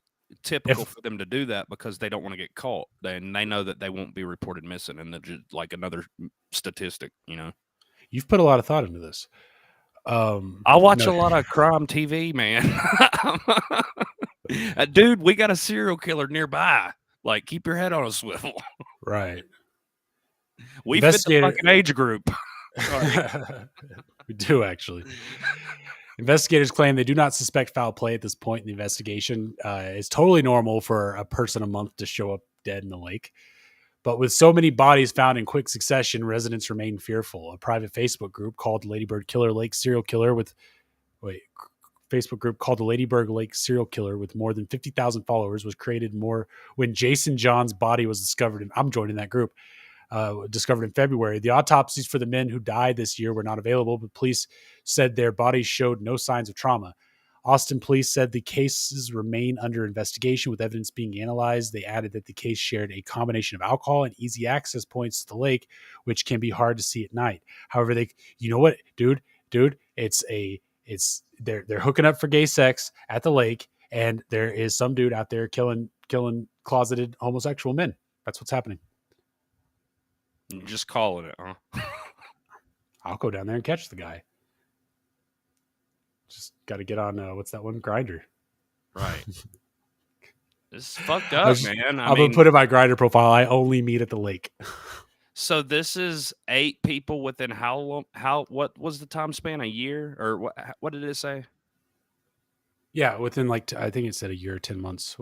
typical for them to do that because they don't want to get caught. Then they know that they won't be reported missing, and they're just like another statistic, you know. You've put a lot of thought into this. I watch a lot of crime TV, man. Dude, we got a serial killer nearby. Like, keep your head on a swivel. Right. We fit the fucking age group. We do, actually. Investigators claim they do not suspect foul play at this point in the investigation. It's totally normal for a person a month to show up dead in the lake. But with so many bodies found in quick succession, residents remain fearful. A private Facebook group called Ladybird Killer Lake Serial Killer with the Ladybird Lake Serial Killer with more than 50,000 followers was created when Jason John's body was discovered. And I'm joining that group. Discovered in February. The autopsies for the men who died this year were not available, but police said their bodies showed no signs of trauma. Austin police said the cases remain under investigation with evidence being analyzed. They added that the case shared a combination of alcohol and easy access points to the lake, which can be hard to see at night. However, you know what, dude, they're hooking up for gay sex at the lake, and there is some dude out there killing closeted homosexual men. That's what's happening. You're just calling it, huh? I'll go down there and catch the guy. Just got to get on, what's that one? Grindr. Right. This is fucked up, man. I'm going to put in my Grindr profile, I only meet at the lake. So this is 8 people within how long? What was the time span? A year? Or what did it say? Yeah, within I think it said a year or 10 months.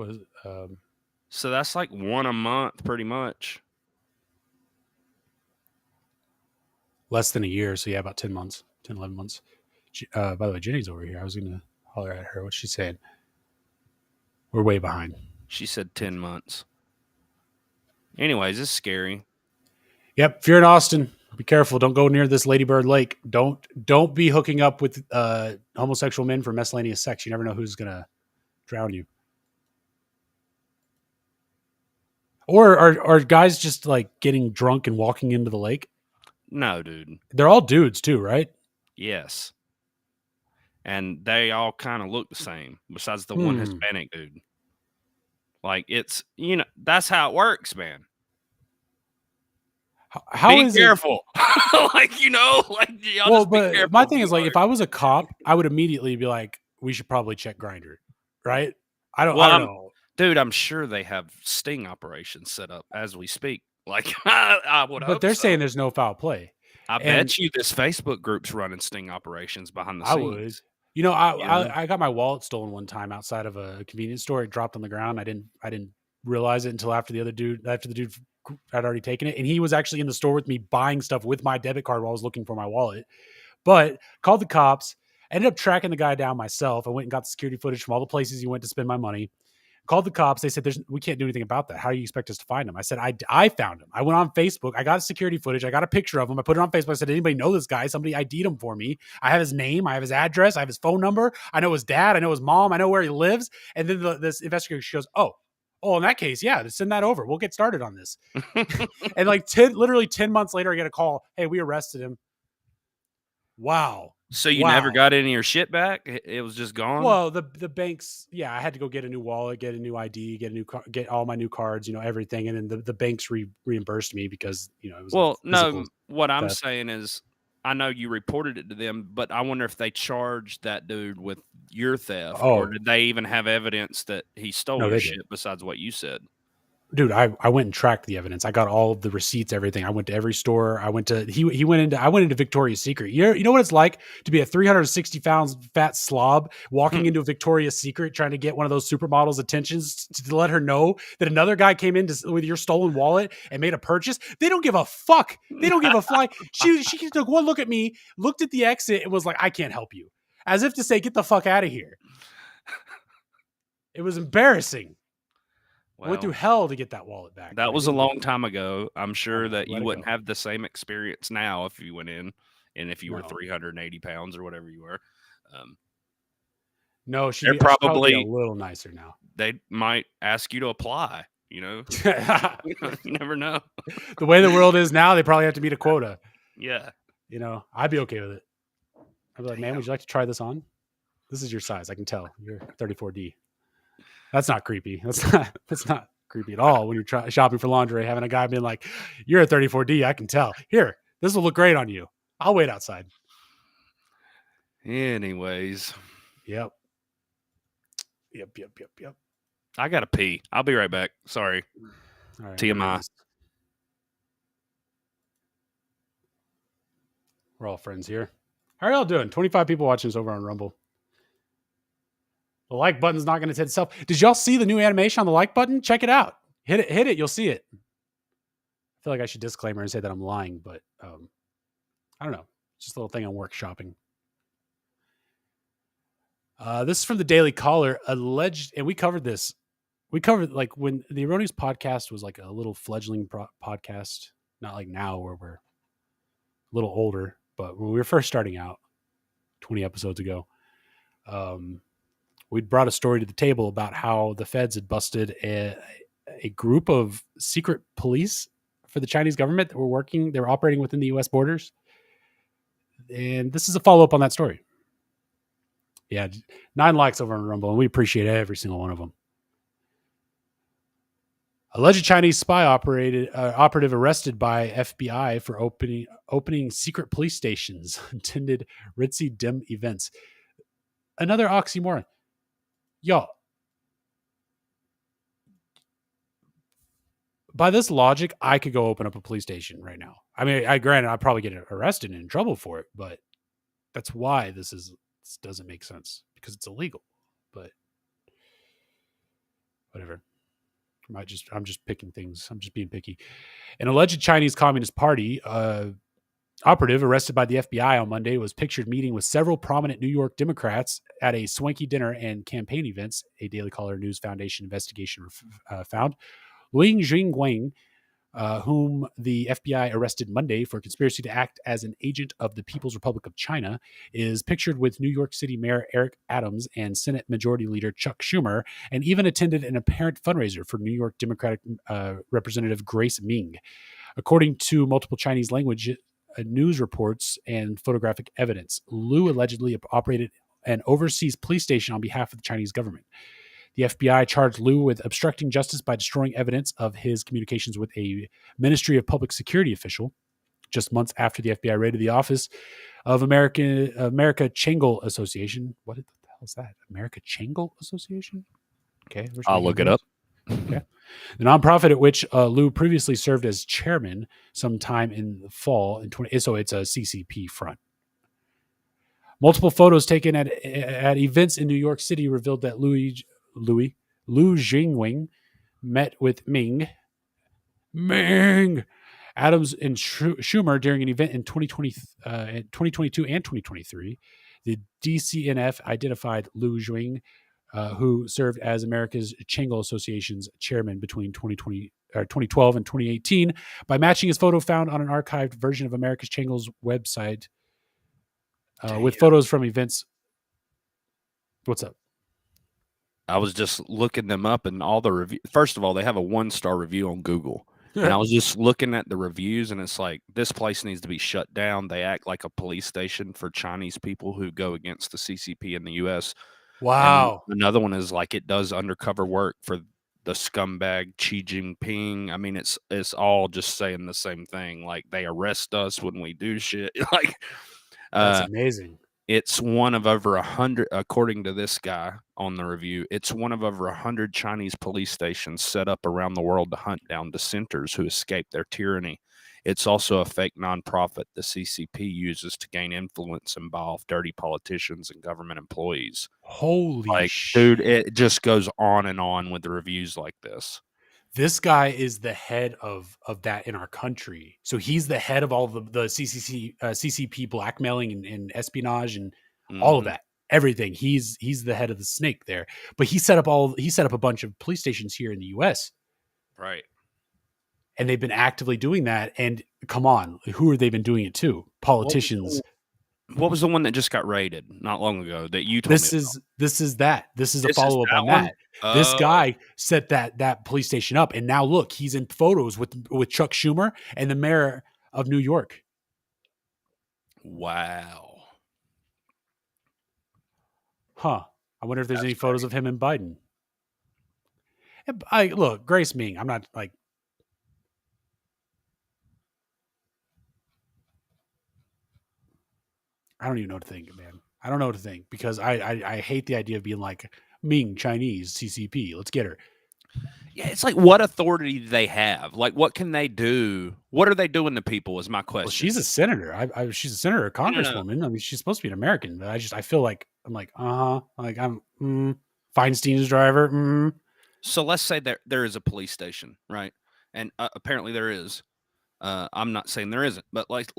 So that's like 1 a month, pretty much. Less than a year, so yeah, about 10 months, 10, 11 months. By the way, Jenny's over here. I was going to holler at her. What's she saying? We're way behind. She said 10 months. Anyways, it's scary. Yep, if you're in Austin, be careful. Don't go near this Ladybird Lake. Don't be hooking up with homosexual men for miscellaneous sex. You never know who's going to drown you. Or are guys just like getting drunk and walking into the lake? No, dude. They're all dudes too, right? Yes. And they all kind of look the same, besides the one Hispanic dude. Like, it's, that's how it works, man. How be is careful. Like, y'all Well, just be but careful. my thing is, like, if I was a cop, I would immediately be like, we should probably check Grindr, right? I don't know. Dude, I'm sure they have sting operations set up as we speak. Like, I would hope But they're so. saying there's no foul play. I And bet you this Facebook group's running sting operations behind the I scenes. would. I got my wallet stolen one time outside of a convenience store. It dropped on the ground. I didn't realize it until after the dude had already taken it, and he was actually in the store with me buying stuff with my debit card while I was looking for my wallet. But called the cops. Ended up tracking the guy down myself. I went and got the security footage from all the places he went to spend my money. Called the cops. They said, we can't do anything about that. How do you expect us to find him? I said, I found him. I went on Facebook. I got security footage. I got a picture of him. I put it on Facebook. I said, anybody know this guy? Somebody ID'd him for me. I have his name. I have his address. I have his phone number. I know his dad. I know his mom. I know where he lives. And then this investigator, she goes, oh, in that case, yeah, send that over. We'll get started on this. And like literally 10 months later, I get a call. Hey, we arrested him. Wow. So you never got any of your shit back? It was just gone? Well, the banks, yeah, I had to go get a new wallet, get a new ID, get all my new cards, everything. And then the banks reimbursed me because, it was what I'm saying is I know you reported it to them, but I wonder if they charged that dude with your theft or did they even have evidence that he stole your shit besides what you said? Dude, I went and tracked the evidence. I got all of the receipts, everything. I went to every store. I went into Victoria's Secret. You know what it's like to be a 360 pounds fat slob walking into a Victoria's Secret trying to get one of those supermodels' attentions to let her know that another guy came in with your stolen wallet and made a purchase. They don't give a fuck. They don't give a fly. She took one look at me, looked at the exit, and was like, "I can't help you," as if to say, "Get the fuck out of here." It was embarrassing. I went through hell to get that wallet back. That was a long time ago. I'm sure that you wouldn't have the same experience now if you went in and if you were 380 pounds or whatever you were. No, she'd probably a little nicer now. They might ask you to apply, You never know. The way the world is now, they probably have to meet a quota. Yeah. I'd be okay with it. I'd be like, man, would you like to try this on? This is your size. I can tell. You're 34D. That's not creepy. That's not creepy at all when you're shopping for lingerie, having a guy being like, you're a 34D, I can tell. Here, this will look great on you. I'll wait outside. Anyways. Yep. I got to pee. I'll be right back. Sorry. All right, TMI. We're all friends here. How are y'all doing? 25 people watching us over on Rumble. The like button's not going to hit itself. Did y'all see the new animation on the like button? Check it out. Hit it. You'll see it. I feel like I should disclaimer and say that I'm lying, but I don't know. It's just a little thing I'm workshopping. This is from the Daily Caller. Alleged, and we covered this. We covered like when the Erroneous Podcast was like a little fledgling podcast. Not like now where we're a little older, but when we were first starting out 20 episodes ago, we'd brought a story to the table about how the feds had busted a group of secret police for the Chinese government that were operating within the U.S. borders. And this is a follow-up on that story. Yeah, 9 likes over on Rumble, and we appreciate every single one of them. Alleged Chinese spy operative arrested by FBI for opening secret police stations, attended ritzy dim events. Another oxymoron. Y'all, by this logic, I could go open up a police station right now. I mean, granted, I'd probably get arrested and in trouble for it, but that's why this doesn't make sense, because it's illegal. But whatever. I'm just picking things. I'm just being picky. An alleged Chinese Communist Party operative arrested by the FBI on Monday was pictured meeting with several prominent New York Democrats at a swanky dinner and campaign events, a Daily Caller News Foundation investigation found. Ling Jingguang, whom the FBI arrested Monday for conspiracy to act as an agent of the People's Republic of China, is pictured with New York City Mayor Eric Adams and Senate Majority Leader Chuck Schumer, and even attended an apparent fundraiser for New York Democratic Representative Grace Ming. According to multiple Chinese language news reports and photographic evidence, Liu allegedly operated an overseas police station on behalf of the Chinese government. The FBI charged Liu with obstructing justice by destroying evidence of his communications with a Ministry of Public Security official. Just months after the FBI raided the office of America Changle Association. What the hell is that? America Changle Association? Okay. I'll look it up. Okay. The nonprofit at which Liu previously served as chairman sometime in the fall in 20. So it's a CCP front. Multiple photos taken at events in New York City revealed that Liu Jingwing met with Ming Adams and Schumer during an event in 2022 and 2023. The DCNF identified Liu Jing, who served as America's Changle Association's chairman between 2012 and 2018, by matching his photo found on an archived version of America's Changle's website with photos from events. What's up? I was just looking them up, and all the reviews. First of all, they have a 1-star review on Google. And I was just looking at the reviews, and it's like, this place needs to be shut down. They act like a police station for Chinese people who go against the CCP in the U.S. Wow. And another one is like, it does undercover work for the scumbag Xi Jinping. I mean, it's all just saying the same thing. Like, they arrest us when we do shit. Like, that's amazing. It's one of over 100, according to this guy on the review, it's one of over 100 Chinese police stations set up around the world to hunt down dissenters who escape their tyranny. It's also a fake nonprofit the CCP uses to gain influence and buy off dirty politicians and government employees. Holy shit. Dude, it just goes on and on with the reviews like this. This guy is the head of that in our country. So he's the head of all the CCP blackmailing and espionage and all of that, everything. He's the head of the snake there. But he set up a bunch of police stations here in the U.S. Right. And they've been actively doing that. And come on, who have they been doing it to? Politicians. What was the one that just got raided not long ago that you told This me is a follow up on one? that. This guy set that police station up, and now look, he's in photos with Chuck Schumer and the mayor of New York. Wow. Huh. I wonder if there's any photos of him and Biden. Look, Grace Ming. I'm not like. I don't even know what to think, man. I don't know what to think because I hate the idea of being like Ming Chinese CCP. Let's get her. Yeah, it's like, what authority do they have? Like, what can they do? What are they doing to people is my question. Well, she's a senator. She's a senator, a congresswoman. No. I mean, she's supposed to be an American, but I feel like I'm like, like I'm Feinstein's driver. So let's say there is a police station, right? And apparently there is. I'm not saying there isn't, but like,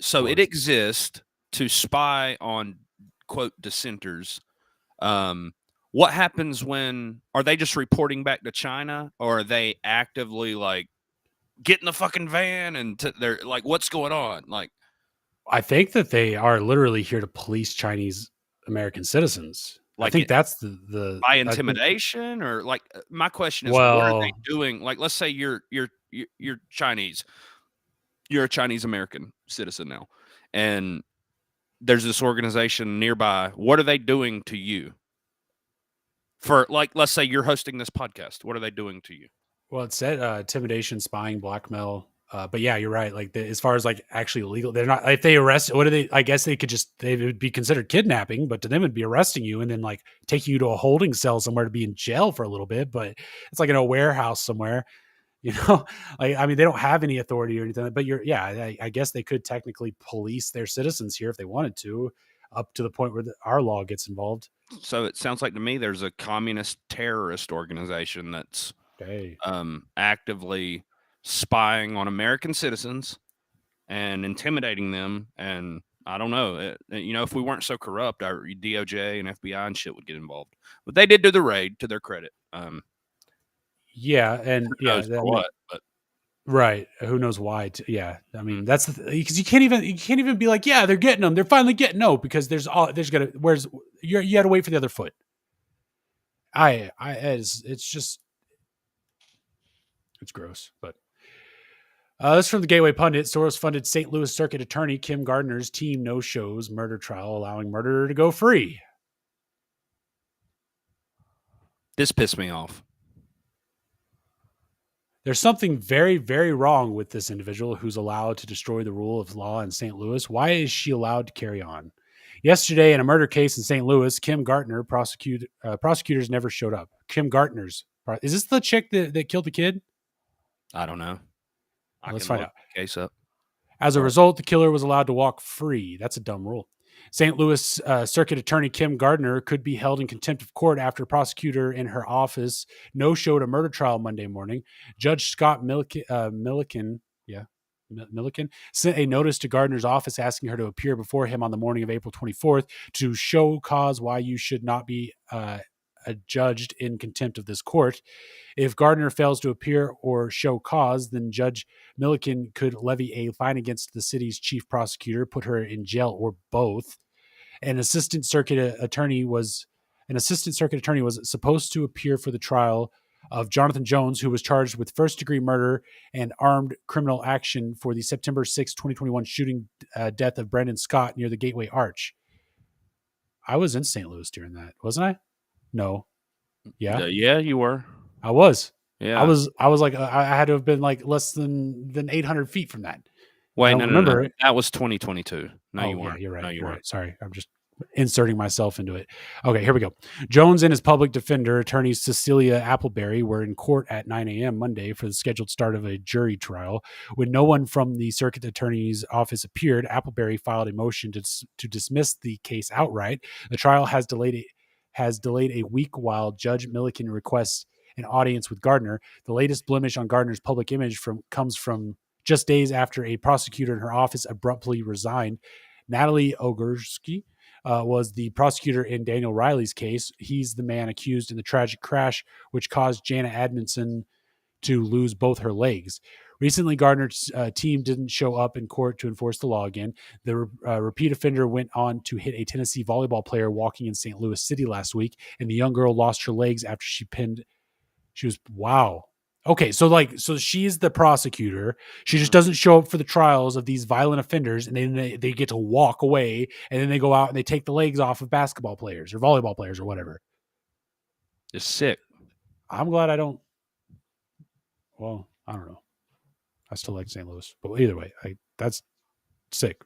so it exists to spy on quote dissenters. What happens are they just reporting back to China, or are they actively like get in the fucking van and they're like, what's going on? Like, I think that they are literally here to police Chinese American citizens. Like, I think that's the by intimidation, or like, my question is, what are they doing? Like, let's say you're Chinese, you're a Chinese American citizen now, and there's this organization nearby. What are they doing to you? For like, let's say you're hosting this podcast. What are they doing to you? Well, it said intimidation, spying, blackmail. But yeah, you're right. Like as far as like actually illegal, they're not. If they arrest, what do they? I guess they would be considered kidnapping, but to them it'd be arresting you and then like taking you to a holding cell somewhere to be in jail for a little bit. But it's like in a warehouse somewhere, you know. Like I mean, they don't have any authority or anything. But I guess they could technically police their citizens here if they wanted to, up to the point where our law gets involved. So it sounds like to me there's a communist terrorist organization that's actively spying on American citizens and intimidating them. And I don't know, if we weren't so corrupt, our DOJ and FBI and shit would get involved. But they did do the raid, to their credit. Right. Who knows why? I mean, that's because you can't even be like, yeah, they're getting them. They're you had to wait for the other foot. It's gross, but this is from the Gateway Pundit. Soros-funded St. Louis Circuit Attorney Kim Gardner's team no-shows murder trial, allowing murderer to go free. This pissed me off. There's something very, very wrong with this individual who's allowed to destroy the rule of law in St. Louis. Why is she allowed to carry on? Yesterday, in a murder case in St. Louis, Kim Gartner, prosecutors never showed up. Kim Gartner's. Is this the chick that killed the kid? I don't know. Let's find out. Case up. As a result, the killer was allowed to walk free. That's a dumb rule. St. Louis Circuit Attorney Kim Gardner could be held in contempt of court after a prosecutor in her office no-showed a murder trial Monday morning. Judge Scott Milliken sent a notice to Gardner's office asking her to appear before him on the morning of April 24th to show cause why you should not be judged in contempt of this court. If Gardner fails to appear or show cause, then Judge Milliken could levy a fine against the city's chief prosecutor, put her in jail, or both. An assistant circuit attorney was supposed to appear for the trial of Jonathan Jones, who was charged with first-degree murder and armed criminal action for the September 6, 2021 shooting death of Brandon Scott near the Gateway Arch. I was in St. Louis during that, wasn't I? No. Yeah. Yeah, you were. I was. Yeah. I was like, I had to have been like less than 800 feet from that. Wait, no. That was 2022. No, you weren't. Yeah, you're right. No, you weren't. Right. Sorry. I'm just inserting myself into it. Okay, here we go. Jones and his public defender, attorney Cecilia Appleberry, were in court at 9 a.m. Monday for the scheduled start of a jury trial. When no one from the circuit attorney's office appeared, Appleberry filed a motion to dismiss the case outright. The trial has delayed a week while Judge Milliken requests an audience with Gardner. The latest blemish on Gardner's public image comes from just days after a prosecutor in her office abruptly resigned. Natalie Ogorski was the prosecutor in Daniel Riley's case. He's the man accused in the tragic crash which caused Jana Admonson to lose both her legs. Recently, Gardner's team didn't show up in court to enforce the law again. The repeat offender went on to hit a Tennessee volleyball player walking in St. Louis City last week, and the young girl lost her legs after wow. Okay, so she's the prosecutor. She just doesn't show up for the trials of these violent offenders, and then they get to walk away, and then they go out and they take the legs off of basketball players or volleyball players or whatever. It's sick. I'm glad I don't. Well, I don't know. I still like St. Louis, but either way, that's sick.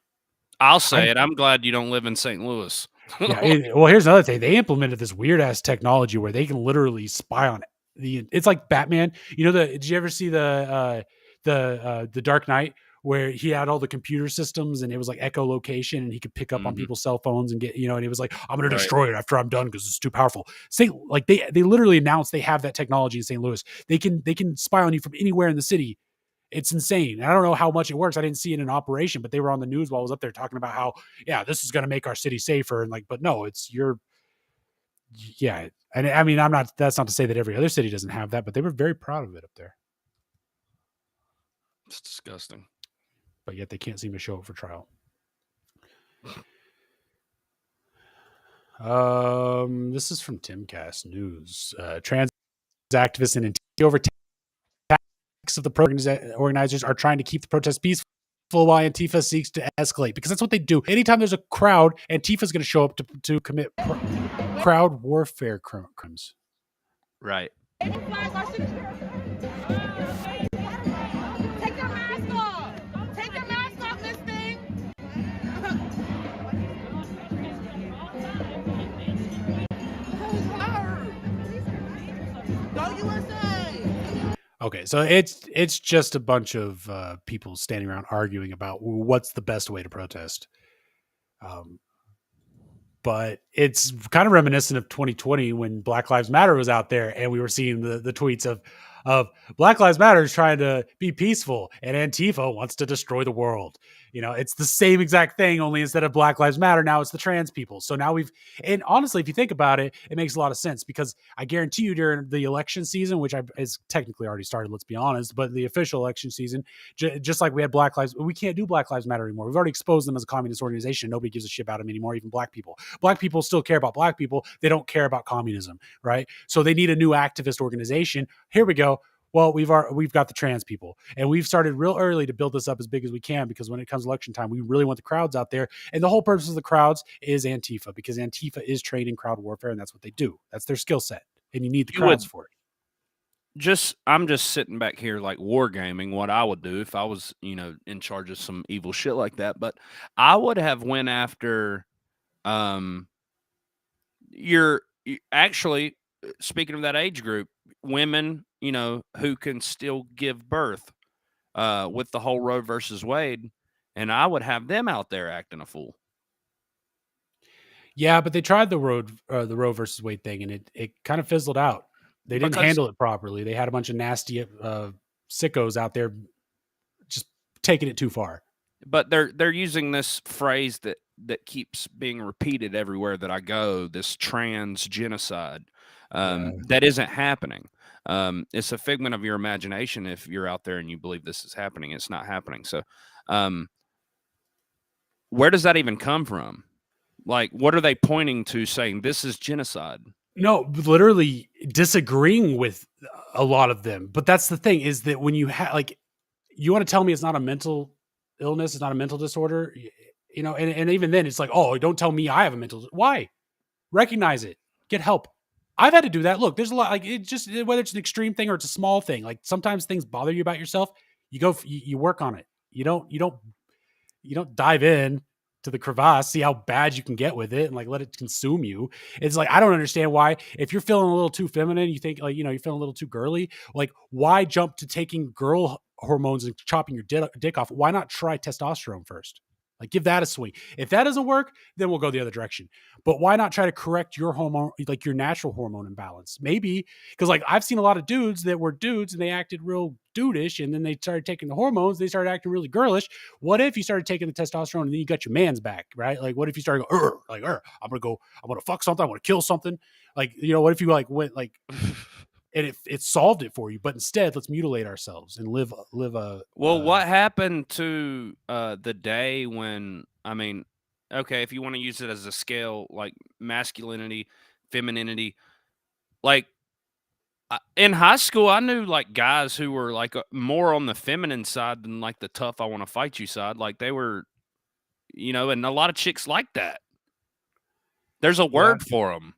I'll say it. I'm glad you don't live in St. Louis. Well, here's another thing. They implemented this weird ass technology where they can literally spy on it's like Batman. Did you ever see the Dark Knight where he had all the computer systems and it was like echolocation and he could pick up on people's cell phones and get, and he was like, I'm going to destroy it after I'm done because it's too powerful. They literally announced they have that technology in St. Louis. They can spy on you from anywhere in the city. It's insane. I don't know how much it works. I didn't see it in operation, but they were on the news while I was up there talking about how, this is going to make our city safer. And but no, And I mean, that's not to say that every other city doesn't have that, but they were very proud of it up there. It's disgusting. But yet they can't seem to show up for trial. This is from Timcast News. Trans activists and over of the organizers are trying to keep the protest peaceful while Antifa seeks to escalate, because that's what they do. Anytime there's a crowd, Antifa's going to show up to commit crowd warfare crimes. Right. Take your mask off. Take your mask off, Miss Thing. Go USA. Okay, so it's just a bunch of people standing around arguing about what's the best way to protest. But it's kind of reminiscent of 2020 when Black Lives Matter was out there and we were seeing the tweets of Black Lives Matter is trying to be peaceful and Antifa wants to destroy the world. It's the same exact thing, only instead of Black Lives Matter, now it's the trans people. So now and honestly, if you think about it, it makes a lot of sense, because I guarantee you during the election season, which is technically already started, let's be honest, but the official election season, just like we had we can't do Black Lives Matter anymore. We've already exposed them as a communist organization. Nobody gives a shit about them anymore, even black people. Black people still care about black people. They don't care about communism, right? So they need a new activist organization. Here we go. Well, we've got the trans people, and we've started real early to build this up as big as we can, because when it comes election time, we really want the crowds out there. And the whole purpose of the crowds is Antifa, because Antifa is trained in crowd warfare, and that's what they do. That's their skill set. and you need the You crowds would- for it. I'm just sitting back here like wargaming what I would do if I was, in charge of some evil shit like that. But I would have went after actually, speaking of that age group, women, who can still give birth with the whole Roe versus Wade, and I would have them out there acting a fool. Yeah, but they tried the Roe versus Wade thing, and it kind of fizzled out. They didn't handle it properly. They had a bunch of nasty sickos out there just taking it too far. But they're using this phrase that keeps being repeated everywhere that I go, this trans genocide. That isn't happening. It's a figment of your imagination if you're out there and you believe this is happening. It's not happening. So where does that even come from? Like, what are they pointing to saying this is genocide? No, literally disagreeing with a lot of them. But that's the thing, is that when you you want to tell me it's not a mental illness, it's not a mental disorder, and even then it's like, oh, don't tell me I have a mental. Why? Recognize it. Get help. I've had to do that. Look, there's a lot, like, it just, whether it's an extreme thing or it's a small thing, like sometimes things bother you about yourself. You go, you work on it. You don't dive in to the crevasse, see how bad you can get with it and like let it consume you. It's like, I don't understand why, if you're feeling a little too feminine, you think like, you're feeling a little too girly, like why jump to taking girl hormones and chopping your dick off? Why not try testosterone first? Like, give that a swing. If that doesn't work, then we'll go the other direction. But why not try to correct your hormone, like your natural hormone imbalance? Maybe because like I've seen a lot of dudes that were dudes and they acted real dudeish, and then they started taking the hormones, they started acting really girlish. What if you started taking the testosterone and then you got your man's back, right? Like, what if you started going, I'm gonna fuck something, I'm gonna kill something. Like, what if you like went like and it solved it for you, but instead let's mutilate ourselves and live a what happened to the day when, okay, if you want to use it as a scale, like masculinity, femininity, like in high school I knew like guys who were like more on the feminine side than like the tough I want to fight you side. Like they were, and a lot of chicks like that. There's a word for them.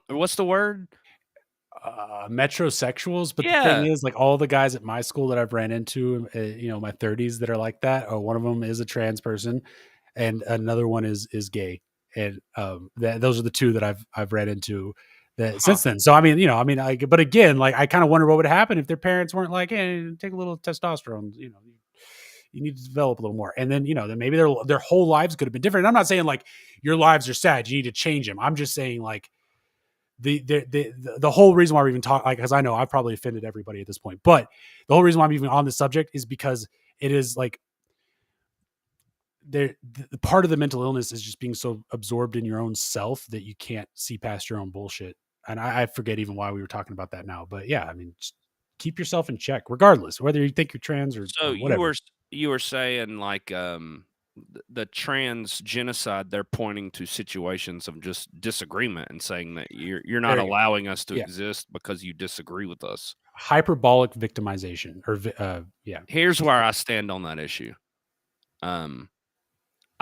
What's the word? Metrosexuals. But the thing is, like, all the guys at my school that I've ran into, my 30s that are like that, one of them is a trans person and another one is gay. And those are the two that I've ran into that since then. So but again, like, I kind of wonder what would happen if their parents weren't like, hey, take a little testosterone, you need to develop a little more. And then, then maybe their whole lives could have been different. And I'm not saying like your lives are sad, you need to change them. I'm just saying like the whole reason why we're even talking, like, because I know I've probably offended everybody at this point, but the whole reason why I'm even on this subject is because it is like the part of the mental illness is just being so absorbed in your own self that you can't see past your own bullshit. And I forget even why we were talking about that now, but yeah, just keep yourself in check, regardless whether you think you're trans or whatever. You were saying like the trans genocide, they're pointing to situations of just disagreement and saying that you're not allowing us to exist because you disagree with us. Hyperbolic victimization, or Here's where I stand on that issue.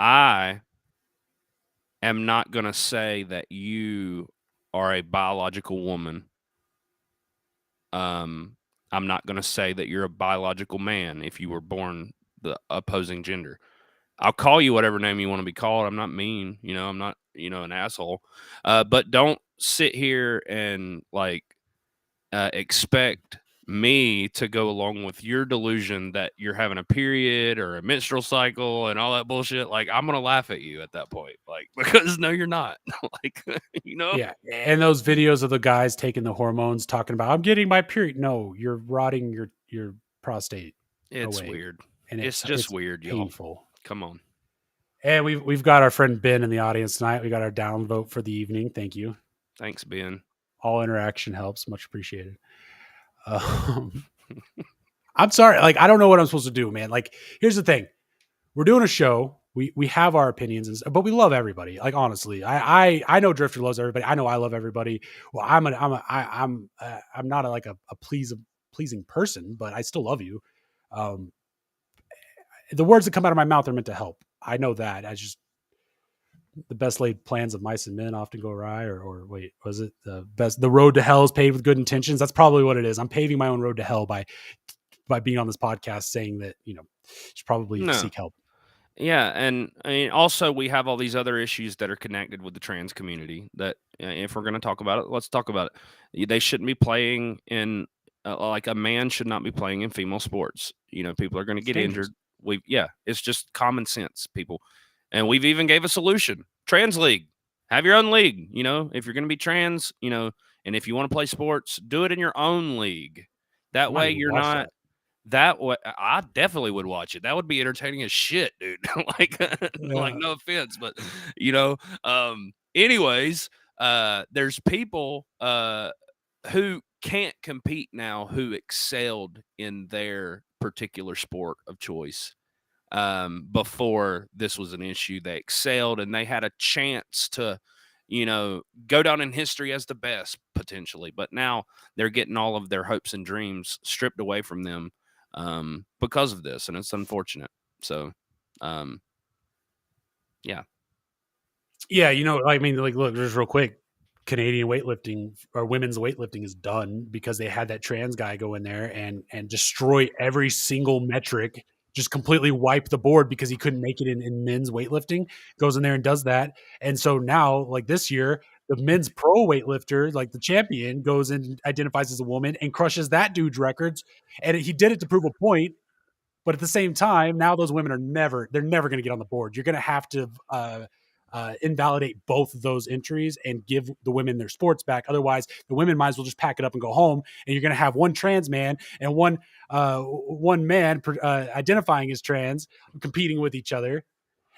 I am not going to say that you are a biological woman. I'm not going to say that you're a biological man if you were born the opposing gender. I'll call you whatever name you want to be called. I'm not mean, I'm not, an asshole. But don't sit here and like expect me to go along with your delusion that you're having a period or a menstrual cycle and all that bullshit. Like, I'm gonna laugh at you at that point, like, because no, you're not. Like, Yeah, and those videos of the guys taking the hormones, talking about I'm getting my period. No, you're rotting your prostate. It's away. Weird, and it's just weird, painful. Y'all. Come on. And we've got our friend Ben in the audience tonight. We got our downvote for the evening. Thank you. Thanks, Ben. All interaction helps. Much appreciated. I'm sorry. Like, I don't know what I'm supposed to do, man. Like, here's the thing. We're doing a show. We have our opinions, but we love everybody. Like, honestly, I know Drifter loves everybody. I know I love everybody. Well, I'm not a pleasing person, but I still love you. The words that come out of my mouth are meant to help. I know that. the best laid plans of mice and men often go awry, or wait, was it the road to hell is paved with good intentions? That's probably what it is. I'm paving my own road to hell by being on this podcast saying that, you should probably seek help. Yeah, and I mean, also we have all these other issues that are connected with the trans community that, if we're going to talk about it, let's talk about it. They shouldn't be playing in, like a man should not be playing in female sports. People are going to get injured. It's just common sense, people. And we've even gave a solution. Trans league. Have your own league. If you're going to be trans, and if you want to play sports, do it in your own league. That way you're not. That way, I definitely would watch it. That would be entertaining as shit, dude. like no offense, but anyways, there's people who can't compete now who excelled in their particular sport of choice. Before this was an issue, they excelled and they had a chance to, go down in history as the best potentially. But now they're getting all of their hopes and dreams stripped away from them because of this, and it's unfortunate. So, yeah. Look, just real quick, Canadian weightlifting or women's weightlifting is done because they had that trans guy go in there and destroy every single metric, just completely wipe the board because he couldn't make it in men's weightlifting. Goes in there and does that, and so now, like this year, the men's pro weightlifter, like the champion, goes in, identifies as a woman, and crushes that dude's records. And he did it to prove a point. But at the same time, now those women they're never going to get on the board. You're going to have to invalidate both of those entries and give the women their sports back. Otherwise, the women might as well just pack it up and go home. And you're going to have one trans man and one man identifying as trans competing with each other.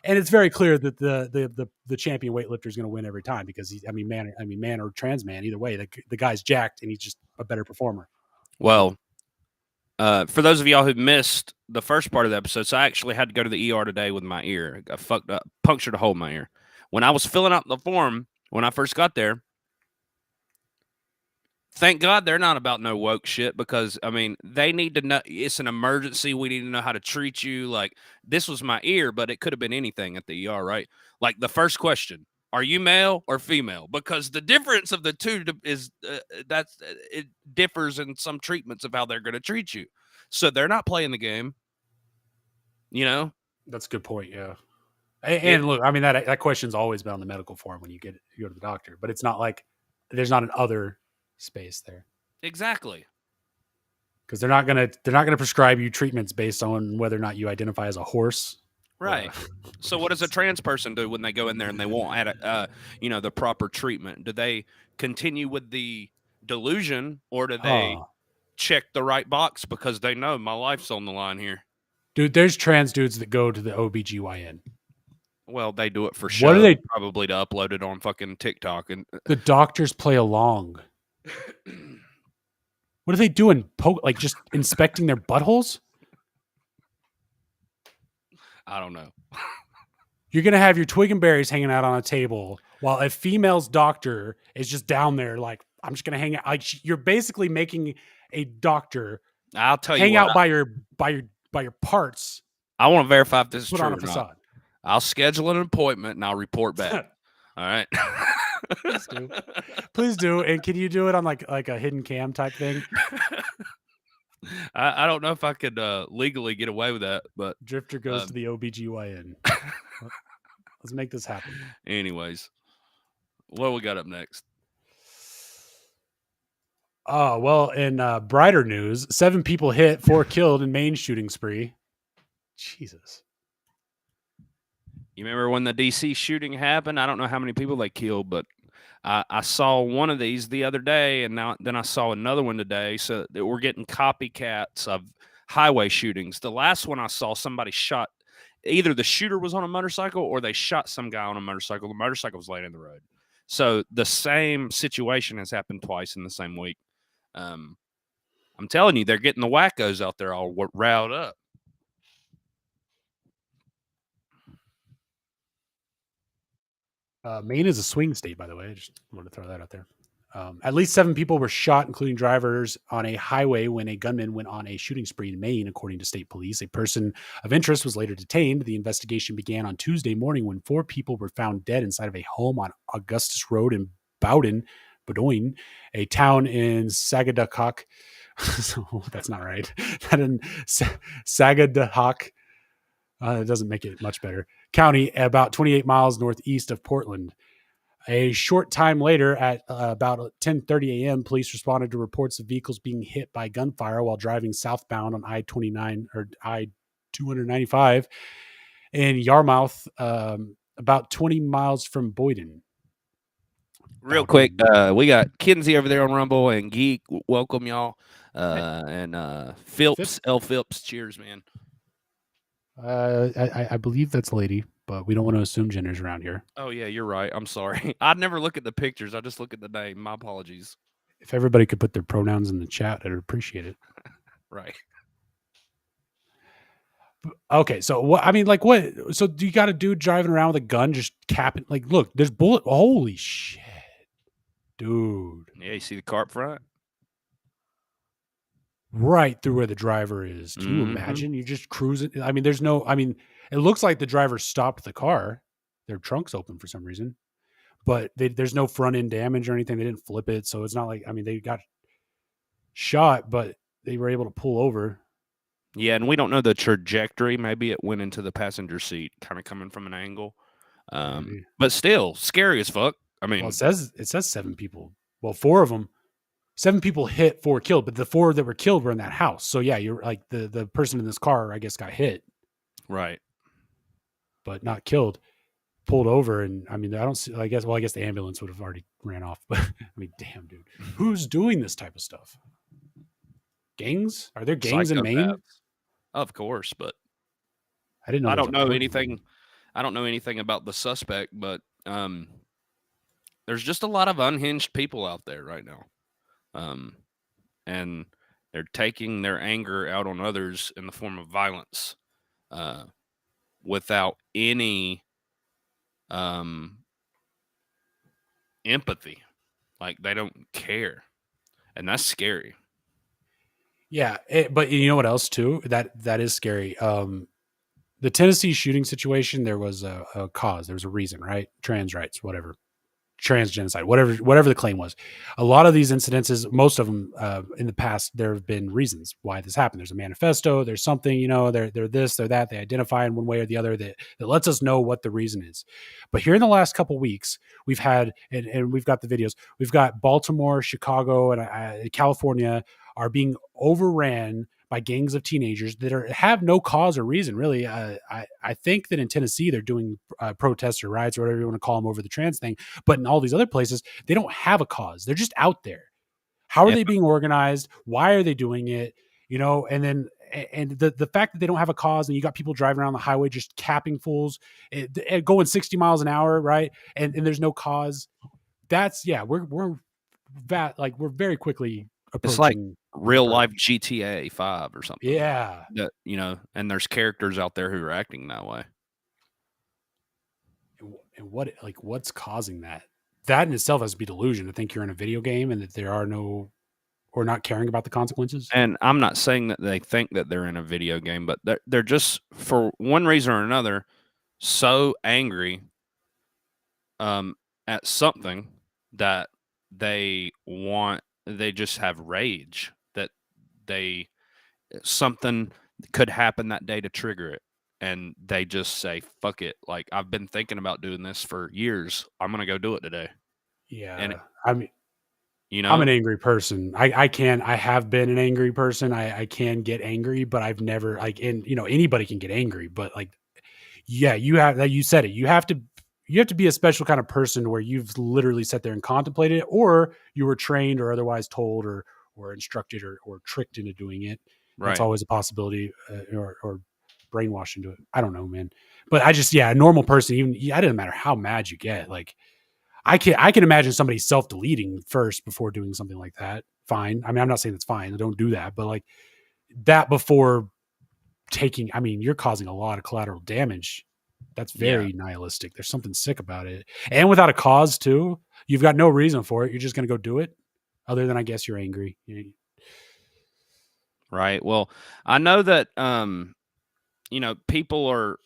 And it's very clear that the champion weightlifter is going to win every time because man or trans man, either way, the guy's jacked and he's just a better performer. Well, for those of y'all who missed the first part of the episode, so I actually had to go to the ER today with my ear. I fucked up, punctured a hole in my ear. When I was filling out the form, when I first got there, thank God they're not about no woke shit because, they need to know it's an emergency. We need to know how to treat you. Like, this was my ear, but it could have been anything at the ER, right? Like, the first question, are you male or female? Because the difference of the two is it differs in some treatments of how they're going to treat you. So they're not playing the game. That's a good point. Yeah. And look, that question's always been on the medical form when you go to the doctor, but it's not like there's not an other space there. Exactly. Because they're not gonna prescribe you treatments based on whether or not you identify as a horse. Right. So what does a trans person do when they go in there and they won't add the proper treatment? Do they continue with the delusion or do they check the right box because they know my life's on the line here? Dude, there's trans dudes that go to the OBGYN. Well, they do it for show. What are they probably to upload it on fucking TikTok and the doctors play along. What are they doing? Just inspecting their buttholes? I don't know. You're going to have your twig and berries hanging out on a table while a female's doctor is just down there like, I'm just going to hang out. Like, you're basically making a doctor I'll tell you hang what, out by your parts. I want to verify if this is put true on a or facade. not. I'll schedule an appointment and I'll report back. All right. Please do. And can you do it on like a hidden cam type thing? I don't know if I could legally get away with that, but Drifter goes to the OBGYN. Let's make this happen. Anyways, what do we got up next? Oh, well, in brighter news, 7 people hit, 4 killed in Maine shooting spree. Jesus. You remember when the DC shooting happened? I don't know how many people they killed, but I saw one of these the other day, and then I saw another one today. So that we're getting copycats of highway shootings. The last one I saw, somebody shot. Either the shooter was on a motorcycle or they shot some guy on a motorcycle. The motorcycle was laying in the road. So the same situation has happened twice in the same week. I'm telling you, they're getting the wackos out there all riled up. Maine is a swing state, by the way. I just want to throw that out there. At least 7 people were shot, including drivers, on a highway when a gunman went on a shooting spree in Maine, according to state police. A person of interest was later detained. The investigation began on Tuesday morning when 4 people were found dead inside of a home on Augustus Road in Bowdoin, a town in Sagadahoc. So that's not right. That in Sagadahoc. It doesn't make it much better. County, about 28 miles northeast of Portland. A short time later, at about 10:30 a.m., police responded to reports of vehicles being hit by gunfire while driving southbound on I-29 or I-295 in Yarmouth, about 20 miles from Boyden. Real quick, we got Kinsey over there on Rumble and Geek. Welcome, y'all. And Philps, L. Philps. Cheers, man. I believe that's lady, but we don't want to assume genders around here. Oh, yeah, you're right. I'm sorry. I'd never look at the pictures. I just look at the name. My apologies. If everybody could put their pronouns in the chat, I'd appreciate it. Right. Okay, so what? I mean, like, what? So do you got a dude driving around with a gun, just capping? Like, look, there's bullet. Holy shit, dude! Yeah, you see the car up front? Right through where the driver is. Can you imagine? You just cruising. I mean, there's no. I mean, it looks like the driver stopped the car. Their trunk's open for some reason, but there's no front end damage or anything. They didn't flip it, so it's not like. I mean, they got shot, but they were able to pull over. Yeah, and we don't know the trajectory. Maybe it went into the passenger seat, kind of coming from an angle. But still, scary as fuck. I mean, well, it says 7 people. Well, 4 of them. 7 people hit, 4 killed, but the 4 that were killed were in that house. So yeah, you're like the person in this car, I guess, got hit, right, but not killed. Pulled over, and I mean, I don't see. I guess the ambulance would have already ran off. But I mean, damn, dude, who's doing this type of stuff? Gangs? Are there gangs in Maine? Of course, but I didn't know. I don't know anything. I don't know anything about the suspect, but there's just a lot of unhinged people out there right now. And they're taking their anger out on others in the form of violence, without any empathy. Like, they don't care, and that's scary. Yeah, but you know what else too? That is scary. The Tennessee shooting situation, there was a cause, there was a reason, right? Trans rights, whatever. Trans genocide, whatever the claim was. A lot of these incidences, most of them in the past, there have been reasons why this happened. There's a manifesto, there's something, you know, they're this, they're that, they identify in one way or the other that lets us know what the reason is. But here in the last couple of weeks, we've had, and we've got the videos, we've got Baltimore, Chicago, and California are being overran by gangs of teenagers that have no cause or reason, really. I think that in Tennessee, they're doing protests or riots or whatever you want to call them over the trans thing. But in all these other places, they don't have a cause. They're just out there. How are they being organized? Why are they doing it? You know, and then the fact that they don't have a cause, and you got people driving around the highway just capping fools, going 60 miles an hour, right? And there's no cause. That's, yeah, we're very quickly approaching. It's like real life GTA 5 or something. Yeah. That, you know, and there's characters out there who are acting that way. And what's causing that? That in itself has to be delusion, to think you're in a video game and that there are no, or not caring about the consequences. And I'm not saying that they think that they're in a video game, but they're just, for one reason or another, so angry at something that they just have rage that something could happen that day to trigger it. And they just say, fuck it. Like, I've been thinking about doing this for years. I'm going to go do it today. Yeah. And I mean, you know, I'm an angry person. I have been an angry person. I can get angry, but I've never, like, and you know, anybody can get angry, but like, yeah, you said it. You have to be a special kind of person where you've literally sat there and contemplated it, or you were trained or otherwise told or instructed or tricked into doing it. Right. That's always a possibility, or brainwashed into it. I don't know, man. But I just, a normal person, it doesn't matter how mad you get. Like, I can imagine somebody self-deleting first before doing something like that. Fine. I mean, I'm not saying that's fine. Don't do that. But like that before taking, I mean, you're causing a lot of collateral damage. That's very nihilistic. There's something sick about it. And without a cause too. You've got no reason for it. You're just going to go do it. Other than I guess you're angry. Right. Well, I know that, people are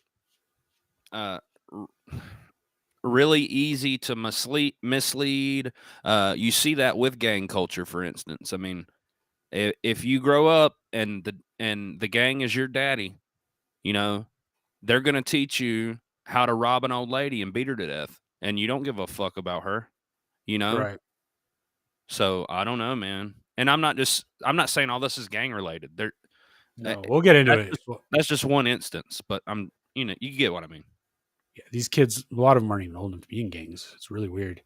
really easy to mislead. You see that with gang culture, for instance. I mean, if you grow up and the gang is your daddy, they're going to teach you how to rob an old lady and beat her to death, and you don't give a fuck about her, Right. So I don't know, man. And I'm not saying all this is gang related. No, we'll get into it. That's just one instance, but you get what I mean. Yeah, these kids, a lot of them aren't even old enough to be in gangs. It's really weird.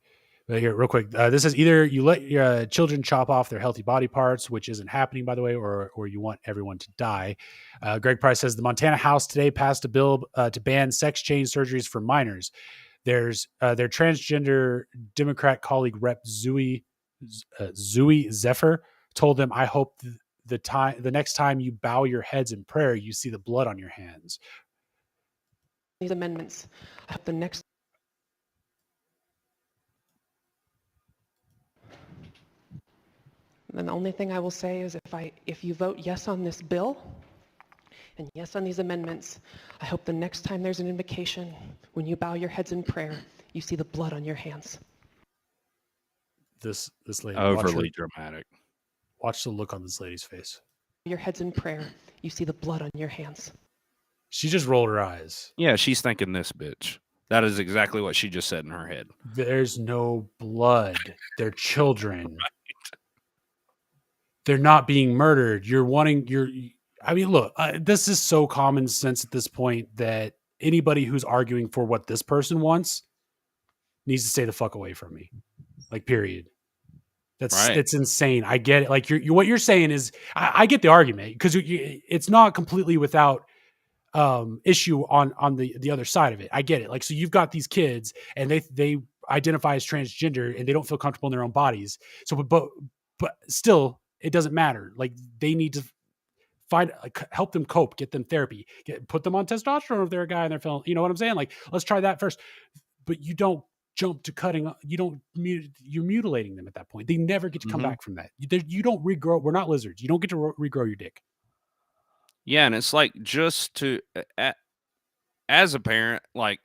But here, real quick, this is either you let your children chop off their healthy body parts, which isn't happening, by the way, or you want everyone to die. Greg Price says the Montana House today passed a bill to ban sex change surgeries for minors. There's their transgender Democrat colleague, Rep. Zooey Zephyr, told them, "I hope the next time you bow your heads in prayer, you see the blood on your hands." These amendments. I hope the next. And the only thing I will say is if you vote yes on this bill and yes on these amendments, I hope the next time there's an invocation, when you bow your heads in prayer, you see the blood on your hands. This lady, overly dramatic. Watch the look on this lady's face. Your heads in prayer, you see the blood on your hands. She just rolled her eyes. Yeah, she's thinking this bitch. That is exactly what she just said in her head. There's no blood. They're children. Right. They're not being murdered. Look, this is so common sense at this point that anybody who's arguing for what this person wants needs to stay the fuck away from me. Like, period. It's insane. I get it. Like, what you're saying is, I get the argument because it's not completely without issue on the other side of it. I get it. Like, so you've got these kids and they identify as transgender and they don't feel comfortable in their own bodies. So, but still, it doesn't matter. Like, they need to help them cope, get them therapy, put them on testosterone if they're a guy and they're feeling, you know what I'm saying? Like, let's try that first. But you don't jump to cutting. You're mutilating them at that point. They never get to come back from that. You don't regrow. We're not lizards. You don't get to regrow your dick. Yeah, and it's like, just to, as a parent, like,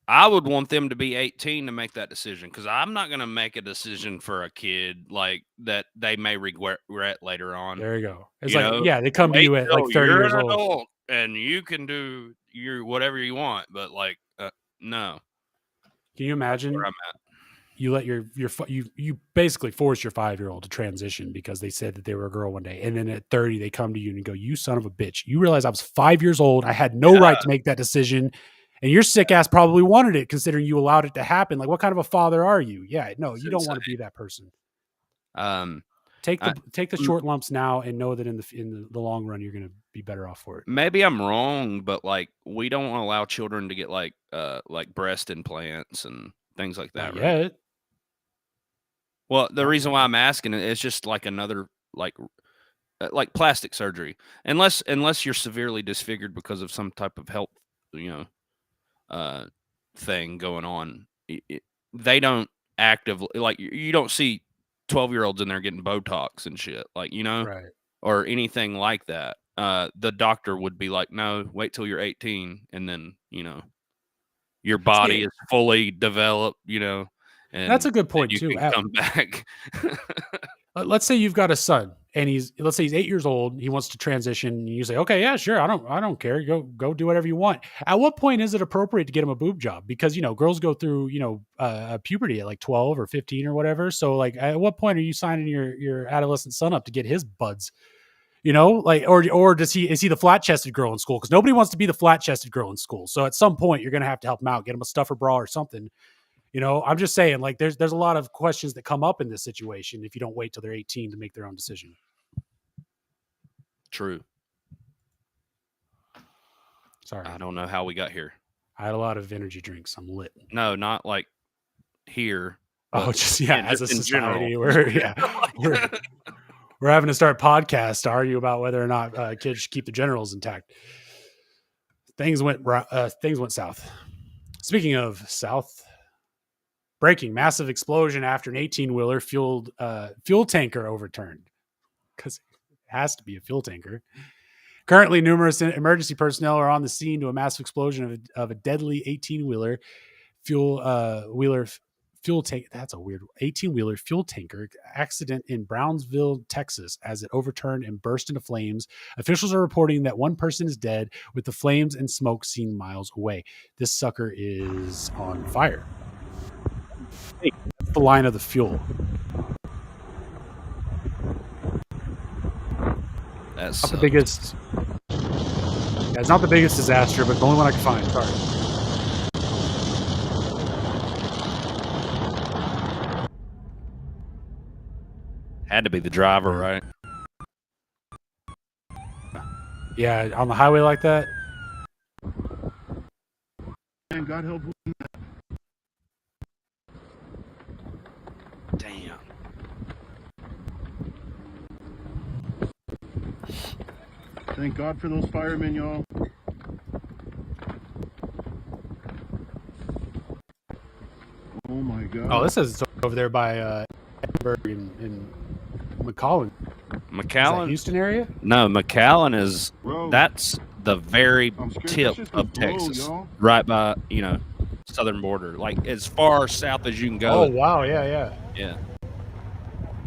I would want them to be 18 to make that decision, because I'm not going to make a decision for a kid like that they may regret later on. There you go. It's they come to you at like 30 years old, and you can do whatever you want, but like, no. Can you imagine where I'm at? You let you basically force your 5-year-old to transition because they said that they were a girl one day, and then at 30 they come to you and go, "You son of a bitch! You realize I was 5 years old. I had no right to make that decision." And your sick ass probably wanted it, considering you allowed it to happen. Like, what kind of a father are you? Yeah, no, you don't want to be that person. Take the short lumps now and know that in the long run you're going to be better off for it. Maybe I'm wrong, but like, we don't allow children to get like breast implants and things like that. Not yet. Well, the reason why I'm asking it is just like another like plastic surgery, unless you're severely disfigured because of some type of health, thing going on. They don't actively, like, you don't see 12-year-olds in there getting Botox and shit, like, right, or anything like that. The doctor would be like, "No, wait till you're 18, and then your body is fully developed, and that's a good point you too. Can come back." Let's say you've got a son and let's say he's 8 years old. He wants to transition. And you say, "Okay, yeah, sure. I don't care. Go do whatever you want." At what point is it appropriate to get him a boob job? Because, girls go through, puberty at like 12 or 15 or whatever. So like, at what point are you signing your adolescent son up to get his buds? Or is he the flat chested girl in school? Because nobody wants to be the flat chested girl in school. So at some point you're going to have to help him out, get him a stuffer bra or something. I'm just saying, like, there's a lot of questions that come up in this situation if you don't wait till they're 18 to make their own decision. True. Sorry. I don't know how we got here. I had a lot of energy drinks. I'm lit. No, not like here. Oh, just as a society, we're having to start podcasts to argue about whether or not kids should keep the genitals intact. things went south. Speaking of south, breaking massive explosion after an 18-wheeler fuel tanker overturned, because it has to be a fuel tanker. Currently, numerous emergency personnel are on the scene to a massive explosion of a deadly 18-wheeler fuel tank. That's a weird 18-wheeler fuel tanker accident in Brownsville, Texas, as it overturned and burst into flames. Officials are reporting that one person is dead, with the flames and smoke seen miles away. This sucker is on fire. Hey, that's the line of the fuel. That's not the biggest. Yeah, it's not the biggest disaster, but the only one I could find. Sorry. Had to be the driver, right? Yeah, on the highway like that. And God help him. Damn. Thank God for those firemen, y'all. Oh my God. Oh, this is over there by Edinburgh and McAllen. McAllen? Houston area? No, McAllen is, Bro, that's the very I'm scared tip this shit's of gonna blow, Texas. y'all. Right by, southern border. Like, as far south as you can go. Oh, wow. Yeah. Yeah.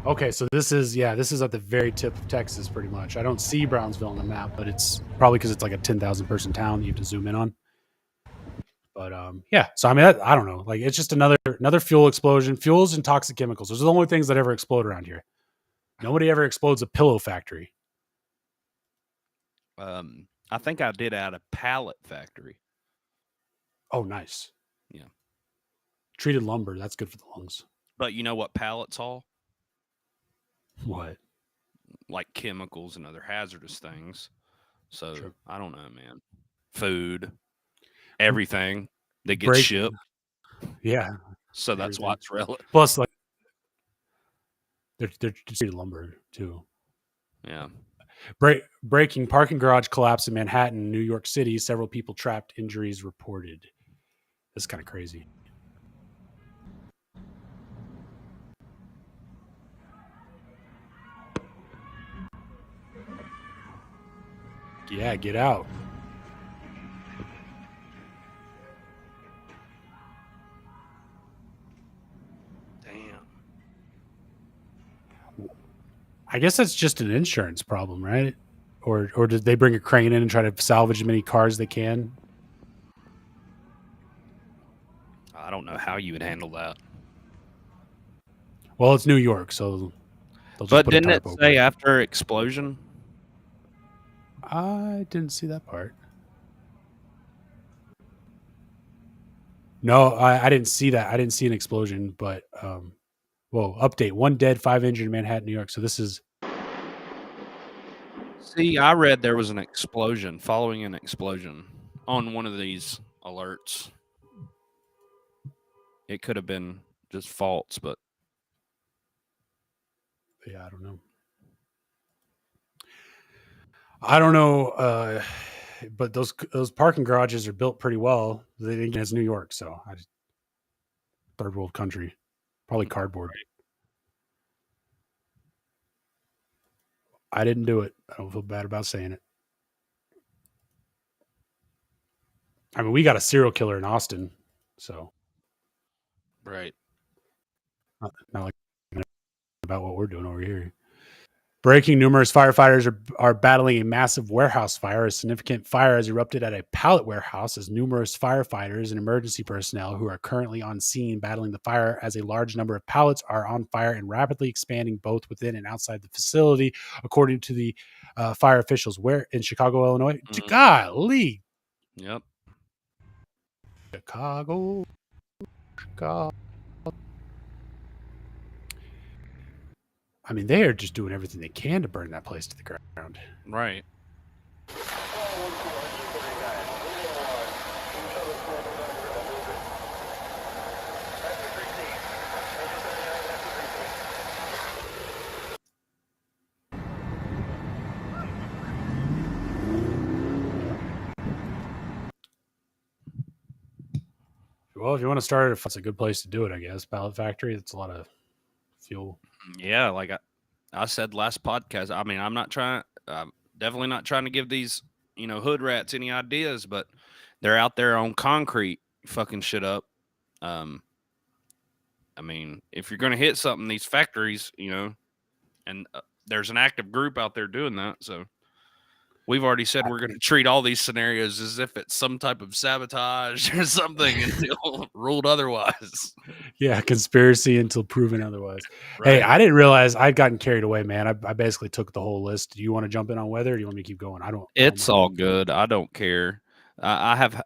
Okay, so this is at the very tip of Texas, pretty much. I don't see Brownsville on the map, but it's probably because it's like a 10,000 person town that you have to zoom in on. But yeah, so I mean, I don't know. Like, it's just another fuel explosion. Fuels and toxic chemicals. Those are the only things that ever explode around here. Nobody ever explodes a pillow factory. I think I did at a pallet factory. Oh, nice. Yeah. Treated lumber. That's good for the lungs. But you know what pallets all? What? Like chemicals and other hazardous things. So True. I don't know, man. Food, everything that gets shipped. Yeah. So that's why it's relevant. Plus, like, they're treated lumber too. Yeah. Breaking parking garage collapse in Manhattan, New York City. Several people trapped. Injuries reported. That's kind of crazy. Yeah, get out. Damn. I guess that's just an insurance problem, right? Or did they bring a crane in and try to salvage as many cars as they can? I don't know how you would handle that. Well, it's New York, so they'll just But put a didn't it tarp say over after explosion? I didn't see that part. No, I didn't see that. I didn't see an explosion, but whoa, update. 1 dead, 5 injured in Manhattan, New York. So this is See, I read there was an explosion following an explosion on one of these alerts. It could have been just false, but yeah, I don't know. I don't know, but those parking garages are built pretty well. It's New York, so third world country, probably cardboard. I didn't do it. I don't feel bad about saying it. I mean, we got a serial killer in Austin, so right. Not like about what we're doing over here. Breaking: numerous firefighters are battling a massive warehouse fire. A significant fire has erupted at a pallet warehouse as numerous firefighters and emergency personnel who are currently on scene battling the fire as a large number of pallets are on fire and rapidly expanding both within and outside the facility, according to the fire officials. Where in Chicago, Illinois? Mhm. Golly. Yep. Chicago. I mean, they are just doing everything they can to burn that place to the ground. Right. Well, if you want to start it, it's a good place to do it, I guess. Pallet factory. It's a lot of fuel. Yeah, like I said last podcast. I mean, I'm definitely not trying to give these hood rats any ideas, but they're out there on concrete fucking shit up. I mean, if you're going to hit something, these factories, and there's an active group out there doing that. So we've already said we're going to treat all these scenarios as if it's some type of sabotage or something until ruled otherwise. Yeah, conspiracy until proven otherwise. Right. Hey, I didn't realize I'd gotten carried away, man. I basically took the whole list. Do you want to jump in on weather, or do you want me to keep going? It's all good. I don't care. I have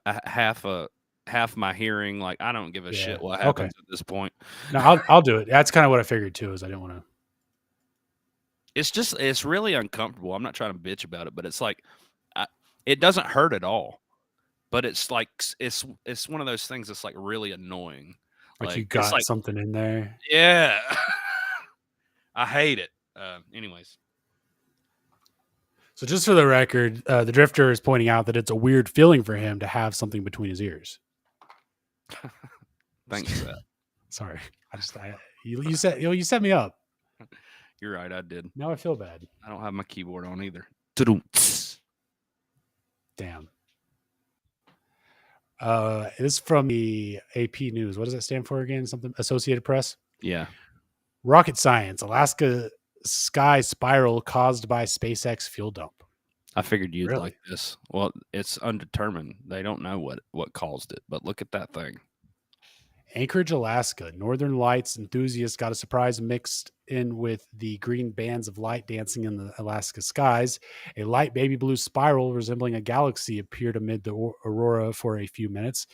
half my hearing. Like, I don't give a shit what happens at this point. No, I'll do it. That's kind of what I figured too. Is I didn't want to. It's really uncomfortable. I'm not trying to bitch about it, but it's like, it doesn't hurt at all. But it's like it's one of those things that's like really annoying. Like you got something in there. Yeah, I hate it. Anyways. So just for the record, the Drifter is pointing out that it's a weird feeling for him to have something between his ears. Thanks for that. Sorry, you set me up. You're right, I did. Now I feel bad. I don't have my keyboard on either. Damn. This is from the AP News. What does that stand for again? Something Associated Press? Yeah. Rocket science. Alaska sky spiral caused by SpaceX fuel dump. I figured you'd like this. Well, it's undetermined. They don't know what caused it, but look at that thing. Anchorage, Alaska. Northern Lights enthusiasts got a surprise mixed in with the green bands of light dancing in the Alaska skies. A light baby blue spiral resembling a galaxy appeared amid the aurora for a few minutes.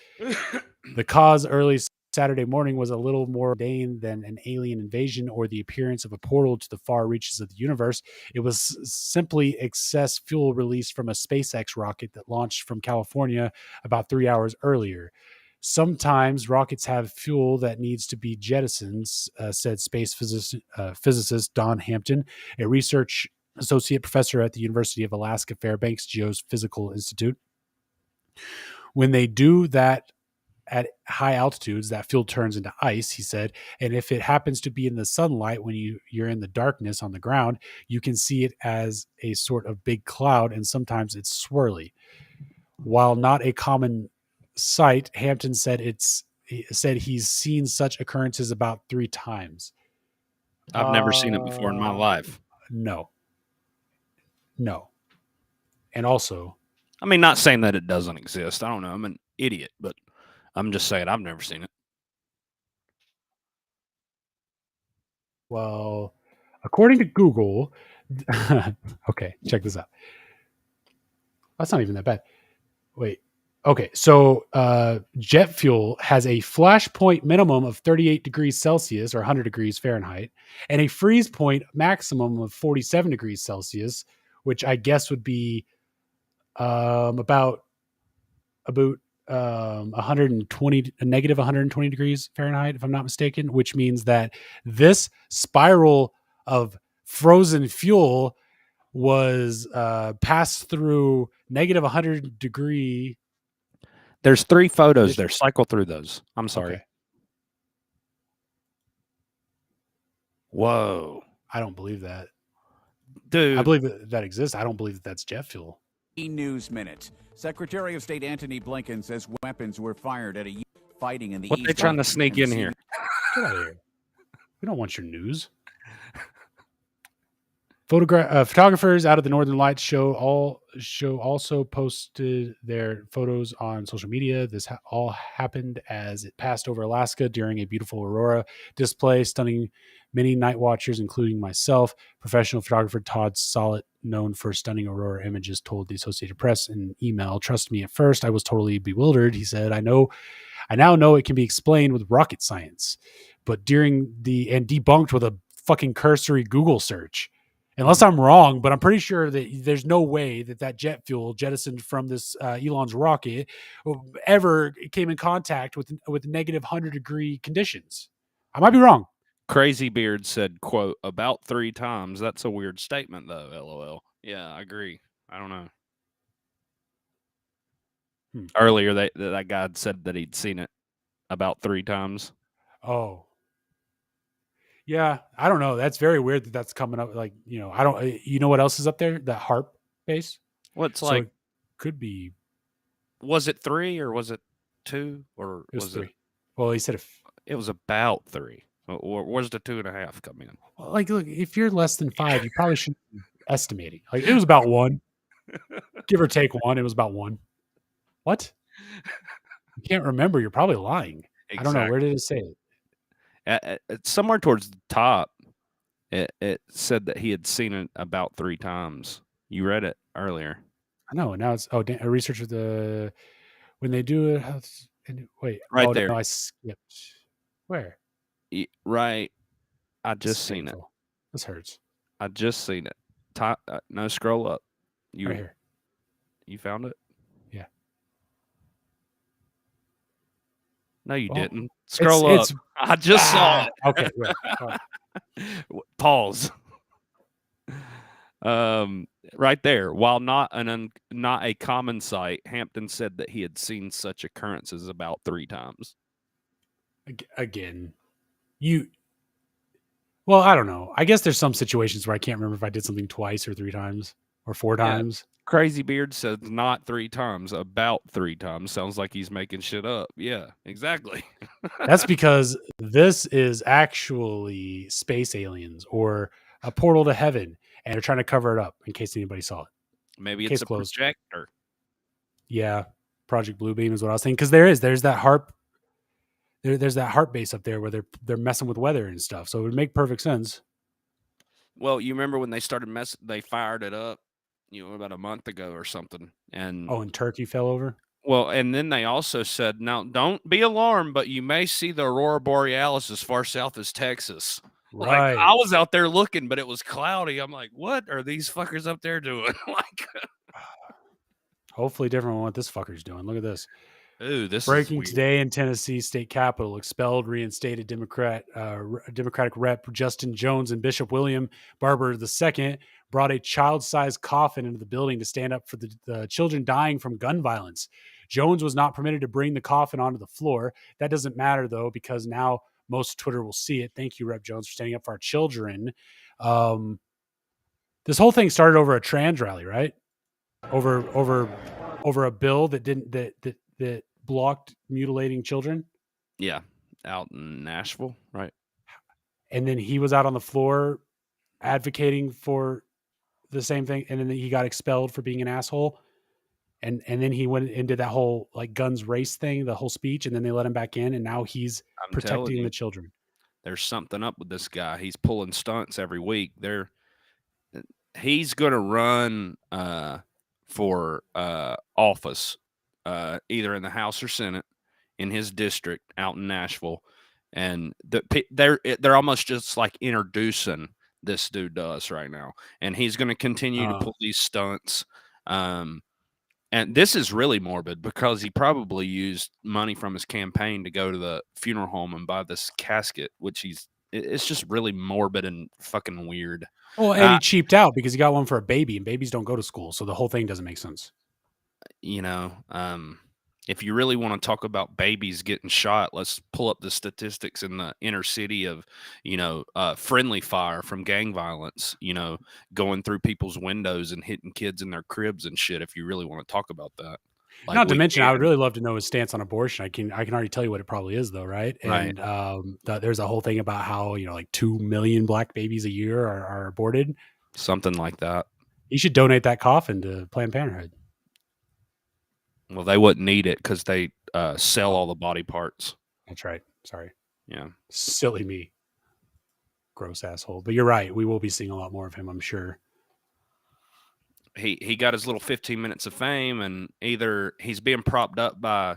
The cause early Saturday morning was a little more mundane than an alien invasion or the appearance of a portal to the far reaches of the universe. It was simply excess fuel released from a SpaceX rocket that launched from California about 3 hours earlier. Sometimes rockets have fuel that needs to be jettisoned, said space physicist Don Hampton, a research associate professor at the University of Alaska Fairbanks Geophysical Institute. When they do that at high altitudes, that fuel turns into ice, he said, and if it happens to be in the sunlight when you're in the darkness on the ground, you can see it as a sort of big cloud, and sometimes it's swirly. While not a common sight, Hampton said he's seen such occurrences about 3 times. I've never seen it before in my life. No. And also, I mean, not saying that it doesn't exist. I don't know. I'm an idiot, but I'm just saying I've never seen it. Well, according to Google, okay, check this out. That's not even that bad. Wait. Okay, so jet fuel has a flash point minimum of 38 degrees Celsius or 100 degrees Fahrenheit and a freeze point maximum of 47 degrees Celsius, which I guess would be about 120, a negative 120 degrees Fahrenheit, if I'm not mistaken, which means that this spiral of frozen fuel was passed through negative 100 degree. There's 3 photos there. Cycle through those. I'm sorry. Okay. Whoa. I don't believe that. Dude. I believe that exists. I don't believe that that's jet fuel. News Minute. Secretary of State Antony Blinken says weapons were fired at a fighting in the What east. they trying to sneak in here? Get out of here. We don't want your news. Photographers out of the Northern Lights show also posted their photos on social media. This all happened as it passed over Alaska during a beautiful aurora display, stunning many night watchers, including myself. Professional photographer Todd Sollett, known for stunning aurora images, told the Associated Press in an email, "Trust me, at first I was totally bewildered." He said, I now know it can be explained with rocket science, but debunked with a fucking cursory Google search. Unless I'm wrong, but I'm pretty sure that there's no way that jet fuel jettisoned from this Elon's rocket ever came in contact with negative 100 degree conditions. I might be wrong. Crazy Beard said, quote, about 3 times. That's a weird statement, though, LOL. Yeah, I agree. I don't know. Earlier, that guy said that he'd seen it about 3 times. Oh, yeah. I don't know. That's very weird that that's coming up. Like, I don't. You know what else is up there? That harp bass. Well, it's So like, it could be. was it 3 or was it 2 or It was was 3. it? Well, he said It was about 3. Or where's the 2.5 come in? like, look, if you're less than 5, you probably shouldn't be estimating. Like, it was about 1, give or take 1. It was about 1. What? You can't remember. You're probably lying. I don't know. Where did it say it? Somewhere towards the top, it said that he had seen it about 3 times. You read it earlier. I know. And now it's a researcher when they do it. Wait, Right there. No, I skipped. Where? Right. I This is just seen it. painful. This hurts. I just seen it. No, scroll up. Right here. You found it? Yeah. No, you Well, didn't. Scroll up. I just saw it. Okay. Wait. Pause. Right there. While not a common sight, Hampton said that he had seen such occurrences about 3 times. Again, well, I don't know. I guess there's some situations where I can't remember if I did something twice or 3 times or 4 times. Crazy Beard says not 3 times, about 3 times. Sounds like he's making shit up. Yeah, exactly. That's because this is actually space aliens or a portal to heaven, and they're trying to cover it up in case anybody saw it. Maybe Case it's a closed. projector. Yeah, Project Bluebeam is what I was thinking, because there's that harp. There's that harp base up there where they're messing with weather and stuff. So it would make perfect sense. Well, you remember when they started they fired it up, about a month ago or something. And and Turkey fell over. Well, and then they also said, now don't be alarmed, but you may see the Aurora Borealis as far south as Texas. Right. Like, I was out there looking, but it was cloudy. I'm like, what are these fuckers up there doing? Like, hopefully different than what this fucker's doing. Look at this. Ooh, this Breaking is today in Tennessee state capitol, expelled reinstated Democratic Rep Justin Jones and Bishop William Barber II brought a child-sized coffin into the building to stand up for the children dying from gun violence. Jones was not permitted to bring the coffin onto the floor. That doesn't matter, though, because now most Twitter will see it. Thank you, Rep Jones, for standing up for our children. This whole thing started over a trans rally, right? Over a bill that blocked mutilating children. Yeah, out in Nashville, right? And then he was out on the floor advocating for the same thing, and then he got expelled for being an asshole. And then he went and did that whole like guns race thing, the whole speech, and then they let him back in, and now he's protecting the children. There's something up with this guy. He's pulling stunts every week. He's gonna run for office, either in the House or Senate in his district out in Nashville, and they're almost just like introducing this dude to us right now, and he's going to continue to pull these stunts. And this is really morbid because he probably used money from his campaign to go to the funeral home and buy this casket, which it's just really morbid and fucking weird. Well, and he cheaped out because he got one for a baby, and babies don't go to school, so the whole thing doesn't make sense. If you really want to talk about babies getting shot, let's pull up the statistics in the inner city of, friendly fire from gang violence, going through people's windows and hitting kids in their cribs and shit. If you really want to talk about that. Like, not to mention, I would really love to know his stance on abortion. I can already tell you what it probably is, though, right? Right. And there's a whole thing about how like 2 million black babies a year are aborted, something like that. He should donate that coffin to Planned Parenthood. Well, they wouldn't need it because they sell all the body parts. That's right. Sorry. Yeah. Silly me. Gross asshole. But you're right. We will be seeing a lot more of him, I'm sure. He got his little 15 minutes of fame, and either he's being propped up by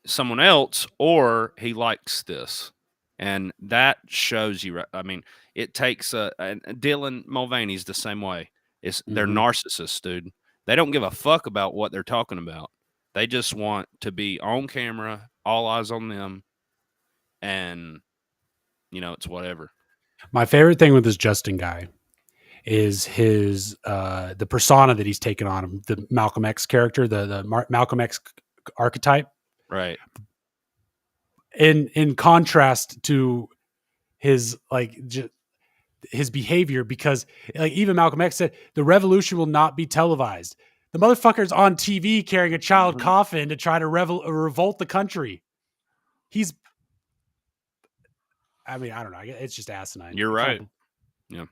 someone else or he likes this. And that shows you, I mean, it takes and Dylan Mulvaney's the same way. They're narcissists, dude. They don't give a fuck about what they're talking about. They just want to be on camera, all eyes on them, and, it's whatever. My favorite thing with this Justin guy is his the persona that he's taken on him, the Malcolm X character, the Malcolm X archetype. Right. in contrast to his his behavior, because like even Malcolm X said, the revolution will not be televised. The motherfucker's on TV carrying a child coffin to try to revolt the country. I mean, I don't know. It's just asinine. You're right. Yeah.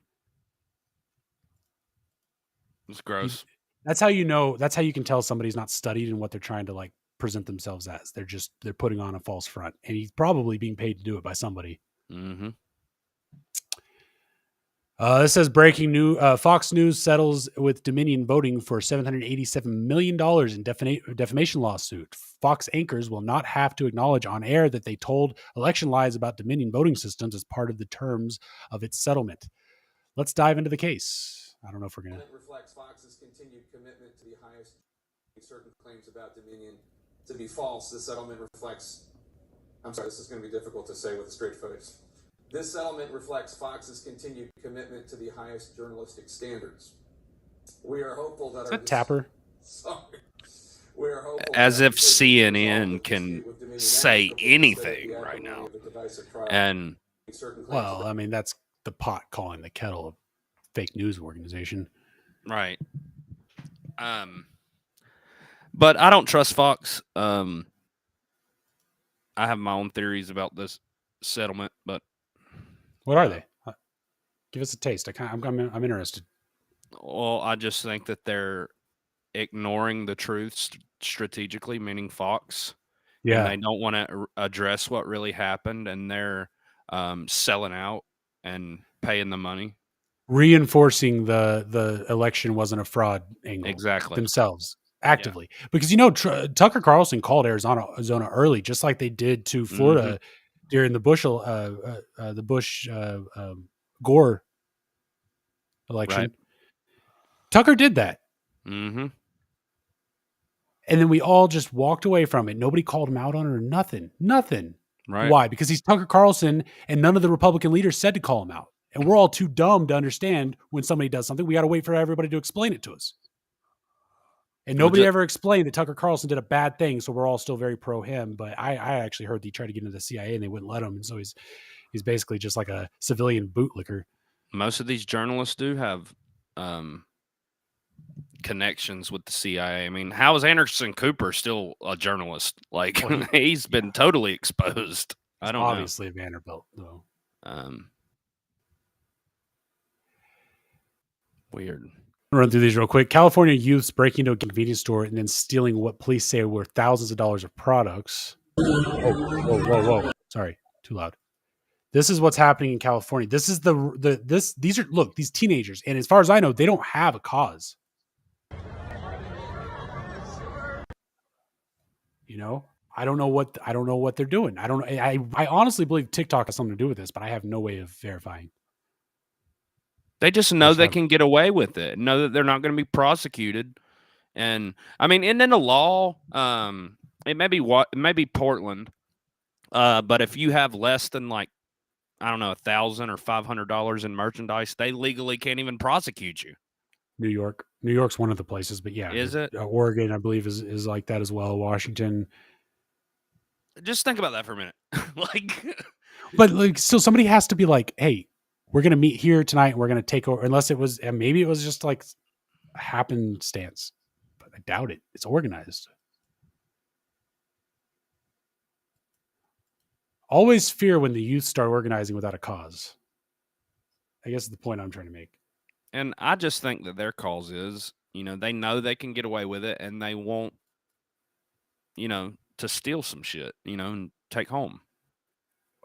It's gross. That's how you know. That's how you can tell somebody's not studied in what they're trying to like present themselves as. They're putting on a false front, and he's probably being paid to do it by somebody. Mm-hmm. This says breaking news: Fox News settles with Dominion Voting for $787 million in defamation lawsuit. Fox anchors will not have to acknowledge on air that they told election lies about Dominion voting systems as part of the terms of its settlement. Let's dive into the case. I don't know if we're gonna. It reflects Fox's continued commitment to be highest. Certain claims about Dominion to be false. The settlement reflects. I'm sorry, this is going to be difficult to say with a straight face. This settlement reflects Fox's continued commitment to the highest journalistic standards. We are hopeful that. Is that Tapper? Sorry. We are hopeful. As if CNN can say anything right now. And well, I mean, that's the pot calling the kettle a fake news organization. Right. But I don't trust Fox. I have my own theories about this settlement, but what are they? Give us a taste. I'm interested. Well, I just think that they're ignoring the truth strategically, meaning Fox. Yeah. And they don't want to address what really happened, and they're selling out and paying the money. Reinforcing the election wasn't a fraud angle. Exactly. Themselves. Actively. Yeah. Because, Tucker Carlson called Arizona early, just like they did to Florida during the Bush-Gore election. Right. Tucker did that. Mm-hmm. And then we all just walked away from it. Nobody called him out on it or nothing. Nothing. Right. Why? Because he's Tucker Carlson, and none of the Republican leaders said to call him out. And we're all too dumb to understand when somebody does something. We got to wait for everybody to explain it to us. And nobody ever explained that Tucker Carlson did a bad thing, so we're all still very pro him. But I actually heard that he tried to get into the CIA and they wouldn't let him, and so he's basically just like a civilian bootlicker. Most of these journalists do have connections with the CIA. I mean, how is Anderson Cooper still a journalist? Like, he's been totally exposed. I don't obviously know. Obviously, Vanderbilt, though. Weird. Run through these real quick. California youths breaking into a convenience store and then stealing what police say were thousands of dollars of products. Whoa. Sorry, too loud. This is what's happening in California. This is these teenagers, and as far as I know, they don't have a cause. I don't know what they're doing. I honestly believe TikTok has something to do with this, but I have no way of verifying. They just know they can get away with it, know that they're not going to be prosecuted. And I mean, and then the law, it may be Portland, but if you have less than like, I don't know, $1,000 or $500 in merchandise, they legally can't even prosecute you. New York's one of the places, but yeah, is it? Oregon, I believe, is like that as well. Washington. Just think about that for a minute. But like, still, somebody has to be like, hey, we're going to meet here tonight and we're going to take over, unless maybe it was just like a happenstance, but I doubt it. It's organized. Always fear when the youth start organizing without a cause. I guess is the point I'm trying to make. And I just think that their cause is, they know they can get away with it and they want, to steal some shit, and take home.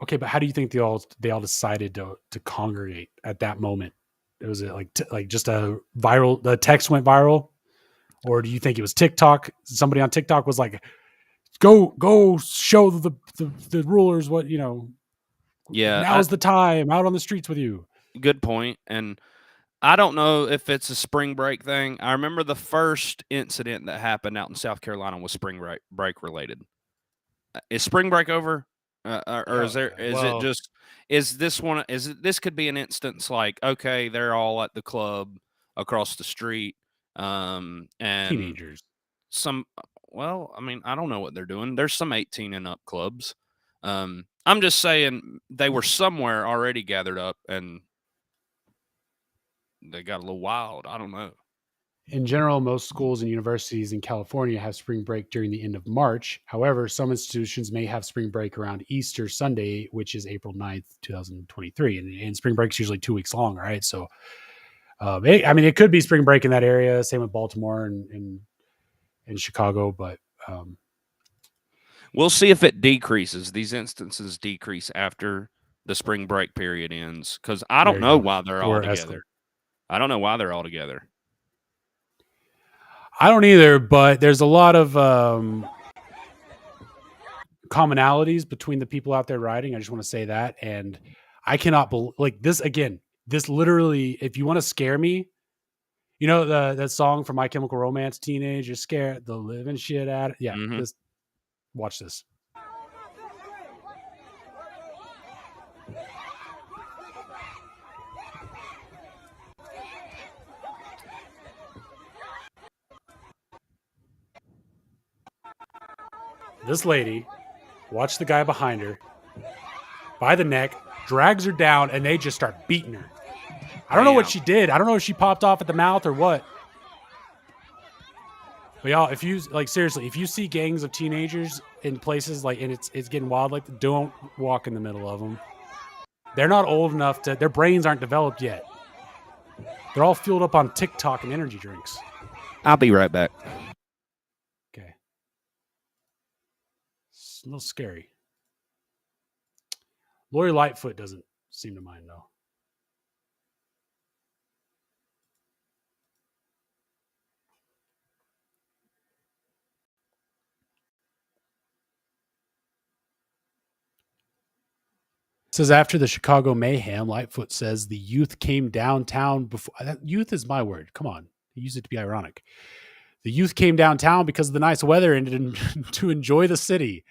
Okay, but how do you think they all decided to congregate at that moment? Was it like just the text went viral, or do you think it was TikTok? Somebody on TikTok was like, "Go show the rulers what Yeah, now's the time. Out on the streets with you." Good point. And I don't know if it's a spring break thing. I remember the first incident that happened out in South Carolina was spring break related. Is spring break over? Or this could be an instance like, okay, they're all at the club across the street, and teenagers. I mean, I don't know what they're doing. There's some 18 and up clubs. I'm just saying they were somewhere already gathered up and they got a little wild. I don't know. In general, most schools and universities in California have spring break during the end of March. However, some institutions may have spring break around Easter Sunday, which is April 9th, 2023. And spring break is usually 2 weeks long, right? So, it could be spring break in that area. Same with Baltimore and Chicago, but we'll see if it decreases. These instances decrease after the spring break period ends, because I don't know why they're all together. I don't know why they're all together. I don't either, but there's a lot of commonalities between the people out there riding. I just want to say that. And I cannot believe this again. This literally, if you want to scare me, you know, that song from My Chemical Romance, Teenage, you're scared the living shit out of. Yeah. Watch this. This lady, watch the guy behind her, by the neck, drags her down, and they just start beating her. I don't know what she did. I don't know if she popped off at the mouth or what. But y'all, if you seriously, if you see gangs of teenagers in places and it's getting wild, don't walk in the middle of them. They're not old enough their brains aren't developed yet. They're all fueled up on TikTok and energy drinks. I'll be right back. Okay. It's a little scary. Lori Lightfoot doesn't seem to mind, though. It says after the Chicago mayhem, Lightfoot says the youth came downtown before. Youth is my word. Come on. I use it to be ironic. The youth came downtown because of the nice weather and to enjoy the city,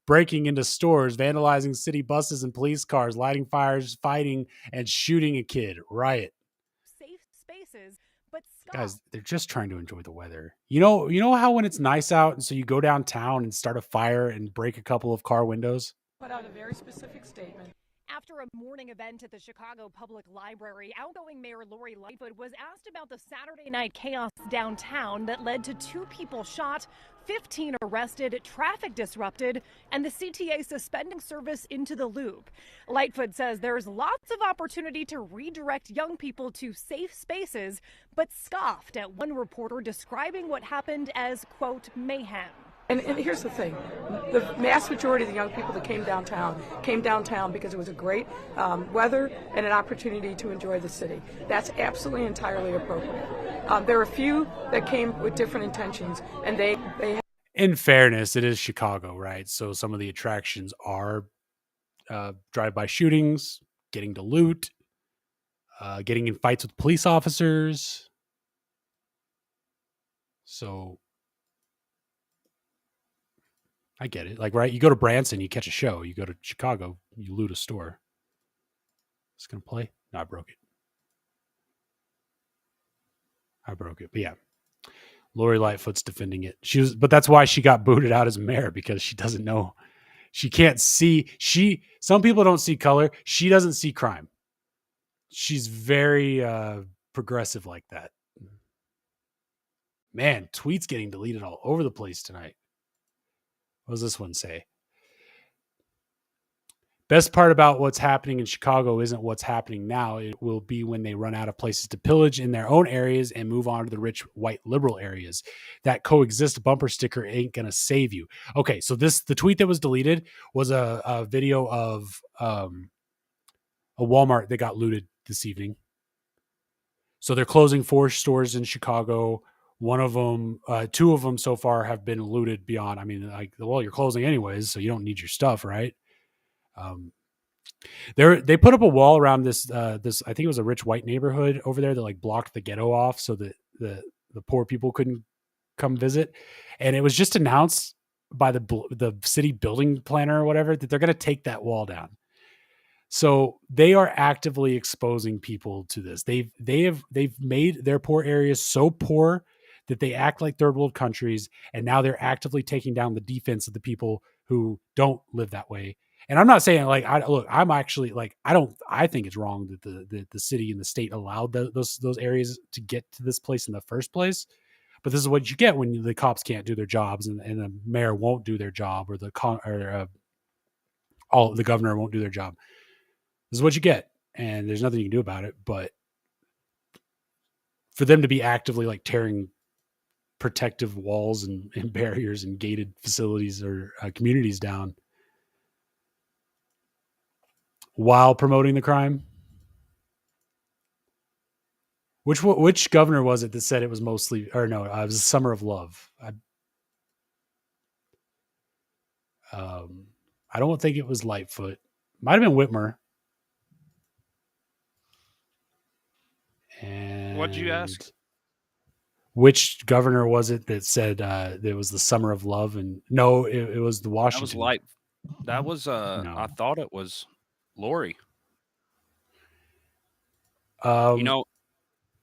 breaking into stores, vandalizing city buses and police cars, lighting fires, fighting, and shooting a kid. Riot. Safe spaces, but guys, they're just trying to enjoy the weather. You know how when it's nice out and so you go downtown and start a fire and break a couple of car windows? Put out a very specific statement. After a morning event at the Chicago Public Library, outgoing Mayor Lori Lightfoot was asked about the Saturday night chaos downtown that led to 2 people shot, 15 arrested, traffic disrupted, and the CTA suspending service into the loop. Lightfoot says there's lots of opportunity to redirect young people to safe spaces, but scoffed at one reporter describing what happened as, quote, mayhem. And here's the thing. The vast majority of the young people that came downtown because it was a great weather and an opportunity to enjoy the city. That's absolutely entirely appropriate. There are a few that came with different intentions, and they in fairness, it is Chicago, right? So some of the attractions are drive-by shootings, getting to loot, getting in fights with police officers. So I get it. Right? You go to Branson, you catch a show. You go to Chicago, you loot a store. It's going to play? No, I broke it. But yeah, Lori Lightfoot's defending it. But that's why she got booted out as mayor, because she doesn't know. She can't see. Some people don't see color. She doesn't see crime. She's very progressive like that. Man, tweets getting deleted all over the place tonight. What does this one say? Best part about what's happening in Chicago isn't what's happening now. It will be when they run out of places to pillage in their own areas and move on to the rich white liberal areas. That coexist bumper sticker ain't going to save you. Okay, so the tweet that was deleted was a video of a Walmart that got looted this evening. So they're closing 4 stores in Chicago. One of them, 2 of them so far have been looted beyond. I mean, you're closing anyways, so you don't need your stuff, right? They put up a wall around this. I think it was a rich white neighborhood over there that blocked the ghetto off, so that the poor people couldn't come visit. And it was just announced by the city building planner or whatever that they're going to take that wall down. So they are actively exposing people to this. They've made their poor areas so poor that they act like third world countries, and now they're actively taking down the defense of the people who don't live that way. And I'm not saying like I'm actually like I think it's wrong that the city and the state allowed those areas to get to this place in the first place. But this is what you get when the cops can't do their jobs and the mayor won't do their job, or the governor won't do their job. This is what you get, and there's nothing you can do about it. But for them to be actively like tearing protective walls and barriers and gated facilities or communities down while promoting the crime. Which governor was it that said it was mostly, or no, it was Summer of Love. I don't think it was Lightfoot. Might have been Whitmer. And what'd you ask? Which governor was it that said it was the Summer of Love? And no, it was the Washington. That was No. I thought it was Lori.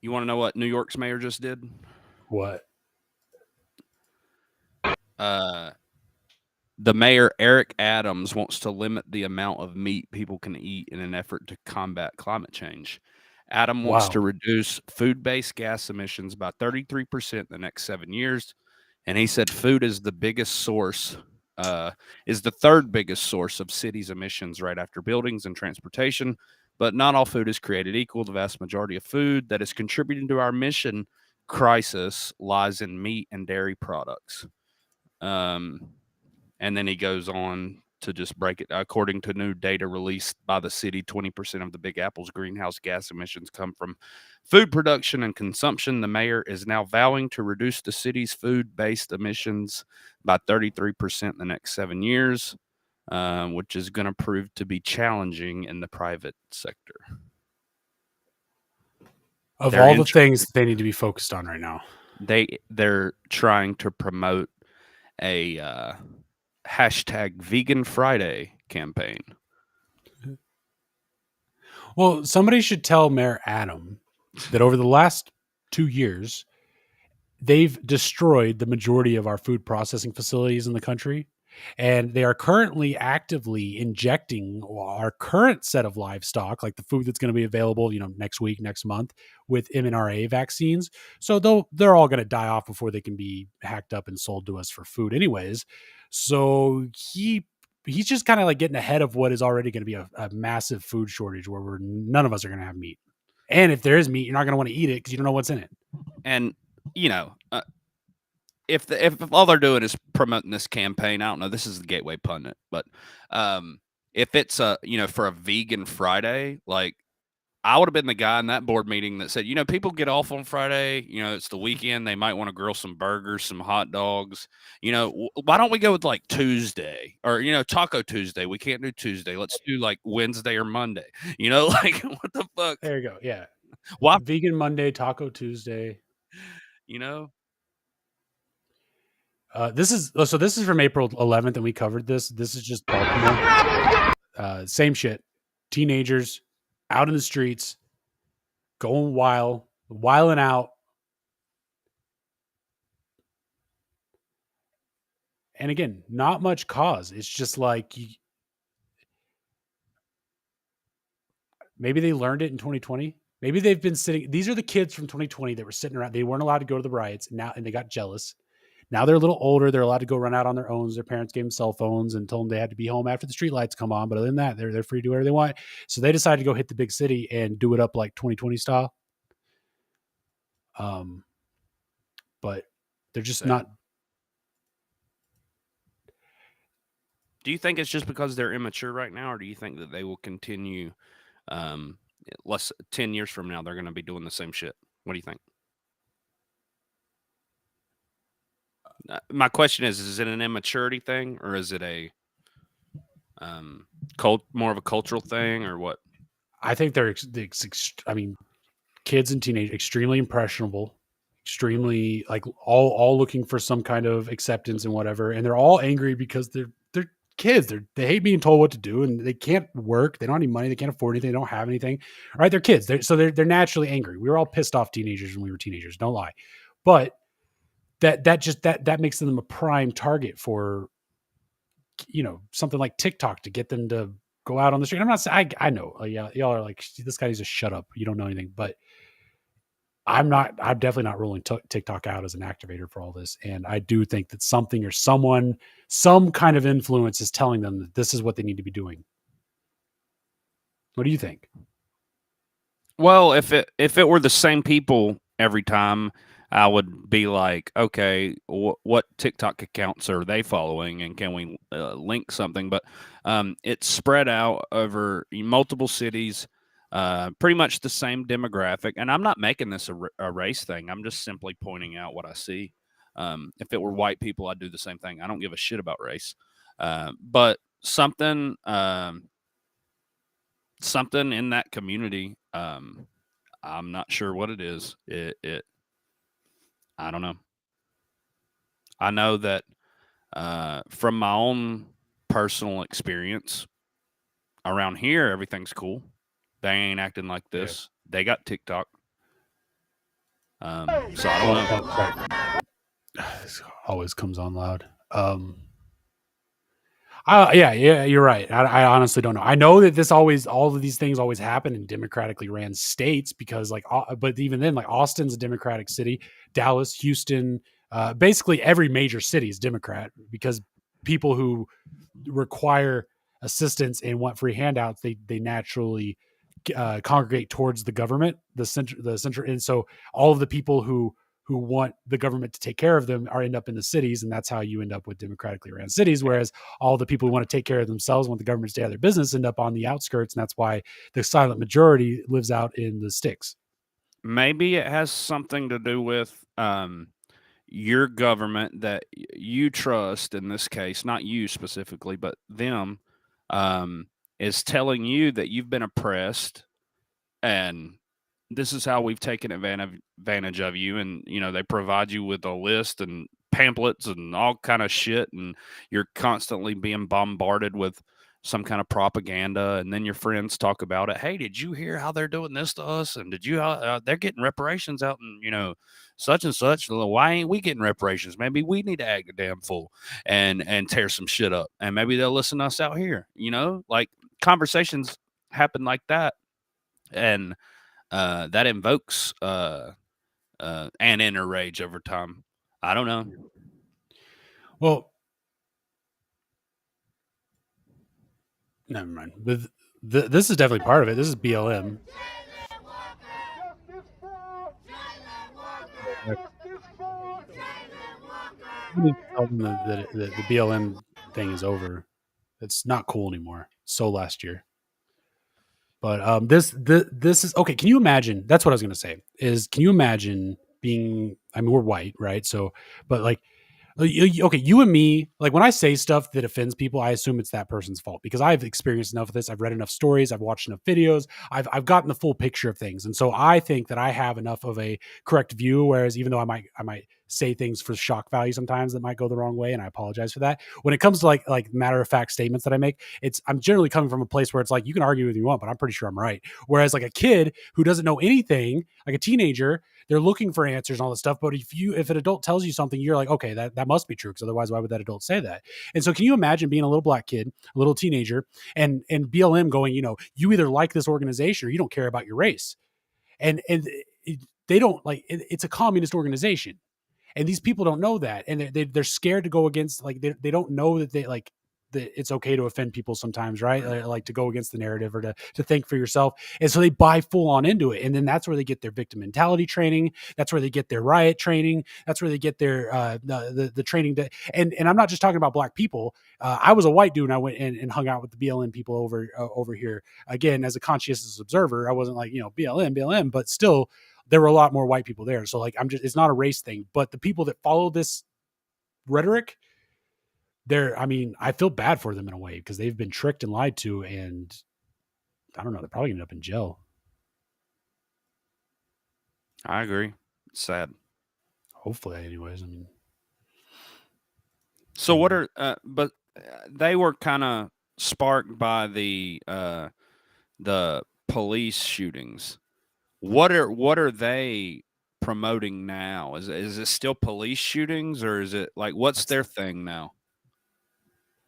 You want to know what New York's mayor just did? What? The mayor, Eric Adams, wants to limit the amount of meat people can eat in an effort to combat climate change. Adam wants to reduce food-based gas emissions by 33% in the next 7 years. And he said food is the biggest source, is the third biggest source of cities' emissions right after buildings and transportation. But not all food is created equal. The vast majority of food that is contributing to our emission crisis lies in meat and dairy products. And then he goes on to just break it. According to new data released by the city, 20% of the Big Apple's greenhouse gas emissions come from food production and consumption. The mayor is now vowing to reduce the city's food-based emissions by 33% in the next 7 years, which is going to prove to be challenging in the private sector. Of all the things they need to be focused on right now, they're trying to promote a hashtag Vegan Friday campaign. Well, somebody should tell Mayor Adam that over the last 2 years, they've destroyed the majority of our food processing facilities in the country. And they are currently actively injecting our current set of livestock, like the food that's going to be available, next week, next month, with mRNA vaccines. So they're all going to die off before they can be hacked up and sold to us for food anyways. So he's just kind of like getting ahead of what is already going to be a massive food shortage where none of us are going to have meat. And if there is meat, you're not going to want to eat it because you don't know what's in it. And, if all they're doing is promoting this campaign, I don't know, this is the Gateway Pundit, but if it's for a Vegan Friday, like I would have been the guy in that board meeting that said, people get off on Friday, it's the weekend, they might want to grill some burgers, some hot dogs, why don't we go with like Tuesday or, Taco Tuesday? We can't do Tuesday. Let's do like Wednesday or Monday, like what the fuck? There you go. Yeah. Why Vegan Monday, Taco Tuesday, This is from April 11th, and we covered this. This is just Baltimore. Same shit. Teenagers out in the streets, going wild, wilding out. And again, not much cause. It's just like maybe they learned it in 2020. Maybe they've been sitting. These are the kids from 2020 that were sitting around. They weren't allowed to go to the riots and they got jealous. Now they're a little older. They're allowed to go run out on their own. Their parents gave them cell phones and told them they had to be home after the streetlights come on. But other than that, they're free to do whatever they want. So they decided to go hit the big city and do it up like 2020 style. But they're just not. Do you think it's just because they're immature right now, or do you think that they will continue? 10 years from now, they're going to be doing the same shit. What do you think? My question is it an immaturity thing, or is it a more of a cultural thing, or what? I think they're kids and teenagers, extremely impressionable, extremely like all looking for some kind of acceptance and whatever, and they're all angry because they're kids. They hate being told what to do, and they can't work. They don't have any money. They can't afford anything. They don't have anything. Right? They're kids. They're naturally angry. We were all pissed off teenagers when we were teenagers. Don't lie, but that makes them a prime target for something like TikTok to get them to go out on the street. I'm not saying, I know, y'all are like, this guy needs to shut up. You don't know anything, but I'm definitely not ruling TikTok out as an activator for all this. And I do think that something or someone, some kind of influence is telling them that this is what they need to be doing. What do you think? Well, if it were the same people every time, I would be like, okay, what TikTok accounts are they following, and can we link something? But it's spread out over multiple cities, pretty much the same demographic. And I'm not making this a race thing. I'm just simply pointing out what I see. If it were white people, I'd do the same thing. I don't give a shit about race. But something in that community, I'm not sure what it is. I don't know. I know that from my own personal experience around here, everything's cool. They ain't acting like this. Yeah. They got TikTok. So I don't know. This always comes on loud. Yeah, you're right. I honestly don't know. I know that all of these things always happen in democratically ran states because but even then, like Austin's a Democratic city, Dallas, Houston, basically every major city is Democrat because people who require assistance and want free handouts, they naturally congregate towards the government, the center. And so all of the people who want the government to take care of them end up in the cities, and that's how you end up with democratically ran cities. Whereas all the people who want to take care of themselves, want the government to stay out of their business, end up on the outskirts, and that's why the silent majority lives out in the sticks. Maybe it has something to do with your government that you trust, in this case, not you specifically, but them, is telling you that you've been oppressed and this is how we've taken advantage of you. And, they provide you with a list and pamphlets and all kind of shit. And you're constantly being bombarded with some kind of propaganda. And then your friends talk about it. Hey, did you hear how they're doing this to us? And did you, they're getting reparations out in, such and such. Why ain't we getting reparations? Maybe we need to act a damn fool and tear some shit up. And maybe they'll listen to us out here, like conversations happen like that. And, that invokes an inner rage over time. I don't know. Well, never mind. But this is definitely part of it. This is BLM. The BLM thing is over. It's not cool anymore. So last year. But this is okay. Can you imagine? That's what I was going to say. Can you imagine being? I mean, we're white, right? So, but like, okay, you and me. Like when I say stuff that offends people, I assume it's that person's fault because I've experienced enough of this. I've read enough stories. I've watched enough videos. I've gotten the full picture of things, and so I think that I have enough of a correct view. Whereas even though I might say things for shock value sometimes that might go the wrong way, and I apologize for that. When it comes to like matter of fact statements that I make, I'm generally coming from a place where it's like you can argue with you want, but I'm pretty sure I'm right. Whereas like a kid who doesn't know anything, like a teenager, they're looking for answers and all this stuff. But if an adult tells you something, you're like, okay, that must be true, because otherwise why would that adult say that? And so can you imagine being a little black kid, a little teenager, and BLM going, you either like this organization or you don't care about your race, and they don't like it's a communist organization. And these people don't know that, and they're scared to go against. Like they don't know that that it's okay to offend people sometimes, right? Like to go against the narrative or to think for yourself, and so they buy full on into it, and then that's where they get their victim mentality training. That's where they get their riot training. That's where they get their the training. And I'm not just talking about black people. I was a white dude, and I went and hung out with the BLM people over here again as a conscientious observer. I wasn't like BLM, but still. There were a lot more white people there. So like, it's not a race thing, but the people that follow this rhetoric, I feel bad for them in a way because they've been tricked and lied to. And I don't know, they're probably gonna end up in jail. I agree. It's sad. Hopefully anyways. So what are, but they were kind of sparked by the police shootings. What are they promoting now? Is it still police shootings, or is it like what's their thing now?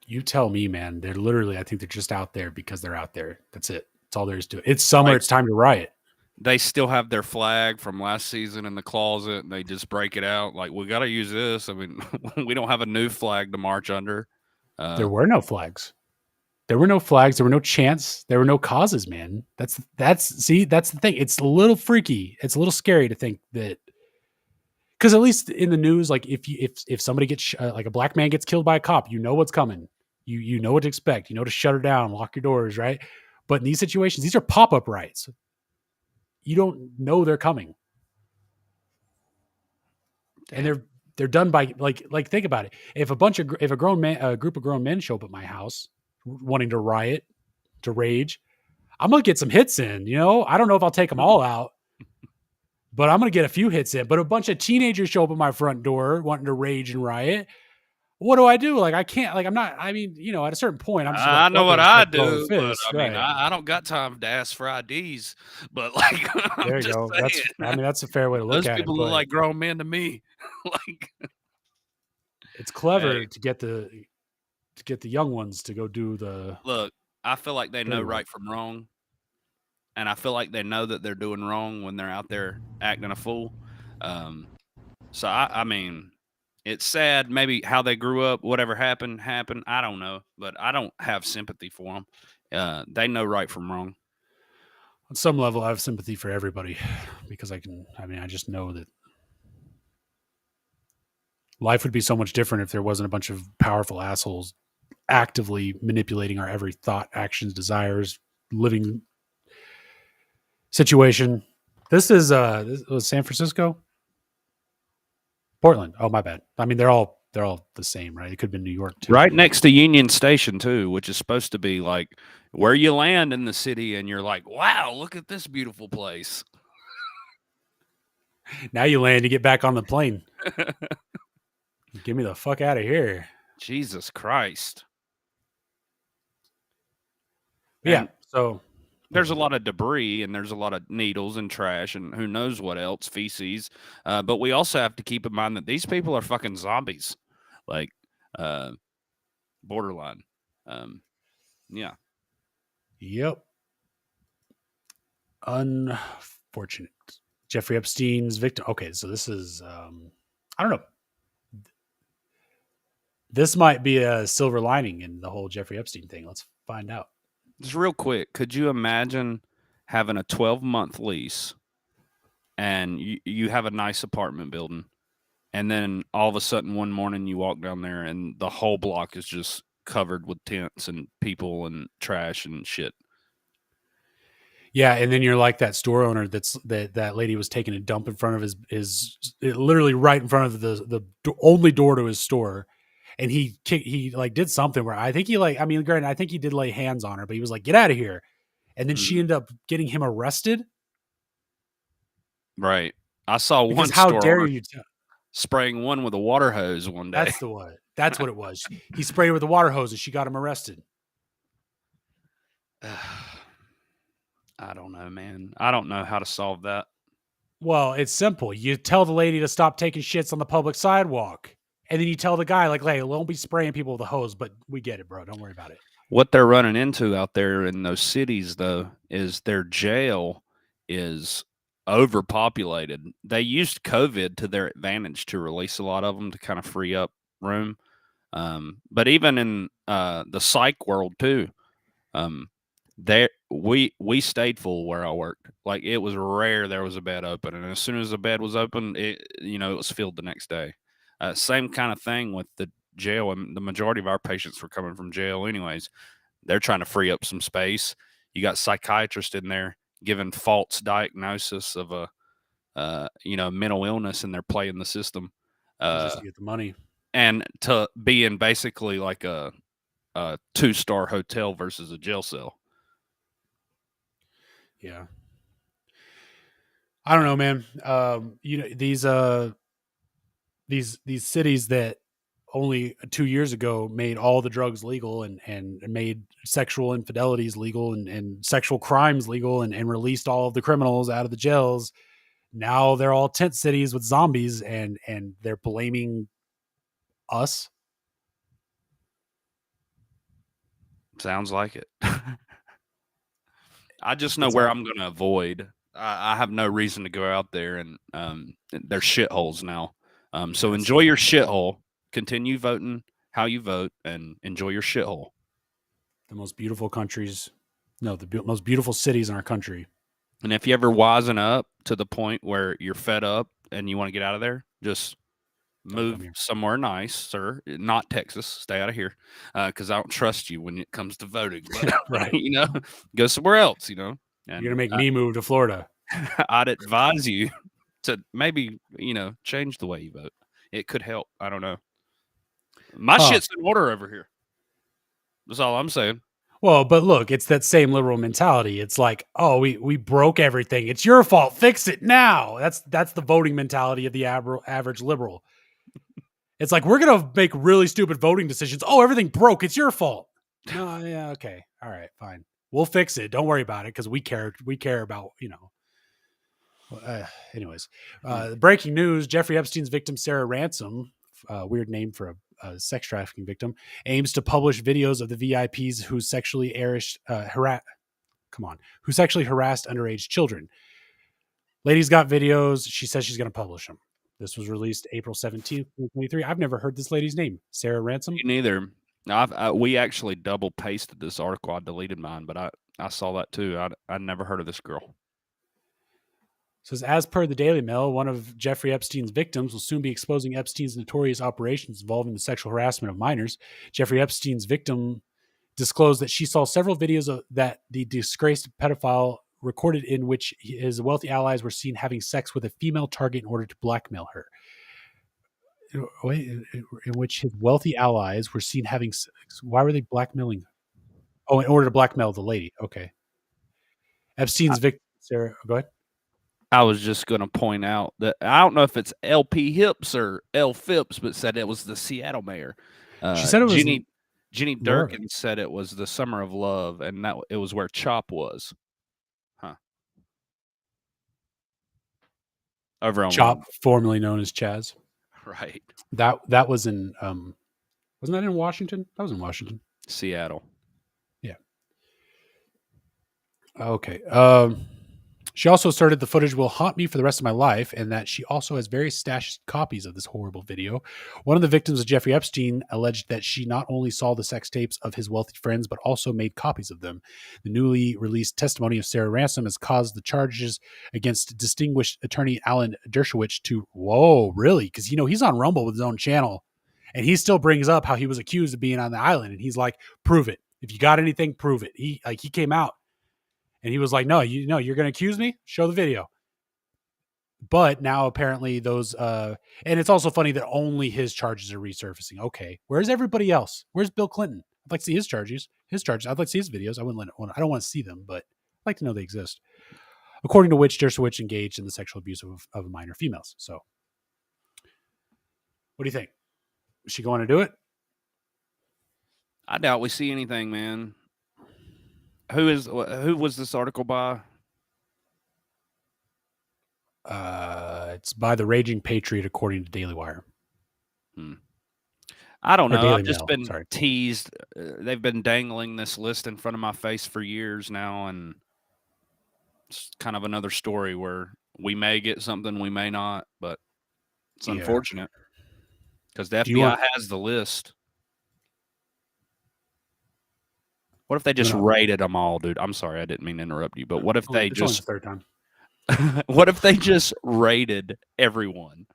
You tell me, man. They're literally, I think they're just out there because they're out there. That's it. That's all there is to it. It's summer. Like, it's time to riot. They still have their flag from last season in the closet, and they just break it out. Like, we got to use this. I mean, we don't have a new flag to march under. There were no flags. There were no flags. There were no chants. There were no causes, man. That's the thing. It's a little freaky. It's a little scary to think that, because at least in the news, like if somebody gets like a black man gets killed by a cop, you know what's coming. You know what to expect. You know to shut her down, lock your doors, right? But in these situations, these are pop-up riots. You don't know they're coming, and they're done by like think about it. If a group of grown men show up at my house wanting to riot, to rage, I'm gonna get some hits in. You know, I don't know if I'll take them all out, but I'm gonna get a few hits in. But a bunch of teenagers show up at my front door wanting to rage and riot. What do I do? Like, I can't, like, I'm not, I mean, you know, at a certain point, I'm just I know what I do, fist, but I mean, I don't got time to ask for IDs, but like, there you go. That's a fair way to look at it. Those people look like grown men to me. Like, it's clever to get the young ones to go do the. Look, I feel like they know right from wrong, and I feel like they know that they're doing wrong when they're out there acting a fool. So I mean, it's sad. Maybe how they grew up, whatever happened. I don't know, but I don't have sympathy for them. They know right from wrong. On some level, I have sympathy for everybody because I just know that life would be so much different if there wasn't a bunch of powerful assholes actively manipulating our every thought, actions, desires, living situation. This was San Francisco, Portland. Oh, my bad. I mean, they're all the same, right? It could have been New York too. Right next to Union Station too, which is supposed to be like where you land in the city, and you're like, wow, look at this beautiful place. Now you land, you get back on the plane. Get me the fuck out of here. Jesus Christ. Yeah. So there's a lot of debris, and there's a lot of needles and trash and who knows what else, feces. But we also have to keep in mind that these people are fucking zombies. Like, borderline. Yeah. Yep. Unfortunate. Jeffrey Epstein's victim. Okay, so this is I don't know. This might be a silver lining in the whole Jeffrey Epstein thing. Let's find out. Just real quick, could you imagine having a 12-month lease and you have a nice apartment building, and then all of a sudden one morning you walk down there and the whole block is just covered with tents and people and trash and shit? Yeah, and then you're like that store owner that lady was taking a dump in front of his literally right in front of the only door to his store. And he like did something where I think granted, I think he did lay hands on her, but he was like, get out of here. And then she ended up getting him arrested. Right. I saw because one how store dare owner you spraying one with a water hose one day. That's the one. That's what it was. He sprayed her with a water hose and she got him arrested. I don't know, man. I don't know how to solve that. Well, it's simple. You tell the lady to stop taking shits on the public sidewalk. And then you tell the guy, like, hey, don't be spraying people with a hose, but we get it, bro. Don't worry about it. What they're running into out there in those cities, though, is their jail is overpopulated. They used COVID to their advantage to release a lot of them to kind of free up room. But even in the psych world, too, we stayed full where I worked. Like, it was rare there was a bed open. And as soon as the bed was open, it was filled the next day. Same kind of thing with the jail, and the majority of our patients were coming from jail anyways. They're trying to free up some space. You got psychiatrists in there giving false diagnosis of a mental illness, and they're playing the system just to get the money and to be in basically like a 2-star hotel versus a jail cell. Yeah, I don't know, man. These cities that only 2 years ago made all the drugs legal and made sexual infidelities legal and sexual crimes legal and released all of the criminals out of the jails. Now they're all tent cities with zombies and they're blaming us. Sounds like it. I just know It's where all- I'm going to avoid. I have no reason to go out there, and they're shitholes now. So Yes. enjoy your shithole. Continue voting how you vote, and enjoy your shithole. The most beautiful countries, no, the most beautiful cities in our country. And if you ever wisen up to the point where you're fed up and you want to get out of there, just move somewhere nice, sir. Not Texas. Stay out of here, because I don't trust you when it comes to voting. But, Right. you know, go somewhere else. You know, and You're gonna make me move to Florida. I'd advise you to maybe change the way you vote. It could help. I don't know. My shit's in order over here. That's all I'm saying. Well, but look, it's that same liberal mentality. It's like, oh, we broke everything. It's your fault. Fix it now. That's the voting mentality of the average liberal. It's like, we're gonna make really stupid voting decisions. Oh, everything broke. It's your fault. No, yeah, okay, all right, fine. We'll fix it. Don't worry about it because we care. We care about anyways, breaking news: Jeffrey Epstein's victim Sarah Ransom, weird name for a sex trafficking victim, aims to publish videos of the VIPs who sexually harassed underage children. Lady's got videos. She says she's going to publish them. This was released April 17th, 2023. I've never heard this lady's name. Sarah Ransom? Me neither. We actually double pasted this article. I deleted mine, but I saw that too. I'd never heard of this girl. Says, as per the Daily Mail, one of Jeffrey Epstein's victims will soon be exposing Epstein's notorious operations involving the sexual harassment of minors. Jeffrey Epstein's victim disclosed that she saw several videos that the disgraced pedophile recorded in which his wealthy allies were seen having sex with a female target in order to blackmail her. In which his wealthy allies were seen having sex. Why were they blackmailing? Oh, in order to blackmail the lady. Okay. Epstein's victim, Sarah, go ahead. I was just going to point out that I don't know if it's LP Hips or L Phipps, but said it was the Seattle mayor. She said it was Jenny Durkin said it was the Summer of Love, and that it was where Chop was. Huh. Over on Chop, formerly known as Chaz. Right. That was in wasn't that in Washington? That was in Washington. Seattle. Yeah. Okay. She also asserted the footage will haunt me for the rest of my life, and that she also has various stashed copies of this horrible video. One of the victims of Jeffrey Epstein alleged that she not only saw the sex tapes of his wealthy friends, but also made copies of them. The newly released testimony of Sarah Ransom has caused the charges against distinguished attorney Alan Dershowitz to, whoa, really? Because, he's on Rumble with his own channel, and he still brings up how he was accused of being on the island, and he's like, prove it. If you got anything, prove it. He came out. And he was like, no, you're going to accuse me? Show the video. But now apparently those, and it's also funny that only his charges are resurfacing. Okay. Where's everybody else? Where's Bill Clinton? I'd like to see his charges. I'd like to see his videos. I don't want to see them, but I'd like to know they exist. According to which Dershowitz engaged in the sexual abuse of minor females. So what do you think? Is she going to do it? I doubt we see anything, man. Who was this article by? It's by the Raging Patriot, according to Daily Wire. I don't know. Daily I've just Mail, been teased. They've been dangling this list in front of my face for years now, and it's kind of another story where we may get something, we may not, but it's unfortunate because the FBI has the list. What if they just raided them all, dude? I'm sorry, I didn't mean to interrupt you, but what if they just the third time? What if they just raided everyone?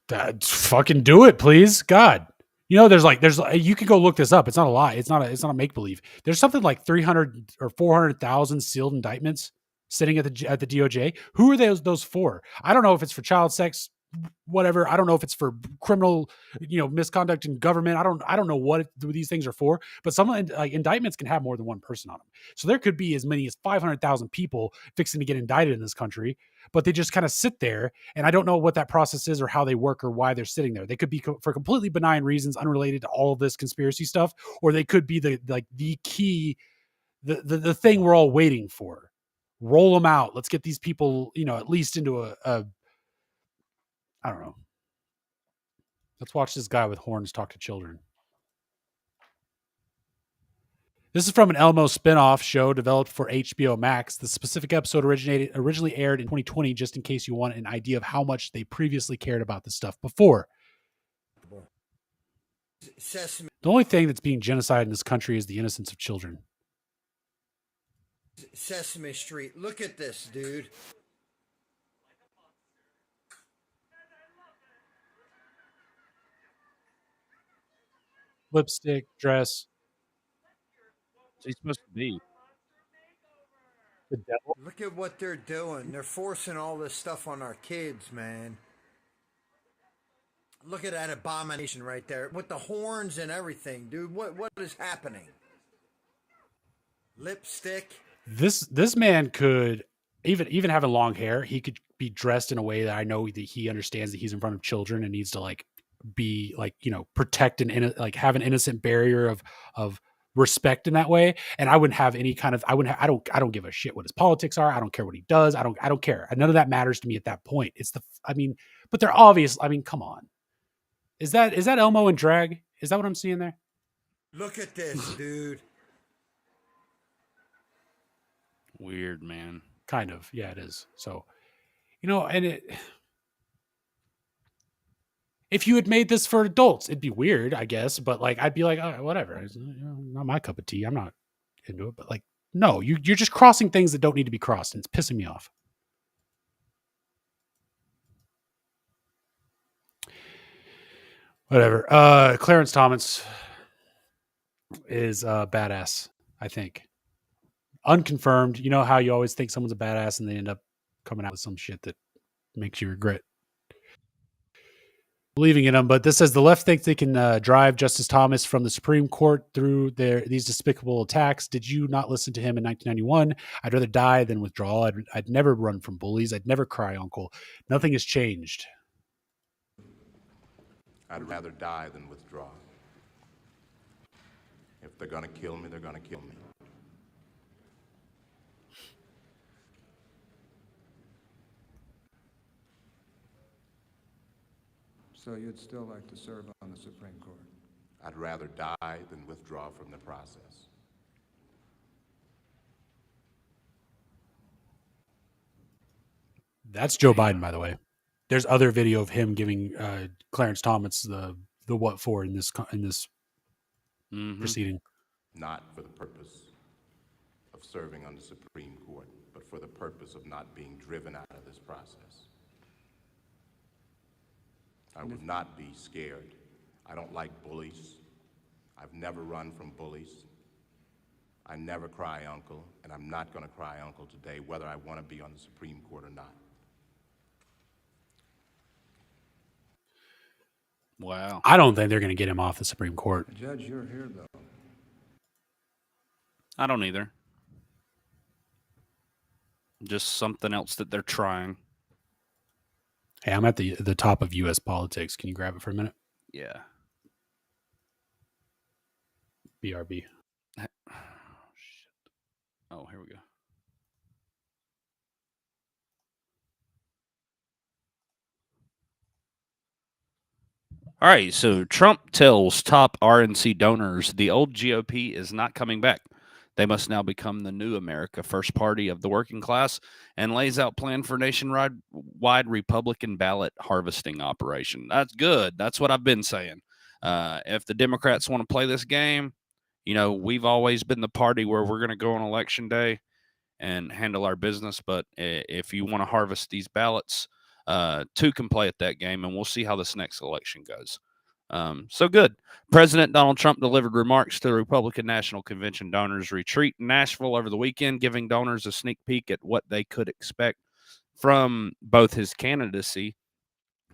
Fucking do it, please, God. There's you can go look this up. It's not a lie. It's not a make believe. There's something like 300 or 400,000 sealed indictments sitting at the DOJ. Who are those for? I don't know if it's for child sex, whatever. I don't know if it's for criminal, misconduct in government. I don't know what these things are for, but some indictments can have more than one person on them. So there could be as many as 500,000 people fixing to get indicted in this country, but they just kind of sit there. And I don't know what that process is or how they work or why they're sitting there. They could be for completely benign reasons, unrelated to all of this conspiracy stuff, or they could be the key, the thing we're all waiting for. Roll them out. Let's get these people, at least into a I don't know. Let's watch this guy with horns talk to children. This is from an Elmo spinoff show developed for HBO Max. The specific episode originally aired in 2020, just in case you want an idea of how much they previously cared about this stuff before. Sesame. The only thing that's being genocide in this country is the innocence of children. Sesame Street. Look at this, dude. Lipstick, dress. What's he supposed to be? The devil. Look at what they're doing. They're forcing all this stuff on our kids, man. Look at that abomination right there with the horns and everything, dude. What is happening? Lipstick. This man could even having long hair, he could be dressed in a way that I know that he understands that he's in front of children and needs to like be like, you know, protect and like have an innocent barrier of respect in that way. And I wouldn't have any kind of I don't give a shit what his politics are. I don't care what he does. I don't care. None of that matters to me at that point. But they're obvious. I mean, come on. Is that Elmo in drag? Is that what I'm seeing there? Look at this, dude. Weird, man. Kind of. Yeah, it is. So, you know, and if you had made this for adults, it'd be weird, I guess. But like, I'd be like, oh, whatever. It's, not my cup of tea. I'm not into it. But like, no, you're just crossing things that don't need to be crossed, and it's pissing me off. Whatever. Clarence Thomas is badass, I think. Unconfirmed. You know how you always think someone's a badass and they end up coming out with some shit that makes you regret believing in them. But this says the left thinks they can drive Justice Thomas from the Supreme Court through these despicable attacks. Did you not listen to him in 1991? I'd rather die than withdraw. I'd never run from bullies. I'd never cry uncle. Nothing has changed. I'd rather die than withdraw. If they're going to kill me, they're going to kill me. So you'd still like to serve on the Supreme Court? I'd rather die than withdraw from the process. That's Joe Biden, by the way. There's other video of him giving Clarence Thomas the what for in this proceeding. Not for the purpose of serving on the Supreme Court, but for the purpose of not being driven out of this process. I would not be scared. I don't like bullies. I've never run from bullies. I never cry uncle, and I'm not going to cry uncle today, whether I want to be on the Supreme Court or not. Wow. I don't think they're going to get him off the Supreme Court. Judge, you're here, though. I don't either. Just something else that they're trying. Hey, I'm at the top of U.S. politics. Can you grab it for a minute? Yeah. BRB. Oh, shit. Oh, here we go. All right, so Trump tells top RNC donors the old GOP is not coming back. They must now become the new America First Party of the working class, and lays out plan for nationwide Republican ballot harvesting operation. That's good. That's what I've been saying. If the Democrats want to play this game, you know, we've always been the party where we're going to go on election day and handle our business. But if you want to harvest these ballots, two can play at that game, and we'll see how this next election goes. So good. President Donald Trump delivered remarks to the Republican National Convention donors retreat in Nashville over the weekend, giving donors a sneak peek at what they could expect from both his candidacy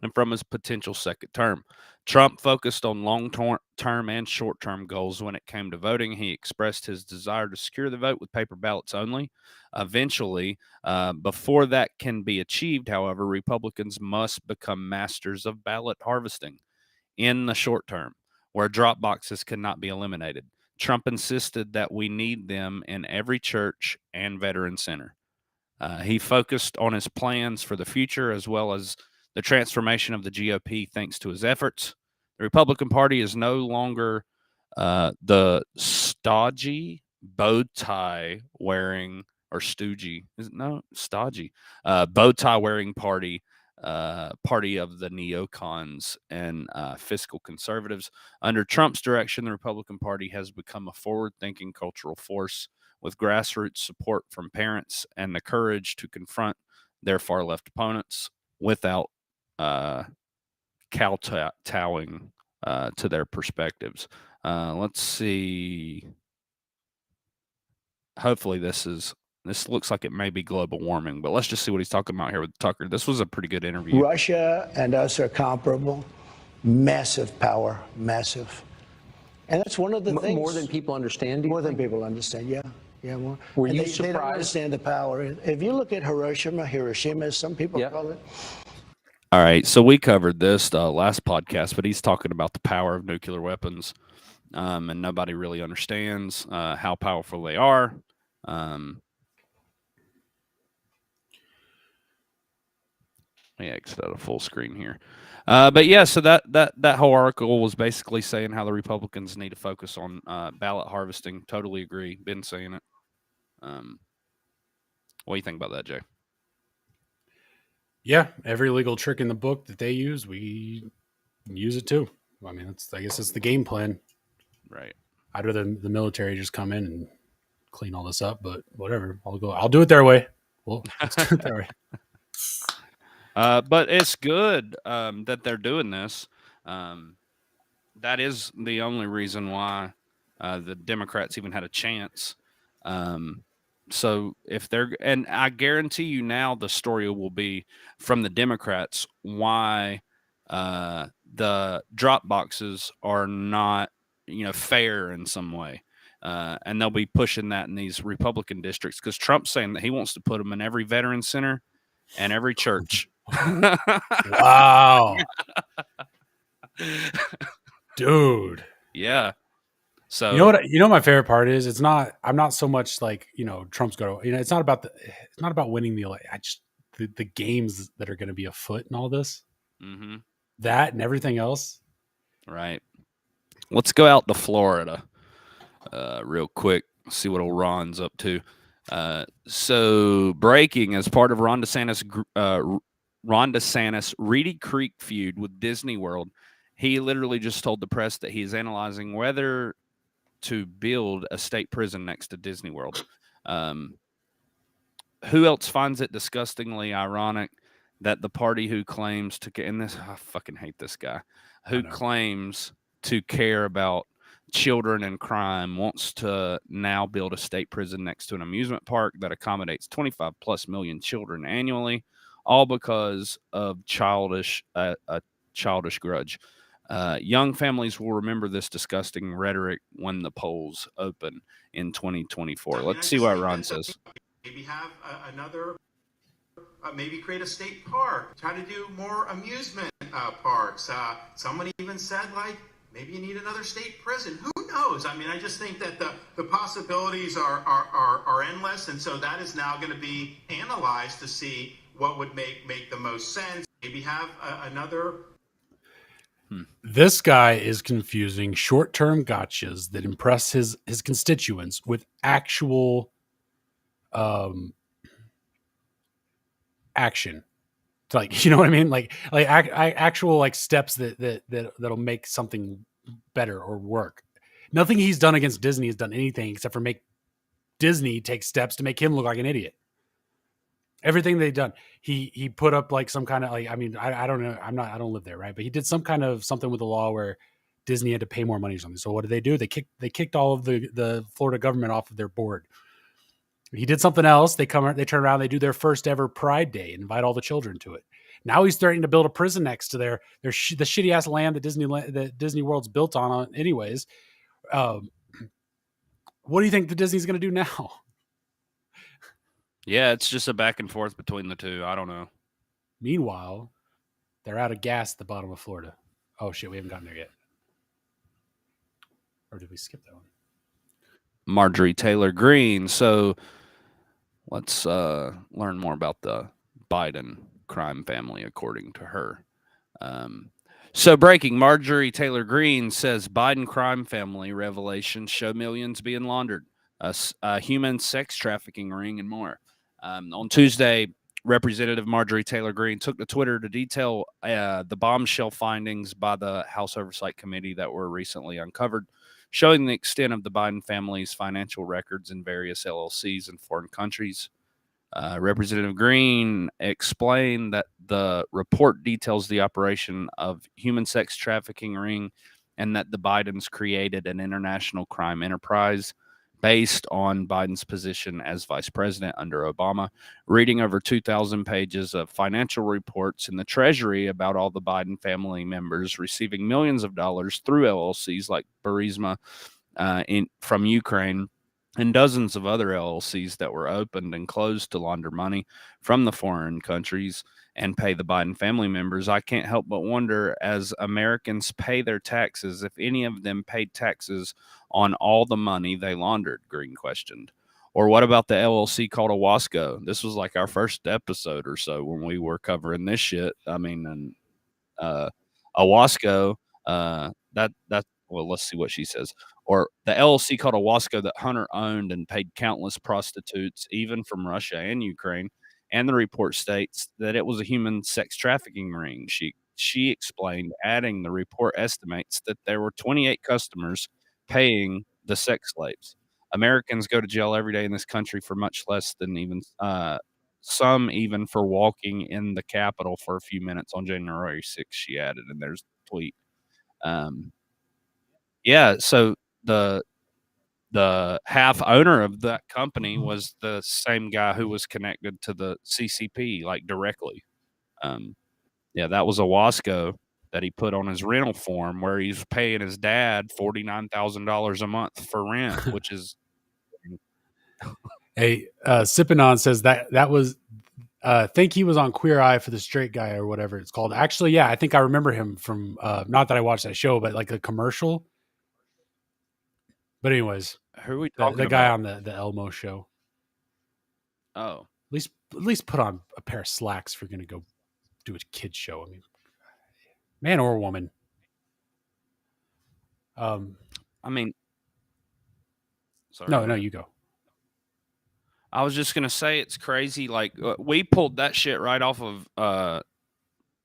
and from his potential second term. Trump focused on long-term and short-term goals when it came to voting. He expressed his desire to secure the vote with paper ballots only. Eventually, before that can be achieved, however, Republicans must become masters of ballot harvesting in the short term, where drop boxes cannot be eliminated. Trump insisted that we need them in every church and veteran center. He focused on his plans for the future as well as the transformation of the GOP thanks to his efforts. The Republican Party is no longer the stodgy bow tie wearing or stoogie is no stodgy bow tie wearing party of the neocons and fiscal conservatives. Under Trump's direction, the Republican Party has become a forward-thinking cultural force with grassroots support from parents and the courage to confront their far-left opponents without kowtowing to their perspectives. Let's see. Hopefully this looks like it may be global warming, but let's just see what he's talking about here with Tucker. This was a pretty good interview. Russia and us are comparable. Massive power, massive. And that's one of the things. More than people understand? More than people understand, yeah. Yeah, more. Were you They surprised? don't understand the power. If you look at Hiroshima, as some people call it. All right, so we covered this last podcast, but he's talking about the power of nuclear weapons, and nobody really understands how powerful they are. Yeah, exit out of full screen here. But yeah, so that whole article was basically saying how the Republicans need to focus on ballot harvesting. Totally agree. Been saying it. What do you think about that, Jay? Yeah, every legal trick in the book that they use, we use it too. I mean, I guess it's the game plan. Right. I'd rather the military just come in and clean all this up, but whatever. I'll do it their way. Well, let's do it their way. But it's good that they're doing this. That is the only reason why the Democrats even had a chance. So if and I guarantee you now the story will be from the Democrats why the drop boxes are not, fair in some way. And they'll be pushing that in these Republican districts because Trump's saying that he wants to put them in every veteran center and every church. Wow. Dude. Yeah. So you know what my favorite part is? I'm not so much like, Trump's going to, it's not about winning the election. The games that are going to be afoot and all this. Mm-hmm. That and everything else. Right. Let's go out to Florida real quick. See what old Ron's up to. So breaking as part of Ron DeSantis' Reedy Creek feud with Disney World, he literally just told the press that he's analyzing whether to build a state prison next to Disney World. Who else finds it disgustingly ironic that the party who claims to, and this, I fucking hate this guy, who claims to care about children and crime wants to now build a state prison next to an amusement park that accommodates 25+ million children annually, all because of a childish grudge. Young families will remember this disgusting rhetoric when the polls open in 2024. Let's see what Ron says. Maybe have maybe create a state park. Try to do more amusement parks. Someone even said, maybe you need another state prison. Who knows? I mean, I just think that the possibilities are endless, and so that is now going to be analyzed to see what would make the most sense. Maybe have another. This guy is confusing short-term gotchas that impress his constituents with actual action. You know what I mean? Actual steps that'll make something better or work. Nothing he's done against Disney has done anything except for make Disney take steps to make him look like an idiot. Everything they've done, he put up some kind of I don't know. I don't live there, right? But he did some kind of something with the law where Disney had to pay more money or something. So what did they do? They kicked all of the Florida government off of their board. He did something else. They turn around, they do their first ever Pride Day and invite all the children to it. Now he's threatening to build a prison next to the shitty ass land that Disney World's built on anyways. What do you think the Disney's going to do now? Yeah, it's just a back and forth between the two. I don't know. Meanwhile, they're out of gas at the bottom of Florida. Oh shit, we haven't gotten there yet. Or did we skip that one? Marjorie Taylor Greene. So let's learn more about the Biden crime family, according to her. So breaking, Marjorie Taylor Greene says Biden crime family revelations show millions being laundered. a human sex trafficking ring, and more. On Tuesday, Representative Marjorie Taylor Greene took to Twitter to detail the bombshell findings by the House Oversight Committee that were recently uncovered, showing the extent of the Biden family's financial records in various LLCs in foreign countries. Representative Greene explained that the report details the operation of human sex trafficking ring and that the Bidens created an international crime enterprise based on Biden's position as vice president under Obama, reading over 2,000 pages of financial reports in the Treasury about all the Biden family members receiving millions of dollars through LLCs like Burisma from Ukraine, and dozens of other LLCs that were opened and closed to launder money from the foreign countries and pay the Biden family members. I can't help but wonder, as Americans pay their taxes, if any of them paid taxes on all the money they laundered, Green questioned. Or what about the LLC called Owasco? This was like our first episode or so when we were covering this shit. I mean, and Owasco, well, let's see what she says. Or the LLC called Owasco that Hunter owned and paid countless prostitutes, even from Russia and Ukraine. And the report states that it was a human sex trafficking ring. She explained, adding the report estimates that there were 28 customers paying the sex slaves. Americans go to jail every day in this country for much less than even some even for walking in the Capitol for a few minutes on January 6th, she added, and there's the tweet. Yeah, so the half owner of that company was the same guy who was connected to the CCP, like directly. Yeah, that was a Wasco that he put on his rental form where he's paying his dad $49,000 a month for rent, which is. Hey, Sippin' On says that was. Think he was on Queer Eye for the Straight Guy or whatever it's called. Actually, yeah, I think I remember him from not that I watched that show, but like a commercial. But anyways, who are we talking the guy about? on the Elmo show. Oh, at least put on a pair of slacks if you're going to go do a kid's show. I mean, man or woman. I mean, sorry. No, you go. I was just gonna say it's crazy. Like we pulled that shit right off of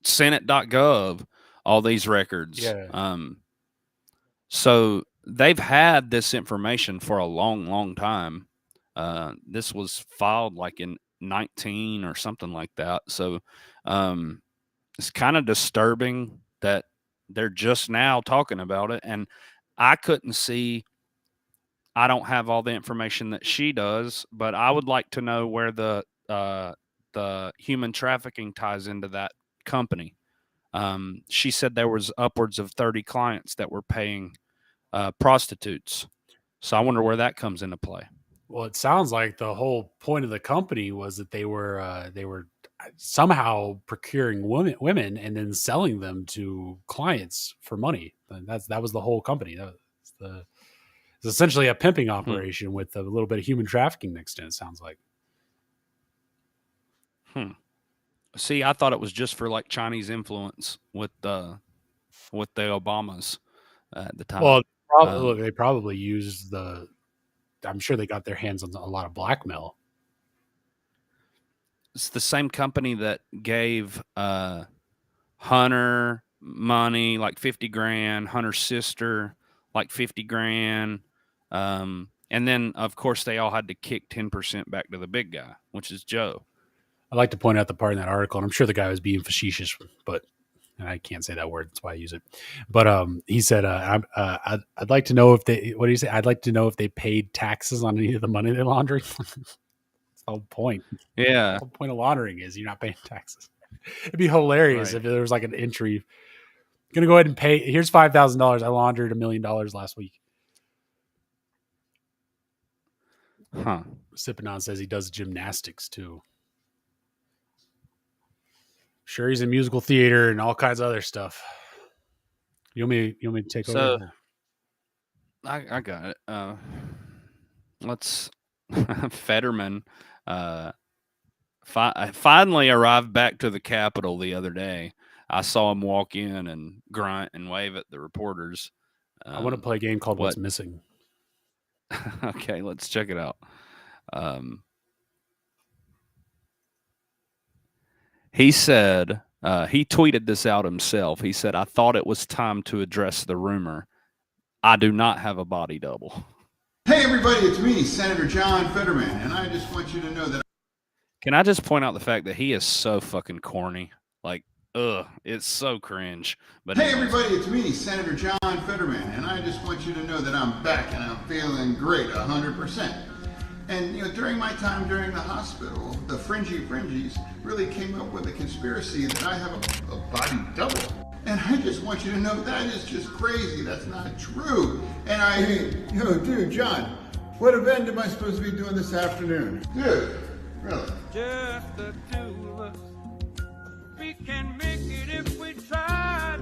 Senate.gov. All these records. Yeah. So they've had this information for a long, long time. This was filed like in 19 or something like that. So it's kind of disturbing that they're just now talking about it. And I couldn't see. I don't have all the information that she does, but I would like to know where the human trafficking ties into that company. She said there was upwards of 30 clients that were paying prostitutes. So I wonder where that comes into play. Well, it sounds like the whole point of the company was that they were somehow procuring women and then selling them to clients for money. And that was the whole company. It's essentially a pimping operation with a little bit of human trafficking mixed in, it sounds like. See, I thought it was just for like Chinese influence with the Obamas at the time. Well, they probably used I'm sure they got their hands on a lot of blackmail. It's the same company that gave Hunter money, like 50 grand, Hunter's sister, like 50 grand. And then, of course, they all had to kick 10% back to the big guy, which is Joe. I'd like to point out the part in that article, and I'm sure the guy was being facetious, but and I can't say that word, that's why I use it. But he said, I'd like to know if they, what do you say? I'd like to know if they paid taxes on any of the money they're laundering. That's the whole point. Yeah. The whole point of laundering is you're not paying taxes. It'd be hilarious if there was like an entry. Going to go ahead and pay. Here's $5,000. I laundered $1 million last week. Sipping On says he does gymnastics too. Sure, he's in musical theater and all kinds of other stuff. You want me to take over? I got it. Let's Fetterman finally arrived back to the Capitol the other day. I saw him walk in and grunt and wave at the reporters. I want to play a game called What's Missing. Okay, let's check it out. He said, he tweeted this out himself. He said, I thought it was time to address the rumor. I do not have a body double. Hey everybody, it's me, Senator John Fetterman, and I just want you to know that... Can I just point out the fact that he is so fucking corny? Like, it's so cringe. But hey everybody, it's me, Senator John Fetterman, and I just want you to know that I'm back and I'm feeling great, 100%. And, during my time during the hospital, the fringies really came up with a conspiracy that I have a body double. And I just want you to know that is just crazy. That's not true. And dude, John, what event am I supposed to be doing this afternoon? Dude, really? Just the two of us. We can make it if we try.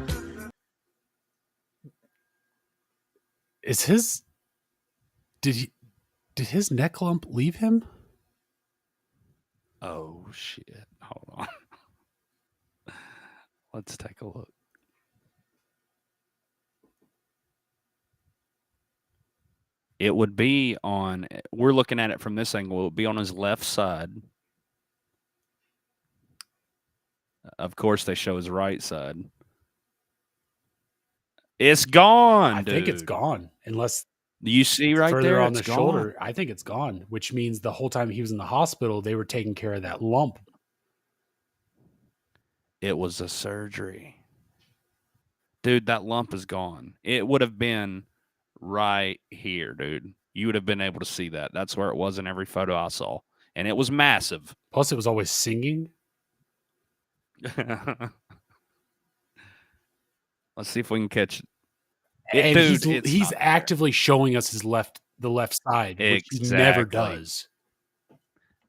Did his neck lump leave him? Oh shit. Hold on. Let's take a look. It would be on, we're looking at it from this angle, it would be on his left side. Of course, they show his right side. It's gone, I think it's gone, unless you see right further there on the shoulder. I think it's gone, which means the whole time he was in the hospital, they were taking care of that lump. It was a surgery. Dude, that lump is gone. It would have been right here, dude. You would have been able to see that. That's where it was in every photo I saw. And it was massive. Plus, it was always singing. Let's see if we can catch it. And Dude, he's actively showing us the left side, which he never does.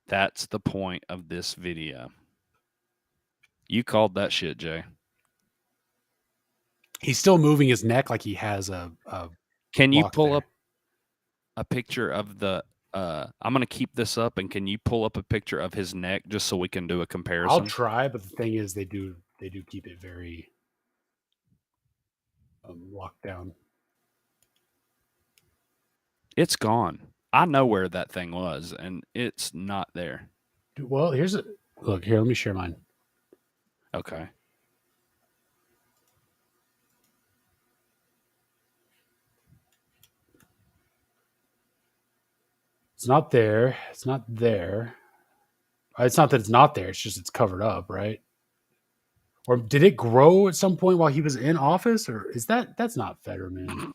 That's the point of this video. You called that shit, Jay. He's still moving his neck like he has a Can you pull up a picture of the I'm going to keep this up, and can you pull up a picture of his neck just so we can do a comparison? I'll try, but the thing is they do keep it very locked down. It's gone. I know where that thing was, and it's not there. Well, look here, let me share mine. Okay. It's not there. It's not there. It's not that it's not there. It's just it's covered up, right? Or did it grow at some point while he was in office? Or is that's not Fetterman?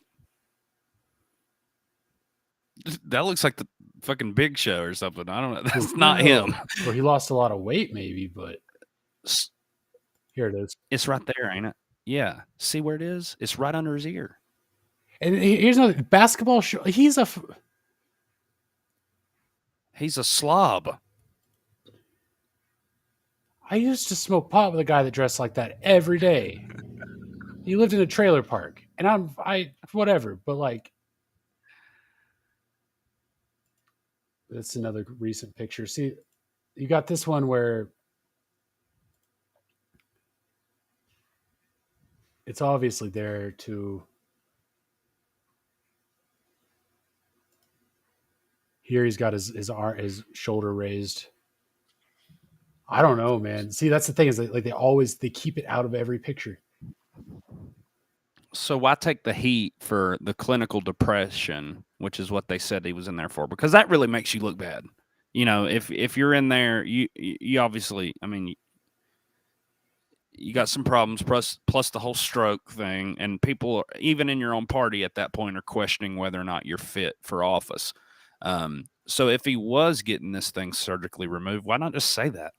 That looks like the fucking Big Show or something. I don't know. That's not him. Or he lost a lot of weight, maybe, but here it is. It's right there, ain't it? Yeah. See where it is? It's right under his ear. And here's another basketball. He's a slob. I used to smoke pot with a guy that dressed like that every day. He lived in a trailer park, and I whatever, but like, that's another recent picture. See, you got this one where it's obviously there to. Here he's got his arm, his shoulder raised. I don't know, man. See, that's the thing is like they keep it out of every picture. So why take the heat for the clinical depression, which is what they said he was in there for? Because that really makes you look bad. You know, if you're in there, you obviously, I mean, you got some problems, plus the whole stroke thing, and people, even in your own party at that point, are questioning whether or not you're fit for office. So if he was getting this thing surgically removed, why not just say that?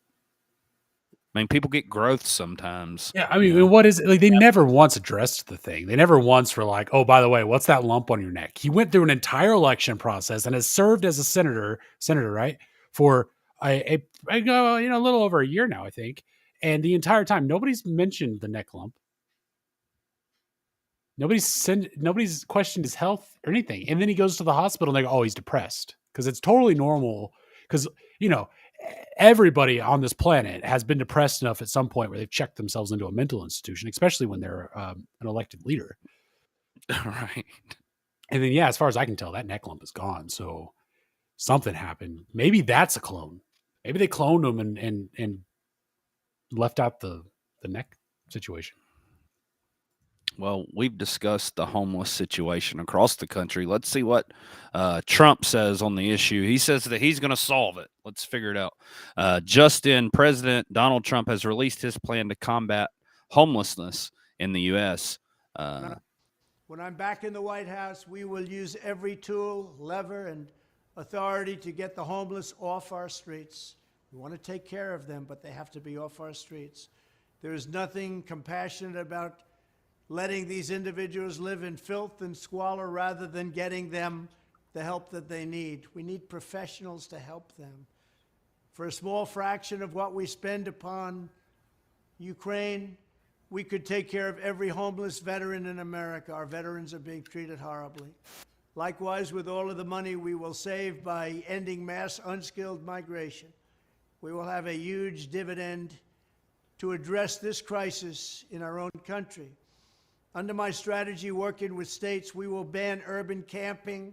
I mean, people get growth sometimes. Yeah, I mean, what is it? Like, they never once addressed the thing. They never once were like, oh, by the way, what's that lump on your neck? He went through an entire election process and has served as a senator, right, for a little over a year now, I think. And the entire time, nobody's mentioned the neck lump. Nobody's questioned his health or anything. And then he goes to the hospital and they go, oh, he's depressed. Because it's totally normal. Because, everybody on this planet has been depressed enough at some point where they've checked themselves into a mental institution, especially when they're an elected leader. Right. And then, yeah, as far as I can tell, that neck lump is gone. So something happened. Maybe that's a clone. Maybe they cloned him and left out the neck situation. Well, we've discussed the homeless situation across the country. Let's see what Trump says on the issue. He says that he's going to solve it. Let's figure it out. President Donald Trump has released his plan to combat homelessness in the U.S. When I'm back in the White House, we will use every tool, lever, and authority to get the homeless off our streets. We want to take care of them, but they have to be off our streets. There is nothing compassionate about letting these individuals live in filth and squalor rather than getting them the help that they need. We need professionals to help them. For a small fraction of what we spend upon Ukraine, we could take care of every homeless veteran in America. Our veterans are being treated horribly. Likewise, with all of the money we will save by ending mass unskilled migration, we will have a huge dividend to address this crisis in our own country. Under my strategy, working with states, we will ban urban camping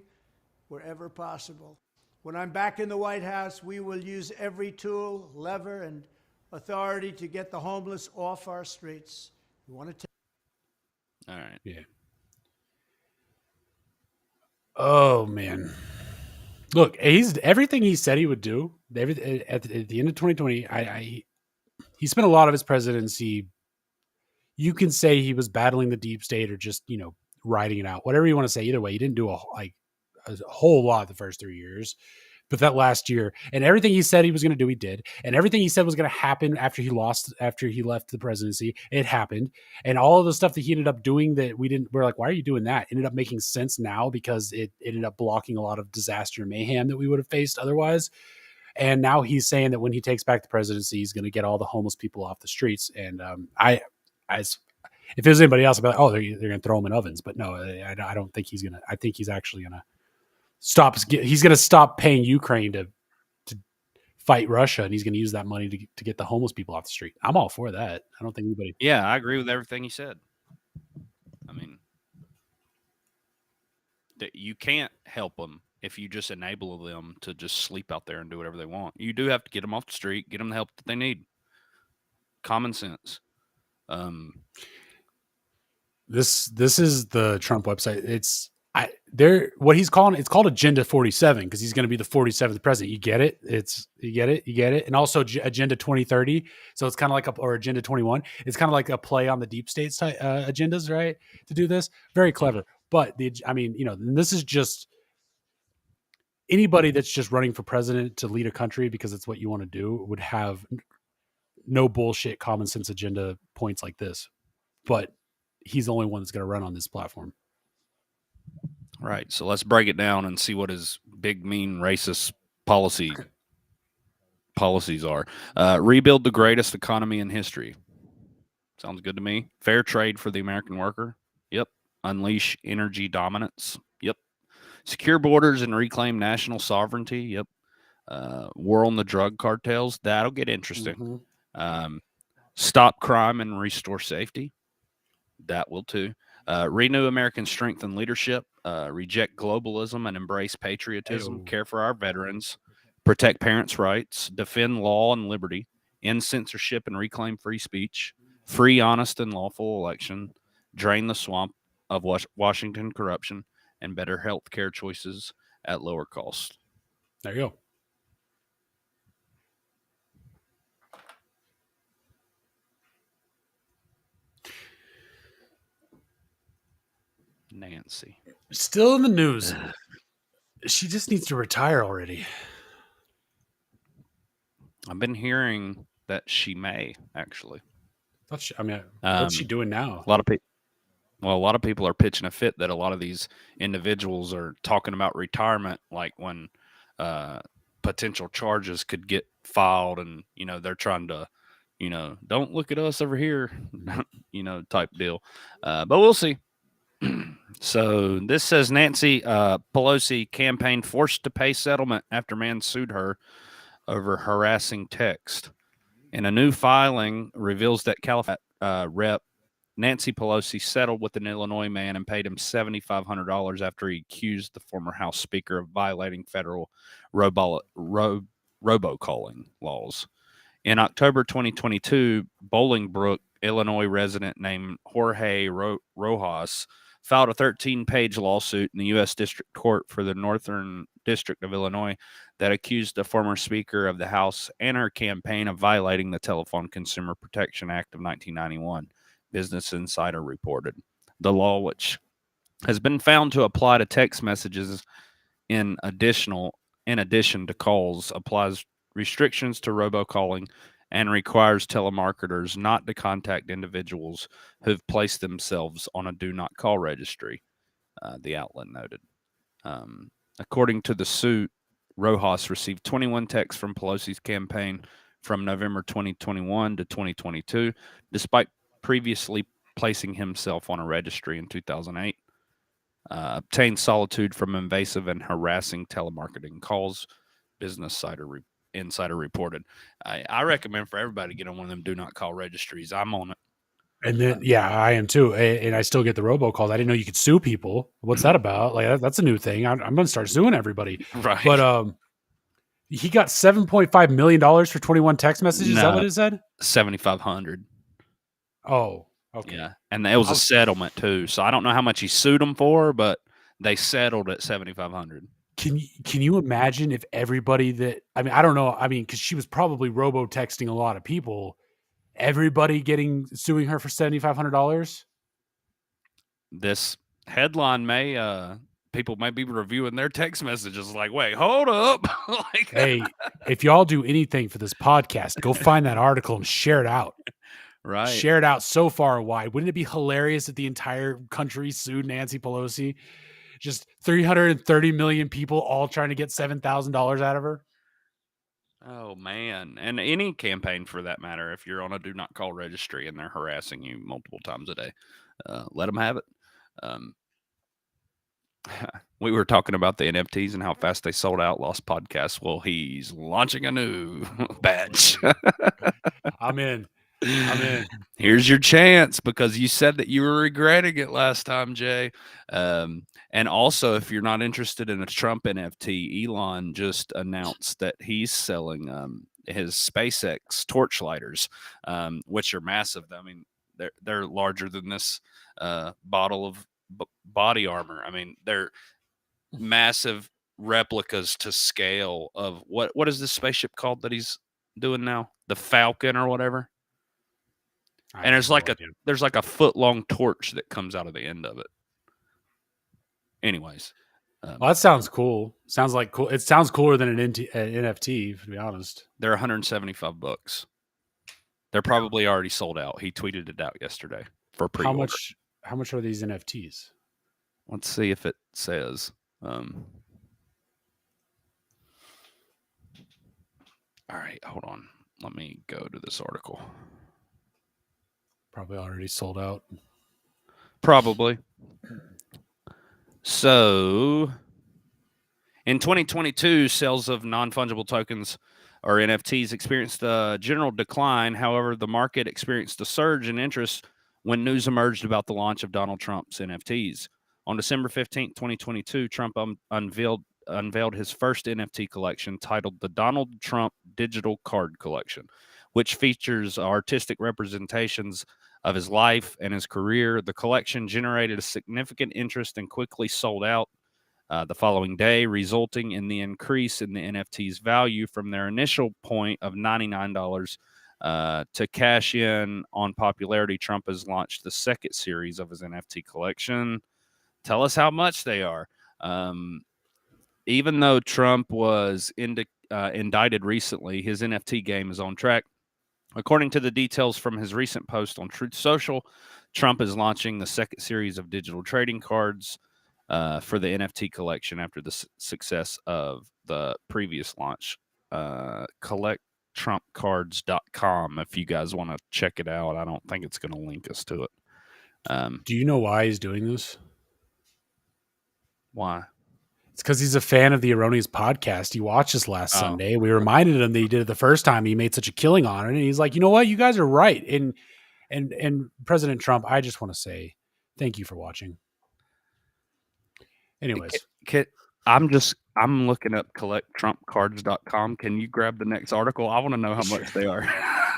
wherever possible. When I'm back in the White House, we will use every tool, lever, and authority to get the homeless off our streets. We want to take. All right. Yeah. Oh man. Look, he's everything he said he would do. At the end of 2020, he spent a lot of his presidency. You can say he was battling the deep state or just, riding it out. Whatever you want to say. Either way, he didn't do a whole lot the first 3 years. But that last year, and everything he said he was going to do, he did. And everything he said was going to happen after he left the presidency, it happened. And all of the stuff that he ended up doing that we're like, why are you doing that? Ended up making sense now because it ended up blocking a lot of disaster and mayhem that we would have faced otherwise. And now he's saying that when he takes back the presidency, he's going to get all the homeless people off the streets. And if there's anybody else, I'd be like, oh, they're going to throw them in ovens. But no, I don't think he's going to. I think he's actually going to he's going to stop paying Ukraine to fight Russia, and he's going to use that money to get the homeless people off the street. I'm all for that. I don't think anybody. Yeah, I agree with everything he said. I mean, you can't help them if you just enable them to just sleep out there and do whatever they want. You do have to get them off the street, get them the help that they need. Common sense. This is the Trump website. It's it's called Agenda 47 because he's going to be the 47th president. You get it? You get it. And also Agenda 2030. So it's kind of like or Agenda 21. It's kind of like a play on the deep states agendas, right? To do this, very clever. But this is just anybody that's just running for president to lead a country because it's what you want to do would have no bullshit common sense agenda points like this. But he's the only one that's going to run on this platform. Right. So let's break it down and see what his big, mean, racist policies are. Rebuild the greatest economy in history. Sounds good to me. Fair trade for the American worker. Yep. Unleash energy dominance. Yep. Secure borders and reclaim national sovereignty. Yep. War on the drug cartels. That'll get interesting. Mm-hmm. Stop crime and restore safety. That will too. Renew American strength and leadership. Reject globalism and embrace patriotism. Care for our veterans. Protect parents' rights. Defend law and liberty. End censorship and reclaim free speech. Free, honest, and lawful election. Drain the swamp of Washington corruption. And better health care choices at lower cost. There you go. Nancy. Still in the news. She just needs to retire already. I've been hearing that she may, actually. What's she doing now? A lot of people are pitching a fit that a lot of these individuals are talking about retirement, like when potential charges could get filed and, they're trying to, don't look at us over here, type deal. But we'll see. So this says Nancy Pelosi campaign forced to pay settlement after man sued her over harassing text. And a new filing reveals that California Rep. Nancy Pelosi settled with an Illinois man and paid him $7,500 after he accused the former House Speaker of violating federal robocalling laws. In October 2022, Bolingbrook, Illinois resident named Jorge Rojas filed a 13-page lawsuit in the U.S. District Court for the Northern District of Illinois that accused the former Speaker of the House and her campaign of violating the Telephone Consumer Protection Act of 1991, Business Insider reported. The law, which has been found to apply to text messages in addition to calls, applies restrictions to robocalling and requires telemarketers not to contact individuals who've placed themselves on a do not call registry, the outlet noted. According to the suit, Rojas received 21 texts from Pelosi's campaign from November 2021 to 2022, despite previously placing himself on a registry in 2008. Obtained solitude from invasive and harassing telemarketing calls, Business Insider reported. I recommend for everybody to get on one of them do not call registries. I'm on it. And then, yeah, I am too. And I still get the robocalls. I didn't know you could sue people. What's that about? Like, that's a new thing. I'm going to start suing everybody. Right. But he got $7.5 million for 21 text messages. Is that what it said? 7,500. Oh, okay. Yeah. And it was a settlement too. So I don't know how much he sued them for, but they settled at 7,500. Can you imagine if everybody that, I mean, I don't know. I mean, because she was probably robo-texting a lot of people. Everybody suing her for $7,500? This headline people may be reviewing their text messages like, wait, hold up. Like, hey, if y'all do anything for this podcast, go find that article and share it out. Right. Share it out so far and wide. Wouldn't it be hilarious if the entire country sued Nancy Pelosi? Just 330 million people all trying to get $7,000 out of her. Oh, man. And any campaign for that matter, if you're on a do not call registry and they're harassing you multiple times a day, let them have it. We were talking about the NFTs and how fast they sold out. Lost Podcast. Well, he's launching a new batch. I'm in. Here's your chance, because you said that you were regretting it last time, Jay. And also, if you're not interested in a Trump NFT, Elon just announced that he's selling his SpaceX torchlighters, which are massive. I mean, they're larger than this bottle of body armor. I mean, they're massive replicas to scale of what is this spaceship called that he's doing now? The Falcon or whatever. And there's like a foot-long torch that comes out of the end of it. Anyways. Well, that sounds cool. Sounds like cool. It sounds cooler than an NFT, to be honest. They're $175. They're probably already sold out. He tweeted it out yesterday for pre-order. How much are these NFTs? Let's see if it says. All right, hold on. Let me go to this article. Probably already sold out. Probably. So, in 2022, sales of non-fungible tokens or NFTs experienced a general decline. However, the market experienced a surge in interest when news emerged about the launch of Donald Trump's NFTs. On December 15, 2022, Trump unveiled his first NFT collection titled the Donald Trump Digital Card Collection, which features artistic representations of his life and his career. The collection generated a significant interest and quickly sold out the following day, resulting in the increase in the NFT's value from their initial point of $99 to cash in on popularity. Trump has launched the second series of his NFT collection. Tell us how much they are. Even though Trump was indicted recently, his NFT game is on track. According to the details from his recent post on Truth Social, Trump is launching the second series of digital trading cards for the NFT collection after the success of the previous launch. CollectTrumpCards.com if you guys want to check it out. I don't think it's going to link us to it. Do you know why he's doing this? Why? It's because he's a fan of the Erroneous Podcast. He watched us last Sunday. We reminded him that he did it the first time. He made such a killing on it. And he's like, you know what? You guys are right. And And President Trump, I just want to say thank you for watching. Anyways, I'm looking up collecttrumpcards.com. Can you grab the next article? I want to know how much they are.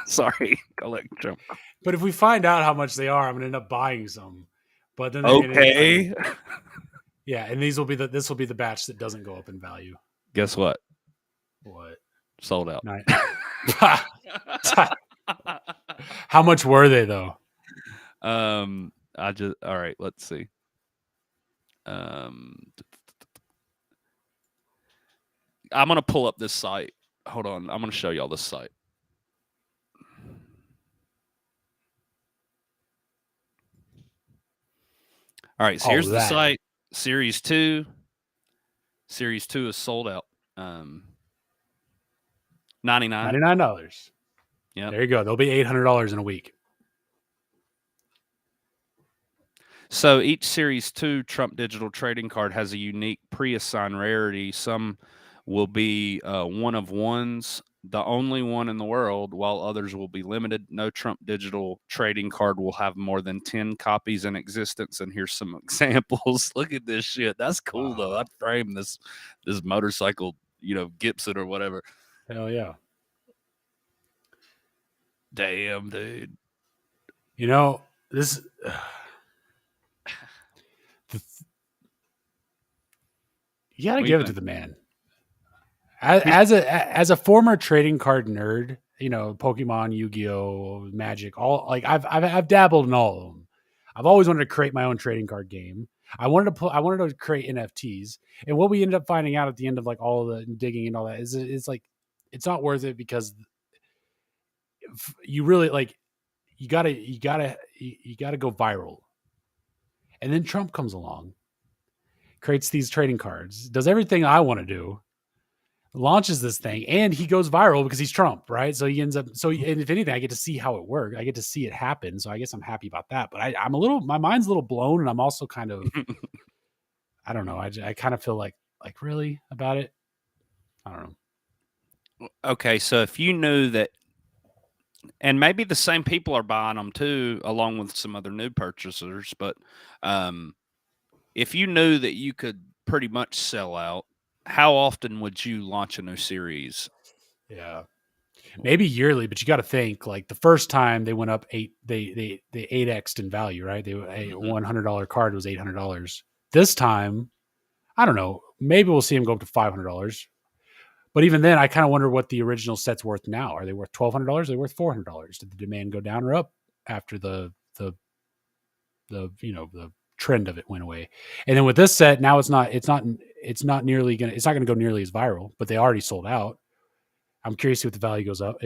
Sorry, collect Trump. But if we find out how much they are, I'm gonna end up buying some. But then okay, yeah, and this will be the batch that doesn't go up in value. Guess what? What? Sold out. How much were they though? All right, let's see. I'm gonna pull up this site. Hold on, I'm gonna show y'all this site. All right, so here's the site. Series 2. Series 2 is sold out. $99. Yeah. There you go. They'll be $800 in a week. So each Series 2 Trump digital trading card has a unique pre-assigned rarity. Some will be one of ones, the only one in the world, while others will be limited. No Trump digital trading card will have more than 10 copies in existence. And here's some examples. Look at this shit. That's cool, though. I'd frame this motorcycle, Gibson or whatever. Hell yeah. Damn, dude. This... You gotta give it to the man. As a former trading card nerd, Pokemon, Yu-Gi-Oh, Magic, all I've dabbled in all of them. I've always wanted to create my own trading card game. I wanted to create NFTs, and what we ended up finding out at the end of all of the digging and all that is it's not worth it because you really you gotta go viral, and then Trump comes along, creates these trading cards, does everything I want to do, launches this thing, and he goes viral because he's Trump, right? So he ends up. So, and if anything, I get to see how it works. I get to see it happen. So I guess I'm happy about that. But my mind's a little blown, and I'm also kind of, I don't know. I kind of feel like really about it. I don't know. Okay, so if you knew that, and maybe the same people are buying them too, along with some other new purchasers, but if you knew that you could pretty much sell out, how often would you launch a new series? Yeah, maybe yearly, but you got to think the first time they went up they 8x'd in value, right? A $100 card was $800. This time, I don't know. Maybe we'll see them go up to $500. But even then, I kind of wonder what the original set's worth now. Are they worth $1,200? Are they worth $400? Did the demand go down or up after the trend of it went away? And then with this set, now it's not going to go nearly as viral, but they already sold out. I'm curious if the value goes up,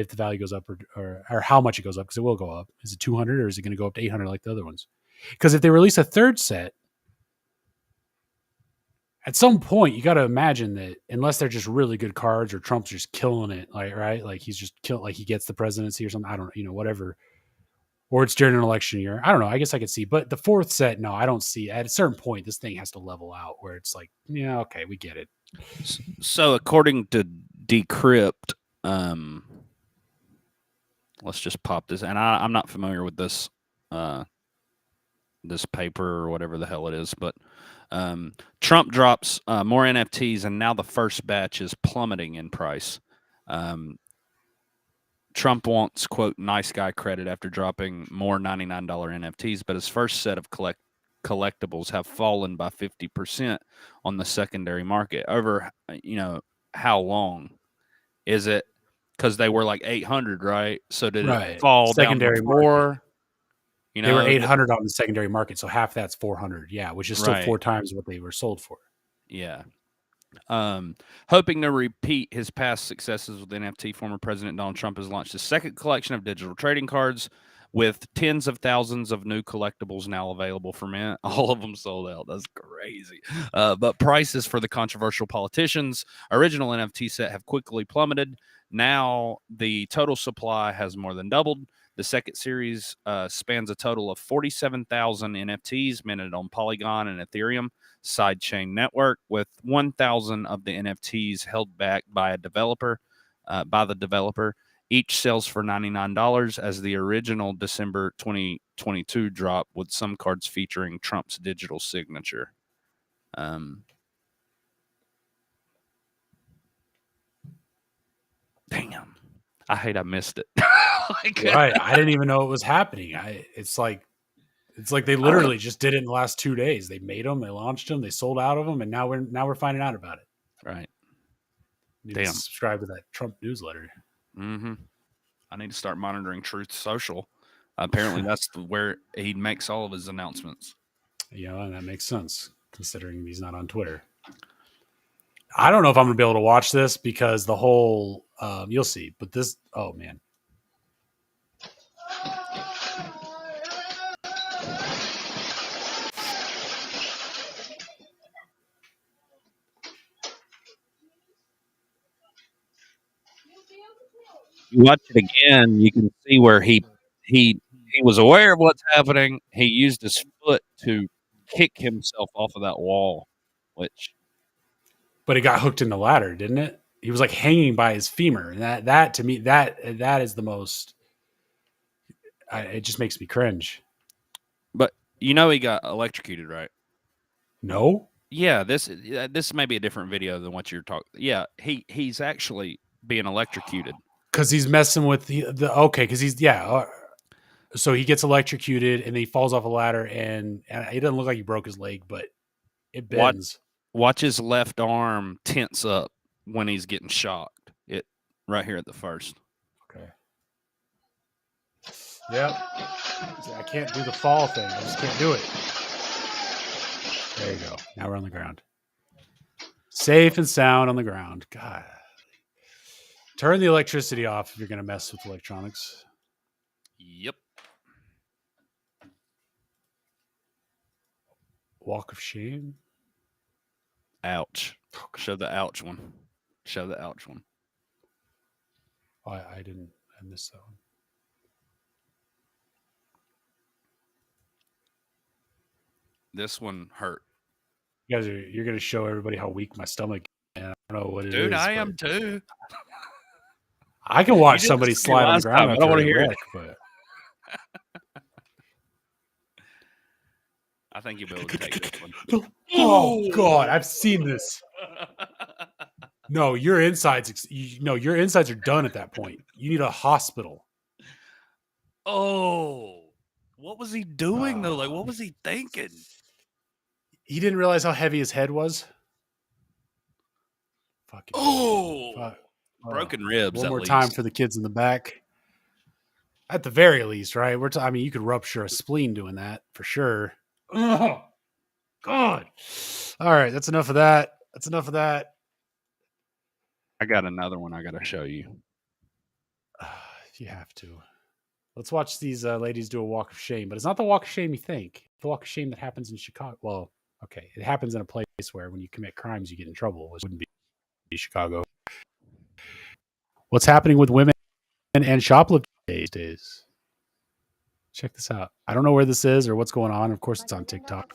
or how much it goes up, because it will go up. Is it 200 or is it going to go up to 800 like the other ones? Because if they release a third set, at some point you got to imagine that unless they're just really good cards or Trump's just killing it, he's just he gets the presidency or something. I don't know, whatever. Or it's during an election year. I don't know. I guess I could see. But the fourth set, no, I don't see. At a certain point, this thing has to level out where it's okay, we get it. So according to Decrypt, let's just pop this. And I'm not familiar with this this paper or whatever the hell it is, but Trump drops more NFTs, and now the first batch is plummeting in price. Trump wants, quote, nice guy credit after dropping more $99 NFTs, but his first set of collectibles have fallen by 50% on the secondary market. Over, how long? Is it because they were like 800, right? So did it fall secondary down to more? They were 800 on the secondary market, so half that's 400, yeah, which is still 4 times what they were sold for. Yeah. Hoping to repeat his past successes with NFT, former President Donald Trump has launched a second collection of digital trading cards with tens of thousands of new collectibles now available for mint. All of them sold out. That's crazy. But prices for the controversial politicians' original NFT set have quickly plummeted. Now the total supply has more than doubled. The second series spans a total of 47,000 NFTs minted on Polygon and Ethereum sidechain network, with 1,000 of the NFTs held back by the developer. Each sells for $99 as the original December 2022 drop, with some cards featuring Trump's digital signature. Damn. I hate I missed it. Right. I didn't even know it was happening. It's like they literally just did it in the last 2 days. They made them, they launched them, they sold out of them, and now we're finding out about it. Right. Need to subscribe to that Trump newsletter. Mm-hmm. I need to start monitoring Truth Social. Apparently, that's where he makes all of his announcements. Yeah, and that makes sense considering he's not on Twitter. I don't know if I'm going to be able to watch this because the whole you'll see. But this, oh man. You watch it again, you can see where he was aware of what's happening. He used his foot to kick himself off of that wall, but it got hooked in the ladder, didn't it? He was like hanging by his femur, and that to me that is the most. It just makes me cringe. But you know he got electrocuted, right? No. Yeah, this may be a different video than what you're talking. Yeah, he's actually being electrocuted. Because he's messing with because he's so he gets electrocuted and then he falls off a ladder and it doesn't look like he broke his leg, but it bends. Watch his left arm tense up when he's getting shocked. It right here at the first. Okay. Yep. I can't do the fall thing. I just can't do it. There you go. Now we're on the ground. Safe and sound on the ground. God. Turn the electricity off if you're going to mess with electronics. Yep. Walk of shame. Ouch. Show the ouch one. Show the ouch one. Oh, I missed that one. This one hurt. You're going to show everybody how weak my stomach is. I don't know what it is. Dude, I am too. I can watch somebody slide on the ground. I don't want to hear it. But I think you'll be able to take this one. Oh God, I've seen this. No, your insides are done at that point. You need a hospital. Oh, what was he doing though? Like, what was he thinking? He didn't realize how heavy his head was. Fucking. Oh. Broken ribs. One at more least. time for the kids in the back. At the very least, right? You could rupture a spleen doing that for sure. Oh, God. All right, that's enough of that. I got another one I got to show you. If you have to. Let's watch these ladies do a walk of shame. But it's not the walk of shame you think. The walk of shame that happens in Chicago. Well, okay. It happens in a place where when you commit crimes, you get in trouble. It wouldn't be Chicago. What's happening with women and shoplifting these days? Check this out. I don't know where this is or what's going on. Of course, it's on TikTok.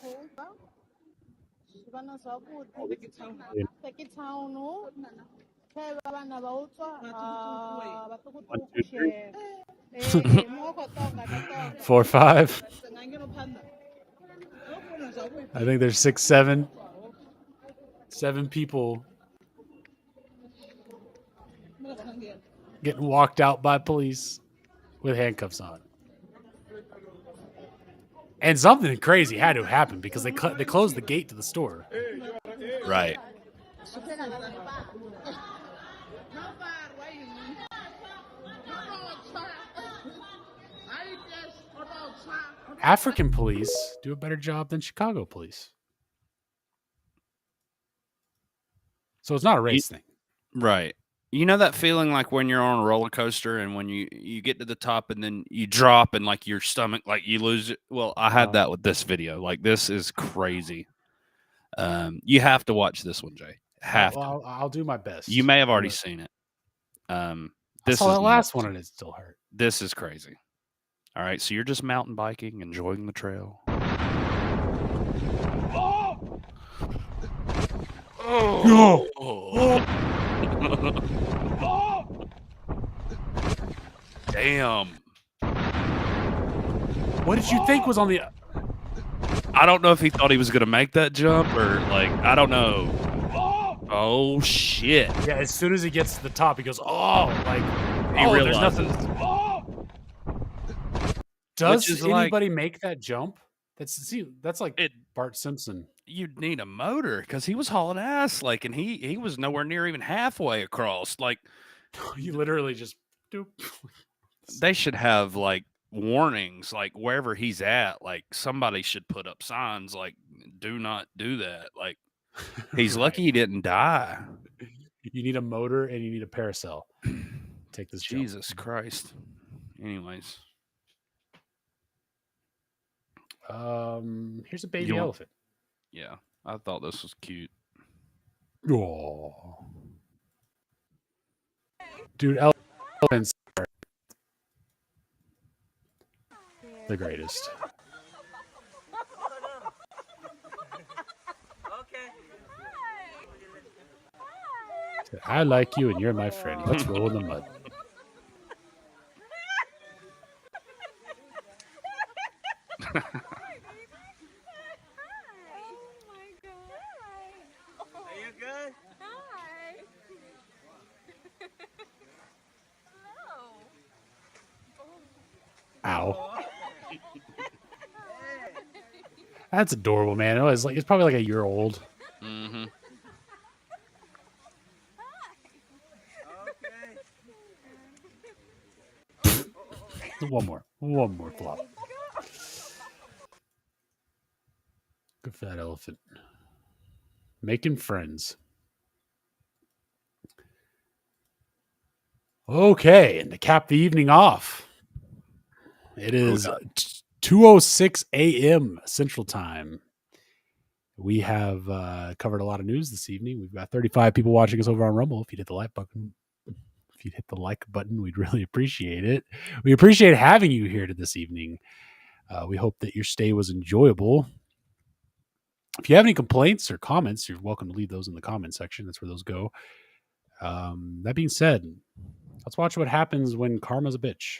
Four, five. I think there's 6, 7 people getting walked out by police with handcuffs on. And something crazy had to happen because they closed the gate to the store. Right. African police do a better job than Chicago police. So it's not a race thing. Right. You know that feeling like when you're on a roller coaster and when you get to the top and then you drop and like your stomach, like you lose it. Well, I had that with this video. Like this is crazy. You have to watch this one, Jay. I'll do my best. You may have already seen it. I saw that last one and it still hurt. This is crazy. All right, so you're just mountain biking, enjoying the trail. Damn. What did you think was on the? I don't know if he thought he was going to make that jump or like, I don't know. Oh shit. Yeah, as soon as he gets to the top, he goes, "Oh, like He there's realizes. nothing." Does is like- anybody make that jump? That's like Bart Simpson. You'd need a motor because he was hauling ass, like, and he was nowhere near even halfway across. Like, You literally just doop. they should have like warnings, like wherever he's at, like somebody should put up signs like, "Do not do that." Like, he's lucky he didn't die. You need a motor and you need a parasol. Take this jump. Jesus Christ. Anyways, Here's a baby You want- elephant. yeah, I thought this was cute. Oh, dude, elephants are the greatest. I like you and you're my friend. Let's roll in the mud. Ow. That's adorable, man. It's probably like a year old. Mm-hmm. One more flop. Good for that elephant. Making friends. Okay, and to cap the evening off, it is 2:06 a.m. Central Time. We have covered a lot of news this evening. We've got 35 people watching us over on Rumble. If you'd hit the like button, we'd really appreciate it. We appreciate having you here this evening. We hope that your stay was enjoyable. If you have any complaints or comments, you're welcome to leave those in the comment section. That's where those go. That being said, let's watch what happens when karma's a bitch.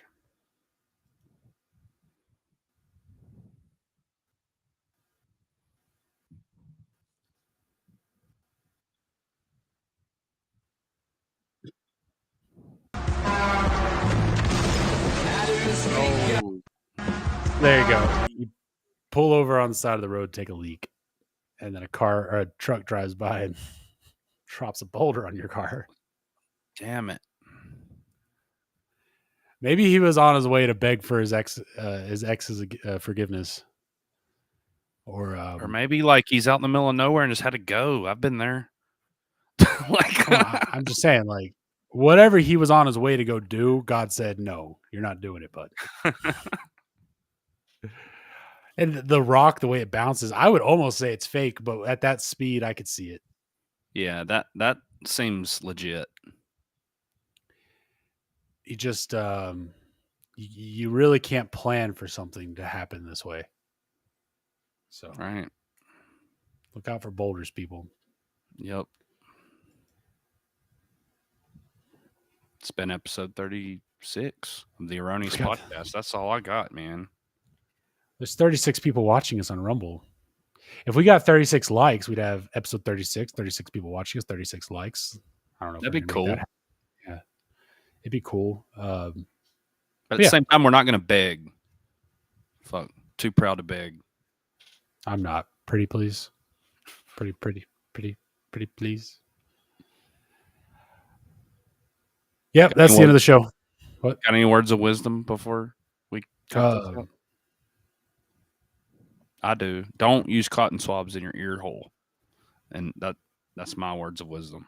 There you go. You pull over on the side of the road, take a leak, and then a car or a truck drives by and drops a boulder on your car. Damn it. Maybe he was on his way to beg for his ex's forgiveness, Or maybe like he's out in the middle of nowhere and just had to go. I've been there. I'm just saying, like, whatever he was on his way to go do, God said, no, you're not doing it, bud. And the rock, the way it bounces, I would almost say it's fake, but at that speed, I could see it. Yeah, that seems legit. You just, you really can't plan for something to happen this way. So, right. Look out for boulders, people. Yep. It's been episode 36 of the Erroneous Podcast. That's all I got, man. There's 36 people watching us on Rumble. If we got 36 likes, we'd have episode 36, 36 people watching us, 36 likes. I don't know. That'd be cool. Yeah. It'd be cool. But at the same time, we're not going to beg. Fuck. Too proud to beg. I'm not. Pretty, please. Pretty, please. Yep, that's the end of the show. What? Got any words of wisdom before we cut this up? I do. Don't use cotton swabs in your ear hole. And that's my words of wisdom.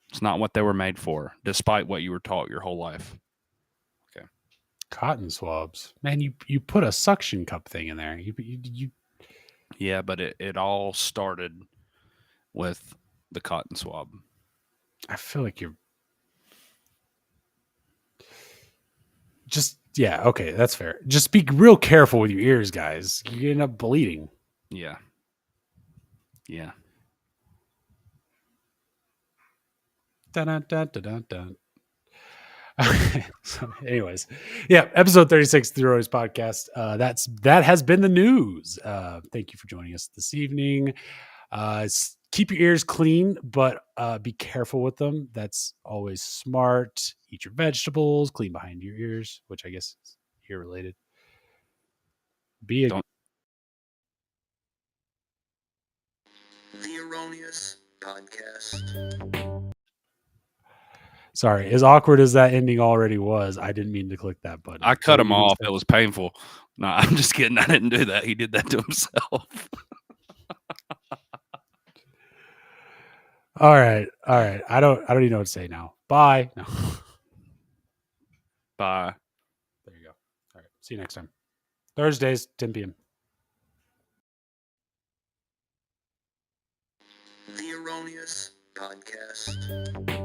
It's not what they were made for, despite what you were taught your whole life. Okay. Cotton swabs. Man, you put a suction cup thing in there. You Yeah, but it all started with the cotton swab. I feel like you're just, yeah, okay, that's fair. Just be real careful with your ears, guys. You end up bleeding. Yeah. Yeah. Dun, dun, dun, dun, dun. So, anyways, yeah, episode 36 of the Riots Podcast. That has been the news. Thank you for joining us this evening. Keep your ears clean, but be careful with them. That's always smart. Eat your vegetables, clean behind your ears, which I guess is ear related. Be a Don't. The Erroneous Podcast. Sorry, as awkward as that ending already was, I didn't mean to click that button. I cut him off. It was painful. No, I'm just kidding. I didn't do that. He did that to himself. All right. I don't even know what to say now. Bye. No. Bye. There you go. All right. See you next time. Thursdays, 10 p.m. The Erroneous Podcast.